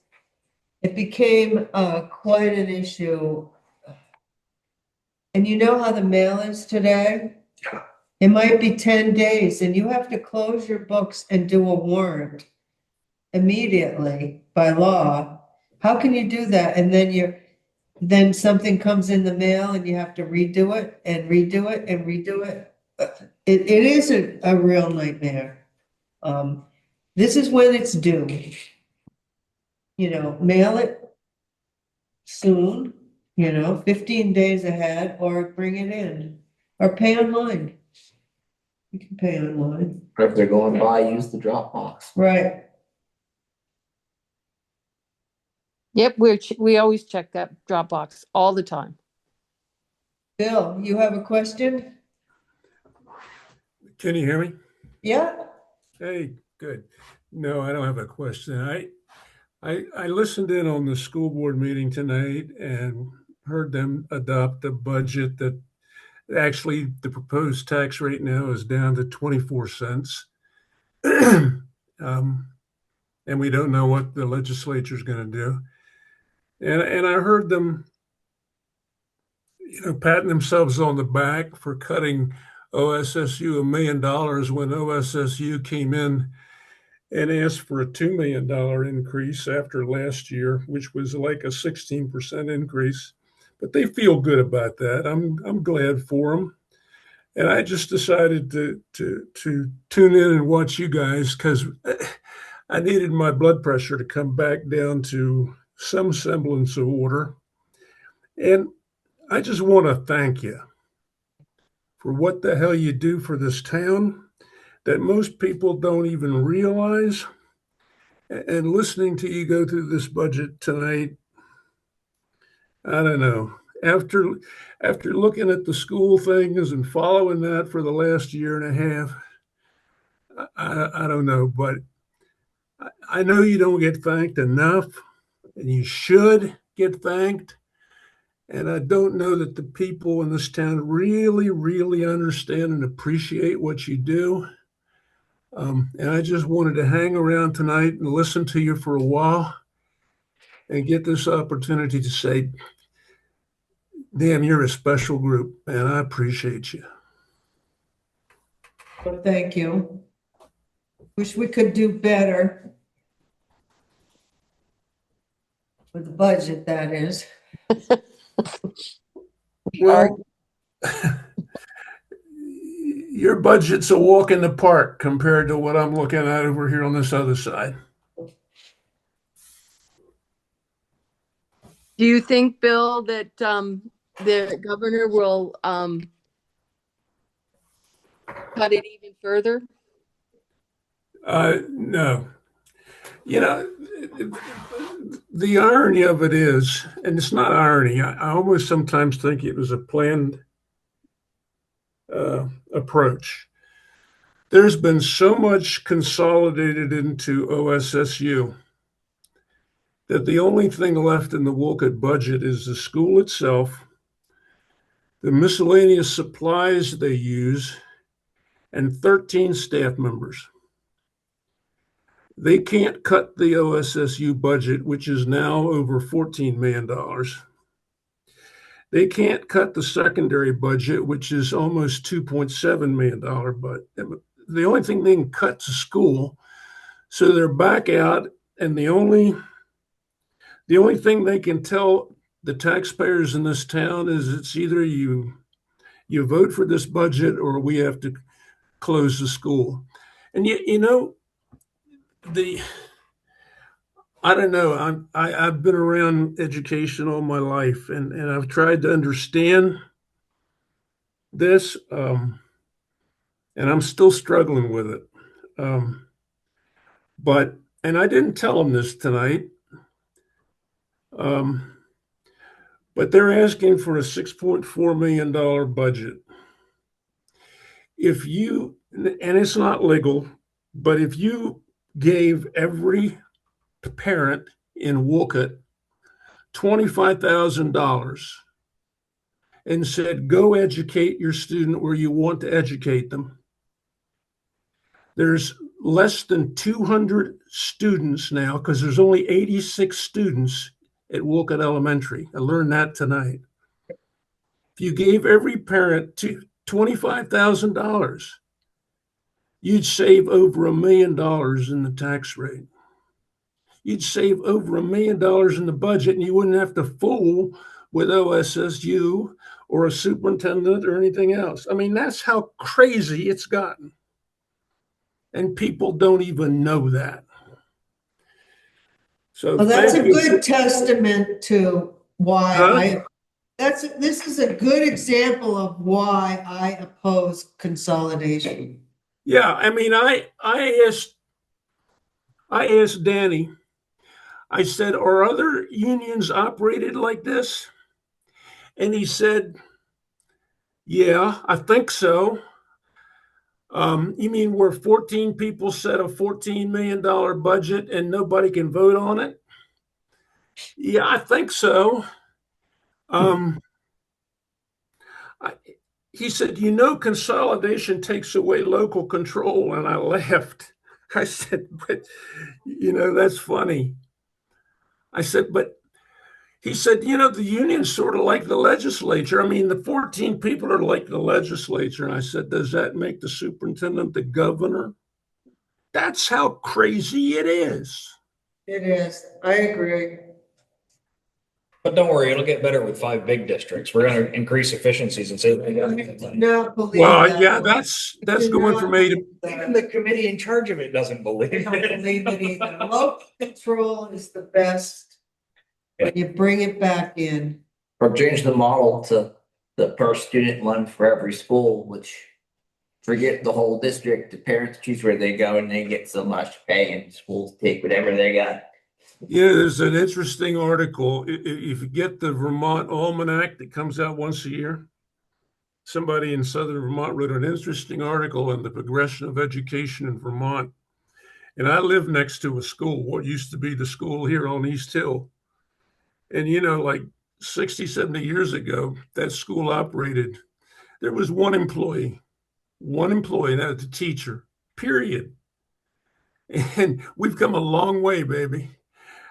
became quite an issue. And you know how the mail is today? It might be 10 days and you have to close your books and do a warrant immediately by law. How can you do that? And then something comes in the mail and you have to redo it and redo it and redo it. It is a real nightmare. This is when it's due. You know, mail it soon, 15 days ahead, or bring it in, or pay online. You can pay online. Or if they're going by, use the Dropbox. Right. Yep, we always check that Dropbox all the time. Bill, you have a question? Can you hear me? Yeah. Hey, good. No, I don't have a question. I listened in on the school board meeting tonight and heard them adopt a budget that actually the proposed tax rate now is down to 24 cents. And we don't know what the legislature is going to do. And I heard them, patting themselves on the back for cutting OSSU $1 million when OSSU came in and asked for a $2 million increase after last year, which was like a 16% increase. But they feel good about that. I'm glad for them. And I just decided to tune in and watch you guys because I needed my blood pressure to come back down to some semblance of order. And I just want to thank you for what the hell you do for this town that most people don't even realize. And listening to you go through this budget tonight, I don't know. After looking at the school things and following that for the last year and a half, I don't know, but I know you don't get thanked enough, and you should get thanked. And I don't know that the people in this town really, really understand and appreciate what you do. And I just wanted to hang around tonight and listen to you for a while and get this opportunity to say, damn, you're a special group, and I appreciate you. Well, thank you. Wish we could do better. With the budget, that is. Well, your budget's a walk in the park compared to what I'm looking at over here on this other side. Do you think, Bill, that the governor will cut it even further? No. The irony of it is, and it's not irony, I almost sometimes think it was a planned approach. There's been so much consolidated into OSSU that the only thing left in the Wolcott budget is the school itself, the miscellaneous supplies they use, and 13 staff members. They can't cut the OSSU budget, which is now over $14 million. They can't cut the secondary budget, which is almost $2.7 million. But the only thing they can cut is school. So they're back out, and the only thing they can tell the taxpayers in this town is it's either you vote for this budget or we have to close the school. And you know, I don't know. I've been around education all my life, and I've tried to understand this, and I'm still struggling with it. And I didn't tell them this tonight, but they're asking for a $6.4 million budget. If you, and it's not legal, but if you gave every parent in Wolcott $25,000 and said, go educate your student where you want to educate them. There's less than 200 students now because there's only 86 students at Wolcott Elementary. I learned that tonight. If you gave every parent $25,000, you'd save over $1 million in the tax rate. You'd save over $1 million in the budget, and you wouldn't have to fool with OSSU or a superintendent or anything else. I mean, that's how crazy it's gotten. And people don't even know that. So Well, that's a good testament to why this is a good example of why I oppose consolidation. Yeah, I mean, I asked Danny, I said, are other unions operated like this? And he said, yeah, I think so. You mean where 14 people set a $14 million budget and nobody can vote on it? Yeah, I think so. He said, you know, consolidation takes away local control. And I laughed. I said, but, you know, that's funny. I said, but he said, you know, the union's sort of like the legislature. I mean, the 14 people are like the legislature. And I said, does that make the superintendent the governor? That's how crazy it is. It is. I agree. But don't worry, it'll get better with 5 big districts. We're going to increase efficiencies and say. No, believe Well, that. yeah, that's going from A to. Even the committee in charge of it doesn't believe I don't it. believe it either. Local control is the best. When you bring it back in. Or change the model to the per student one for every school, which forget the whole district. The parents choose where they go and they get so much pay, and schools take whatever they got. Yeah, there's an interesting article. If you get the Vermont Almanac that comes out once a year, somebody in Southern Vermont wrote an interesting article on the progression of education in Vermont. And I live next to a school, what used to be the school here on East Hill. And, you know, like 60, 70 years ago, that school operated. There was one employee, and that was the teacher, period. And we've come a long way, baby.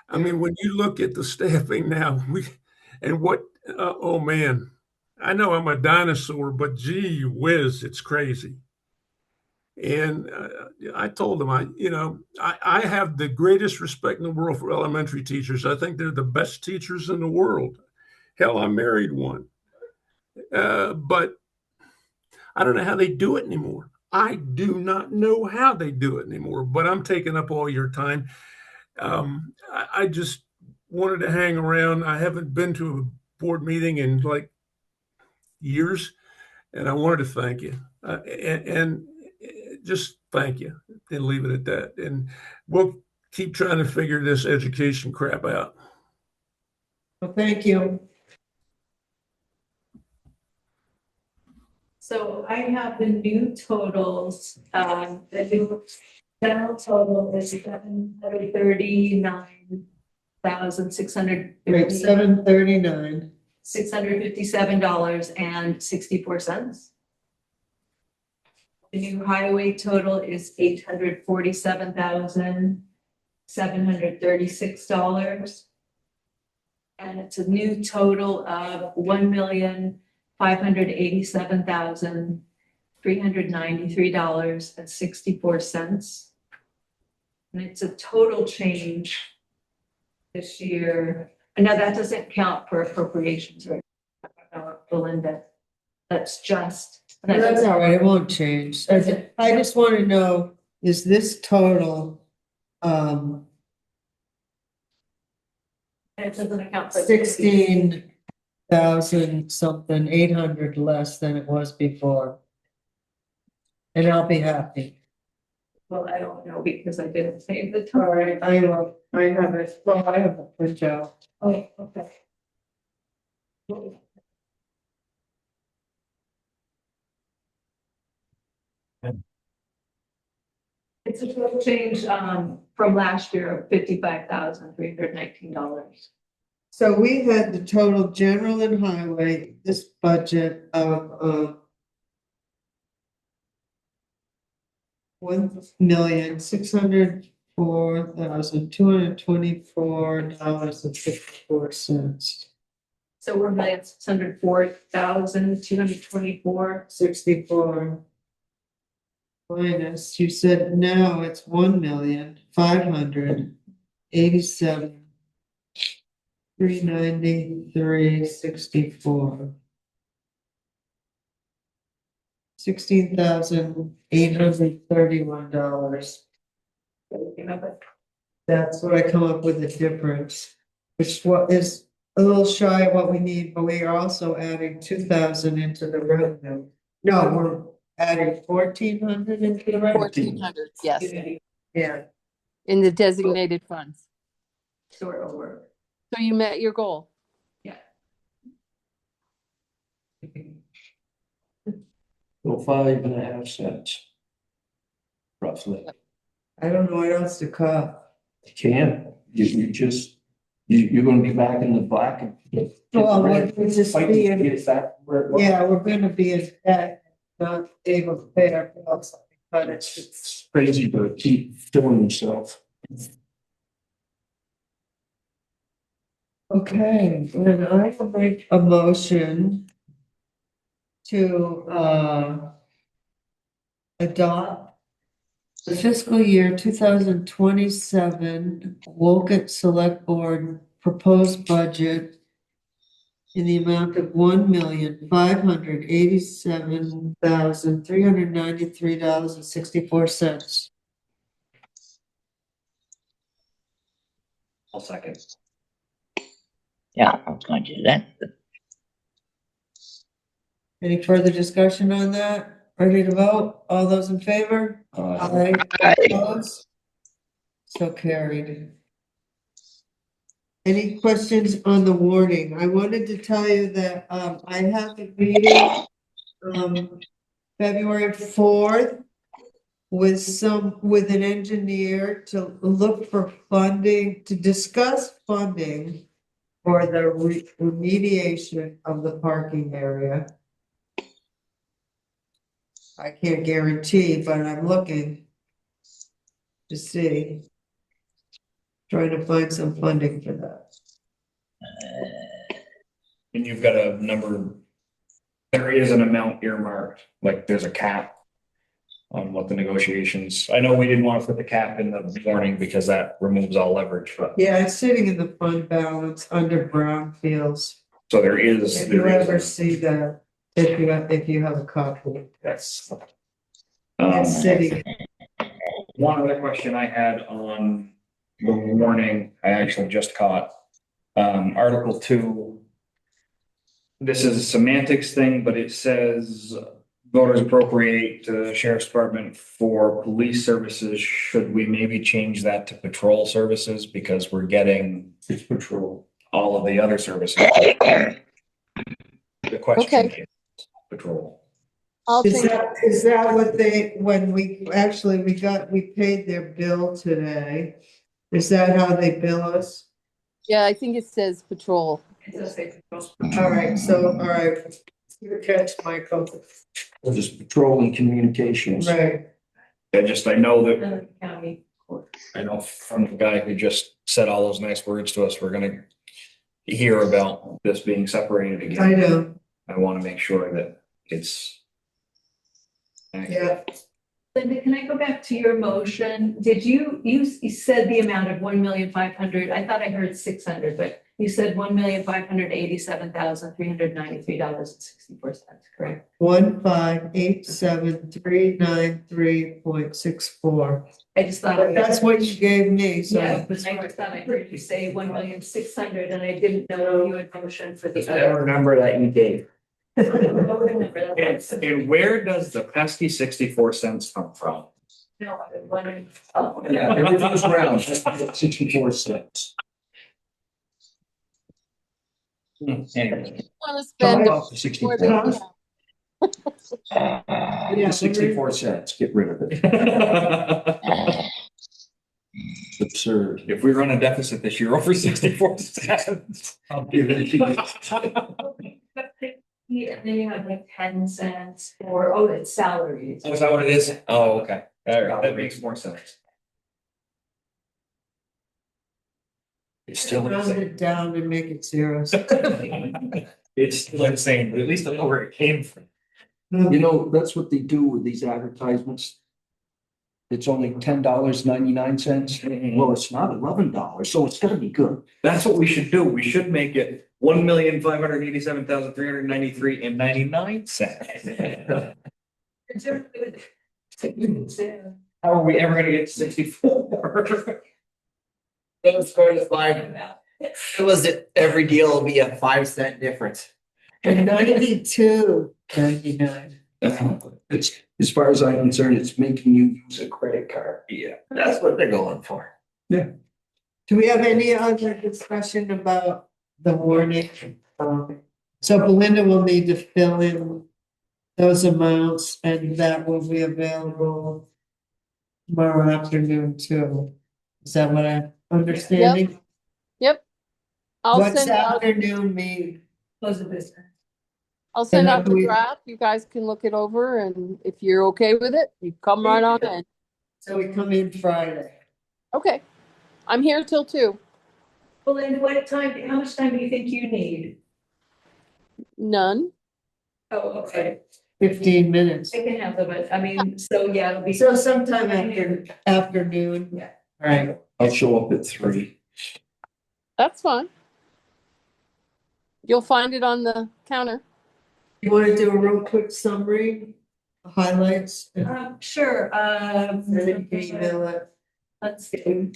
I mean, when you look at the staffing now, oh man, I know I'm a dinosaur, but gee whiz, it's crazy. And I told them, I have the greatest respect in the world for elementary teachers. I think they're the best teachers in the world. Hell, I married one. But I don't know how they do it anymore. I do not know how they do it anymore, but I'm taking up all your time. I just wanted to hang around. I haven't been to a board meeting in like years, and I wanted to thank you and just thank you and leave it at that. And we'll keep trying to figure this education crap out. Well, thank you. So I have the new totals, the new general total is 739 Right, $739. $657.64. The new highway total is $847,736. And it's a new total of $1,587,393.64. And it's a total change this year. And now that doesn't count for appropriations, right? Belinda, that's just. That's all right, it won't change. I just want to know, is this total, It doesn't account for. 16,000 something, 800 less than it was before? And I'll be happy. Well, I don't know because I didn't save the All total. right, I have it, well, I have a printout. Oh, okay. It's a total change, from last year of $55,319. So we had the total general and highway, this budget of, $1,604,224.54. So we're at $604,224. 64. Minus, you said now it's 1,587,393.64. $16,831. That's what I come up with the difference, which what is a little shy of what we need, but we are also adding 2,000 into the revenue. No, we're adding 1,400 into the revenue. 1,400, yes, Yeah. in the designated funds. So we're over. So you met your goal. So 5.5 cents. Roughly. I don't know what else to cut. You can't, you're gonna be back in the black. And Well, we're just Fight to being, get back where it was. yeah, we're gonna be in debt, not able to pay our bills, but it's It's crazy to keep filling yourself. okay. And I will make a motion to adopt the fiscal year 2027 Wolcott Select Board proposed budget in the amount of $1,587,393.64. I'll second. Yeah, I was going to do that. Any further discussion on that? Ready to vote? All those in favor? Aye. Opposed? So carried. Any questions on the warning? I wanted to tell you that I have a meeting February 4th with an engineer to look for funding, to discuss funding for the remediation of the parking area. I can't guarantee, but I'm looking to see. Trying to find some funding for that. And you've got a number, there is an amount earmarked, like there's a cap on what the negotiations, I know we didn't want to put the cap in the warning because that removes all leverage, but. Yeah, it's sitting in the fund balance under brownfields. So there is. If you ever see that, if you have a copy, Yes. it's sitting. One other question I had on the warning, I actually just caught, Article 2. This is a semantics thing, but it says voters appropriate to the sheriff's department for police services. Should we maybe change that to patrol services because we're getting It's patrol. all of the other services? The question is patrol. I'll Is change. that what they, when we paid their bill today? Is that how they bill us? Yeah, I think it says patrol. It does say patrol. All right, so, all right, your catch, Michael. Just patrol and communications. Right, I know that, And the county court. I know from the guy who just said all those nice words to us, we're gonna hear about this being separated I again. know, I want to make sure that it's. yeah. Linda, can I go back to your motion? Did you said the amount of 1,500,000, I thought I heard 600, but you said $1,587,393.64, correct? 1587393.64. I just thought. That's what you gave me, Yeah, so. but I just thought I heard you say 1,600,000 and I didn't know you had motion for the I don't other. remember that you gave. And where does the pesky 64 cents come from? No, I was wondering. Oh, Yeah, everything's round, 64 cents. Anyway. Want to spend Off the 64. more than- Yeah, 64 cents, get rid of it. It's absurd. If we run a deficit this year over 64 cents. I'll give it to you. Yeah, and then you have like 10 cents for, oh, it's salaries. Oh, is that what it is? Oh, okay. All right, that makes more sense. It's still round insane. it down and make it zeros. It's still insane, but at least I know where it came from. You know, that's what they do with these advertisements. It's only $10.99. Well, it's not $11, so it's gonna be good. That's what we should do. We should make it 1,587,393.99. How are we ever gonna get 64? Those going to five. It was it, every deal will be a 5 cent difference. And 92.99. It's, as far as I'm concerned, it's making you use a credit card. Yeah. That's what they're going for. Do we have any other discussion about the warning? So Belinda will need to fill in those amounts and that will be available tomorrow afternoon too. Is that what I'm understanding? Yep. I'll What's send out, afternoon mean? Close of business. I'll send out the we- draft. You guys can look it over and if you're okay with it, you come right on in. So we come in Friday. Okay. I'm here till 2. Well, then what time, how much time do you think you need? None. Oh, okay. 15 minutes. I can have them, but I mean, so yeah, it'll be. So sometime after afternoon. Yeah. All right. I'll show up at 3. That's fine. You'll find it on the counter. You want to do a real quick summary, highlights, and Sure, then you can email it. let's see.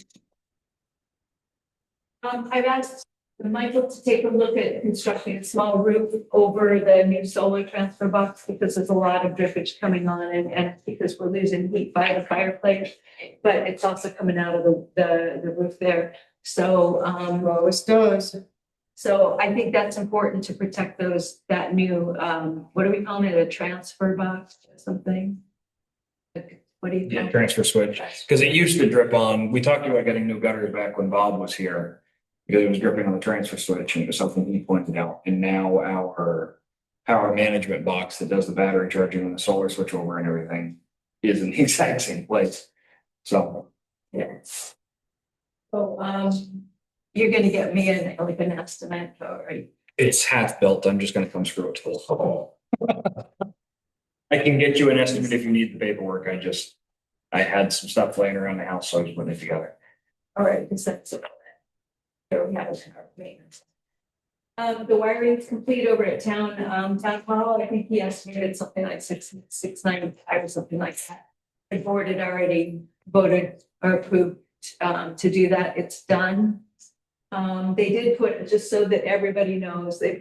I've asked Michael to take a look at constructing a small roof over the new solar transfer box because there's a lot of drippage coming on and it's because we're losing heat by the fireplace. But it's also coming out of the roof there. So, Always does. so I think that's important to protect that new, what are we calling it? A transfer box or something? What do you? Yeah, call it? transfer switch, because it used to drip on, we talked about getting new gutters back when Bob was here. Because it was dripping on the transfer switch and it was something he pointed out, and now our power management box that does the battery charging and the solar switch over and everything is in the exact same place. So. Yes. So, you're gonna get me like an estimate, all right? It's half built, I'm just gonna come screw it to the wall. I can get you an estimate if you need the paperwork, I had some stuff laying around the house, so I was putting it together. All right, because that's about it. So we have it in our maintenance. The wiring is complete over at town hall. I think he estimated something like 695 or something like that. The board had already voted or approved to do that. It's done. They did put, just so that everybody knows, they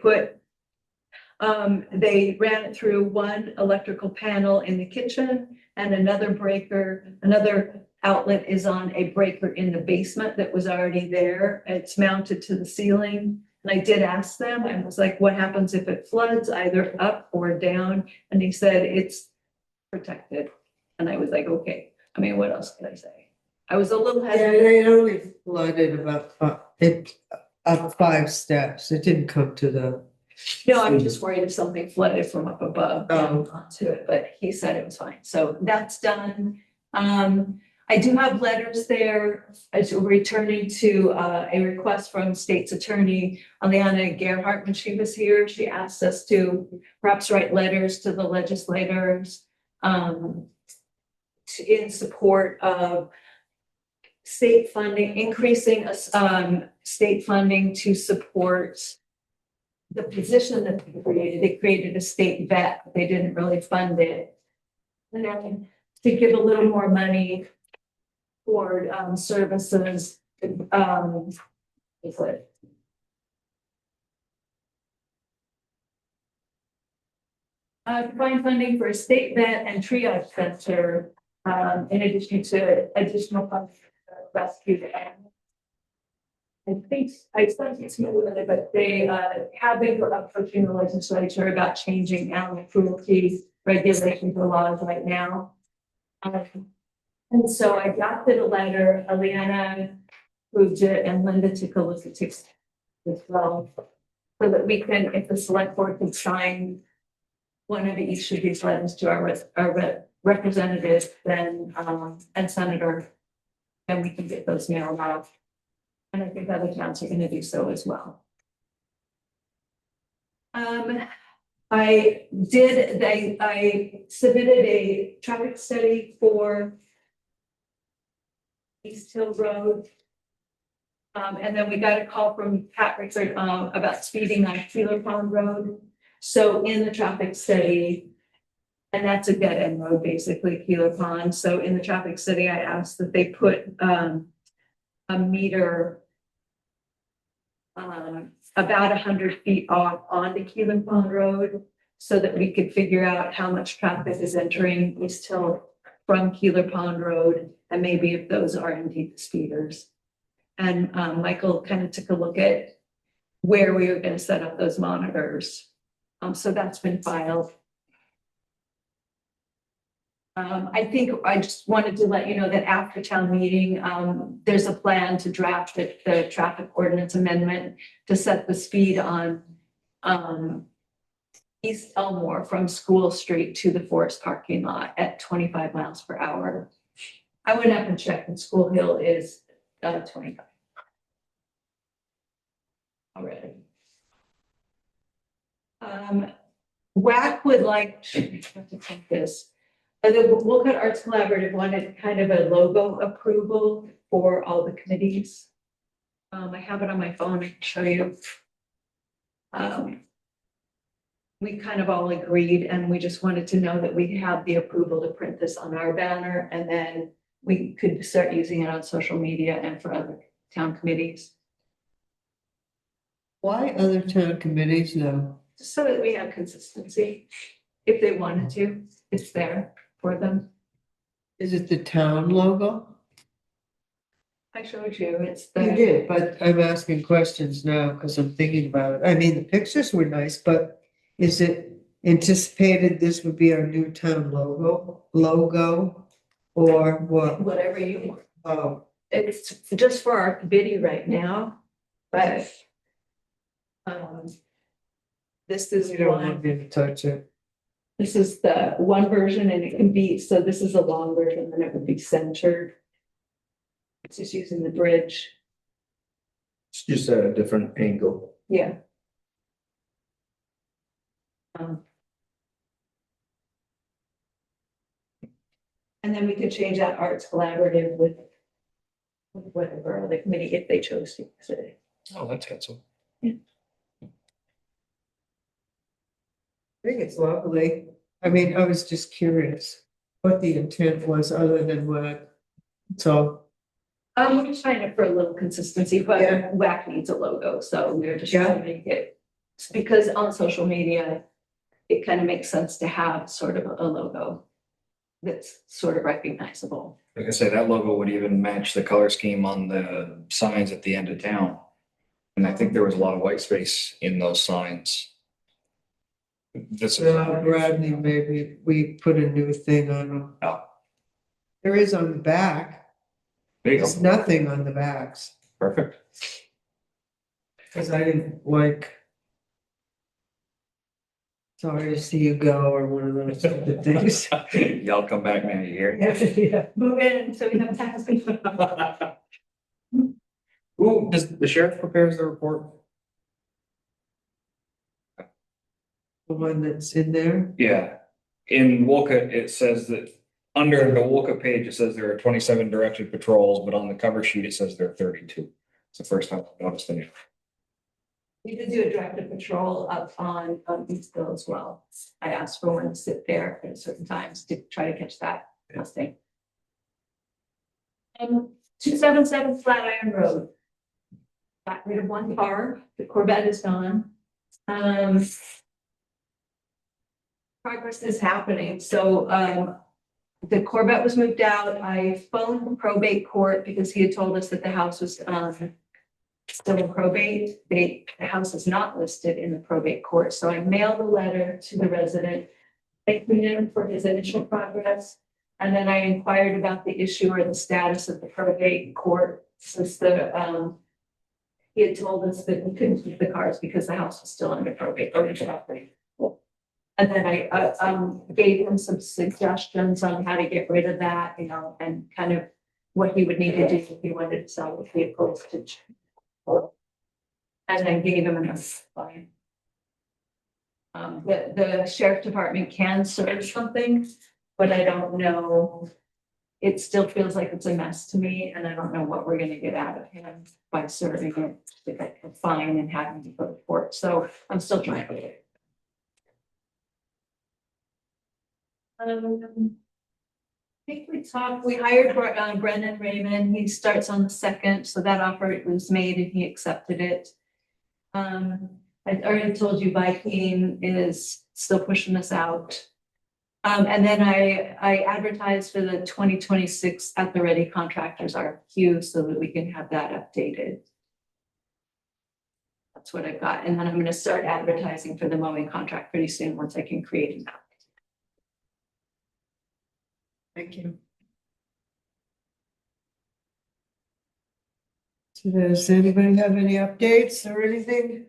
ran it through one electrical panel in the kitchen and another outlet is on a breaker in the basement that was already there. It's mounted to the ceiling. And I did ask them, I was like, what happens if it floods either up or down? And he said, it's protected. And I was like, okay, I mean, what else can I say? I was a little Yeah, hesitant. they only flooded about, up 5 steps. It didn't come to the, No, I'm just worried if something flooded from up above down Oh. onto it, but he said it was fine. So that's done. I do have letters there as returning to a request from state's attorney, Aliana Gerhart, when she was here. She asked us to perhaps write letters to the legislators in support of state funding, increasing state funding to support the position that they created. They created a state vet, but they didn't really fund it. And then to give a little more money toward services, is it? Find funding for a state vet and triage center, in addition to additional funds for rescue animals. I think, I sent it to you, but they have been approaching the legislature about changing animal cruelty regulations or laws right now. And so I drafted a letter, Aliana approved it, and Linda took a look at it as well. So that we can, if the select board can sign one of each of these letters to our representatives, then, and senator, then we can get those mailed out. And I think other towns are gonna do so as well. I submitted a traffic study for East Hill Road. And then we got a call from Pat Rickard, about speeding on Keeler Pond Road. So in the traffic study, and that's a dead end road, basically, Keeler Pond. So in the traffic study, I asked that they put, a meter about 100 feet off onto Keelan Pond Road so that we could figure out how much traffic is entering East Hill from Keeler Pond Road and maybe if those are indeed the speeders. And Michael kind of took a look at where we were going to set up those monitors. So that's been filed. I think I just wanted to let you know that after town meeting, there's a plan to draft the traffic ordinance amendment to set the speed on East Elmore from School Street to the Forest parking lot at 25 miles per hour. I went up and checked, and School Hill is 25 already. WAC would like to take this. The Wolcott Arts Collaborative wanted kind of a logo approval for all the committees. I have it on my phone, I can show you. We kind of all agreed, and we just wanted to know that we have the approval to print this on our banner, and then we could start using it on social media and for other town committees. why other town committees now? Just so that we have consistency. If they wanted to, it's there for them. Is it the town logo? I showed you, it's You the, did, but I'm asking questions now because I'm thinking about it. I mean, the pictures were nice, but is it anticipated this would be our new town logo? Or what? whatever you want. Oh, It's just for our committee right now, but this is you don't one, want me to touch it. this is the one version, and it can be, so this is a long version, and it would be centered. It's just using the bridge, It's just at a different angle. yeah. And then we could change that arts collaborative with whatever other committee if they chose to use it. Oh, that's handsome. I think it's lovely. I mean, I was just curious what the intent was other than what, so. We're just trying it for a little consistency, but Yeah. WAC needs a logo, so we're just Yeah. trying to make it. Because on social media, it kind of makes sense to have sort of a logo that's sort of recognizable. Like I say, that logo would even match the color scheme on the signs at the end of town. And I think there was a lot of white space in those signs. This is, Bradley, maybe we put a new thing on them. Oh. There is on the back. there you There's go, nothing on the backs. perfect. Cause I didn't like. Sorry to see you go or one of those stupid things. Y'all come back next year. Yeah. Move in, so we have tax. Ooh, does the sheriff prepares the report? The one that's in there. Yeah. In Wolcott, it says that under the Wolcott page, it says there are 27 directed patrols, but on the cover sheet, it says there are 32. It's the first time I've noticed any. We did do a directed patrol up on Eastville as well. I asked for one to sit there at certain times to try to catch that listing. 277 Flatiron Road. Got rid of one car, the Corvette is gone. Progress is happening, so the Corvette was moved out. I phoned the probate court because he had told us that the house was still in probate. The house is not listed in the probate court, so I mailed a letter to the resident, thanking him for his initial progress. And then I inquired about the issue or the status of the probate court, since he had told us that we couldn't keep the cars because the house was still under probate. And then I gave him some suggestions on how to get rid of that, you know, and kind of what he would need to do if he wanted to sell the vehicles to. And then gave him enough fine. The sheriff department can serve something, but I don't know. It still feels like it's a mess to me, and I don't know what we're gonna get out of him by serving it with a fine and having to go to court. So I'm still trying to get it. I think we hired Brendan Raymond. He starts on the 2nd, so that offer was made and he accepted it. I already told you Viking is still pushing us out. And then I advertised for the 2026 at the ready contractors RFQ so that we can have that updated. That's what I've got. And then I'm going to start advertising for the mowing contract pretty soon once I can create that. Thank you. So does anybody have any updates or anything?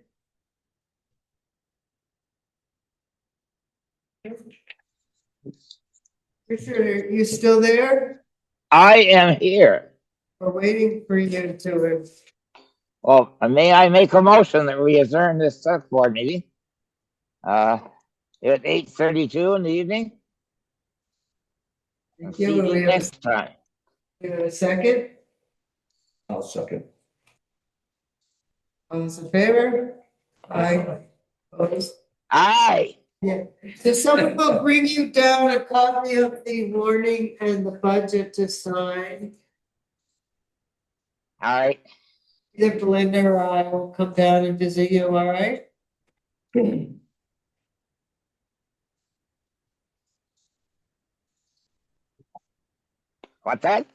Richard, are you still there? I am here. We're waiting for you to. Well, may I make a motion that we adjourn this select board meeting? At 8:32 in the evening? And Thank you. see We you have next time. a second. I'll second. All those in favor? Aye. Opposed? Aye. Yeah. So someone will bring you down a copy of the warning and the budget to sign. All right. Either Belinda or I will come down and visit you, all right? What's that?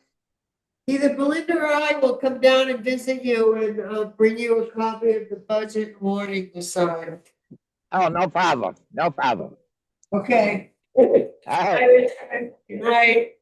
Either Belinda or I will come down and visit you and bring you a copy of the budget warning to sign. Oh, no problem. No problem. Okay. All right. Good night.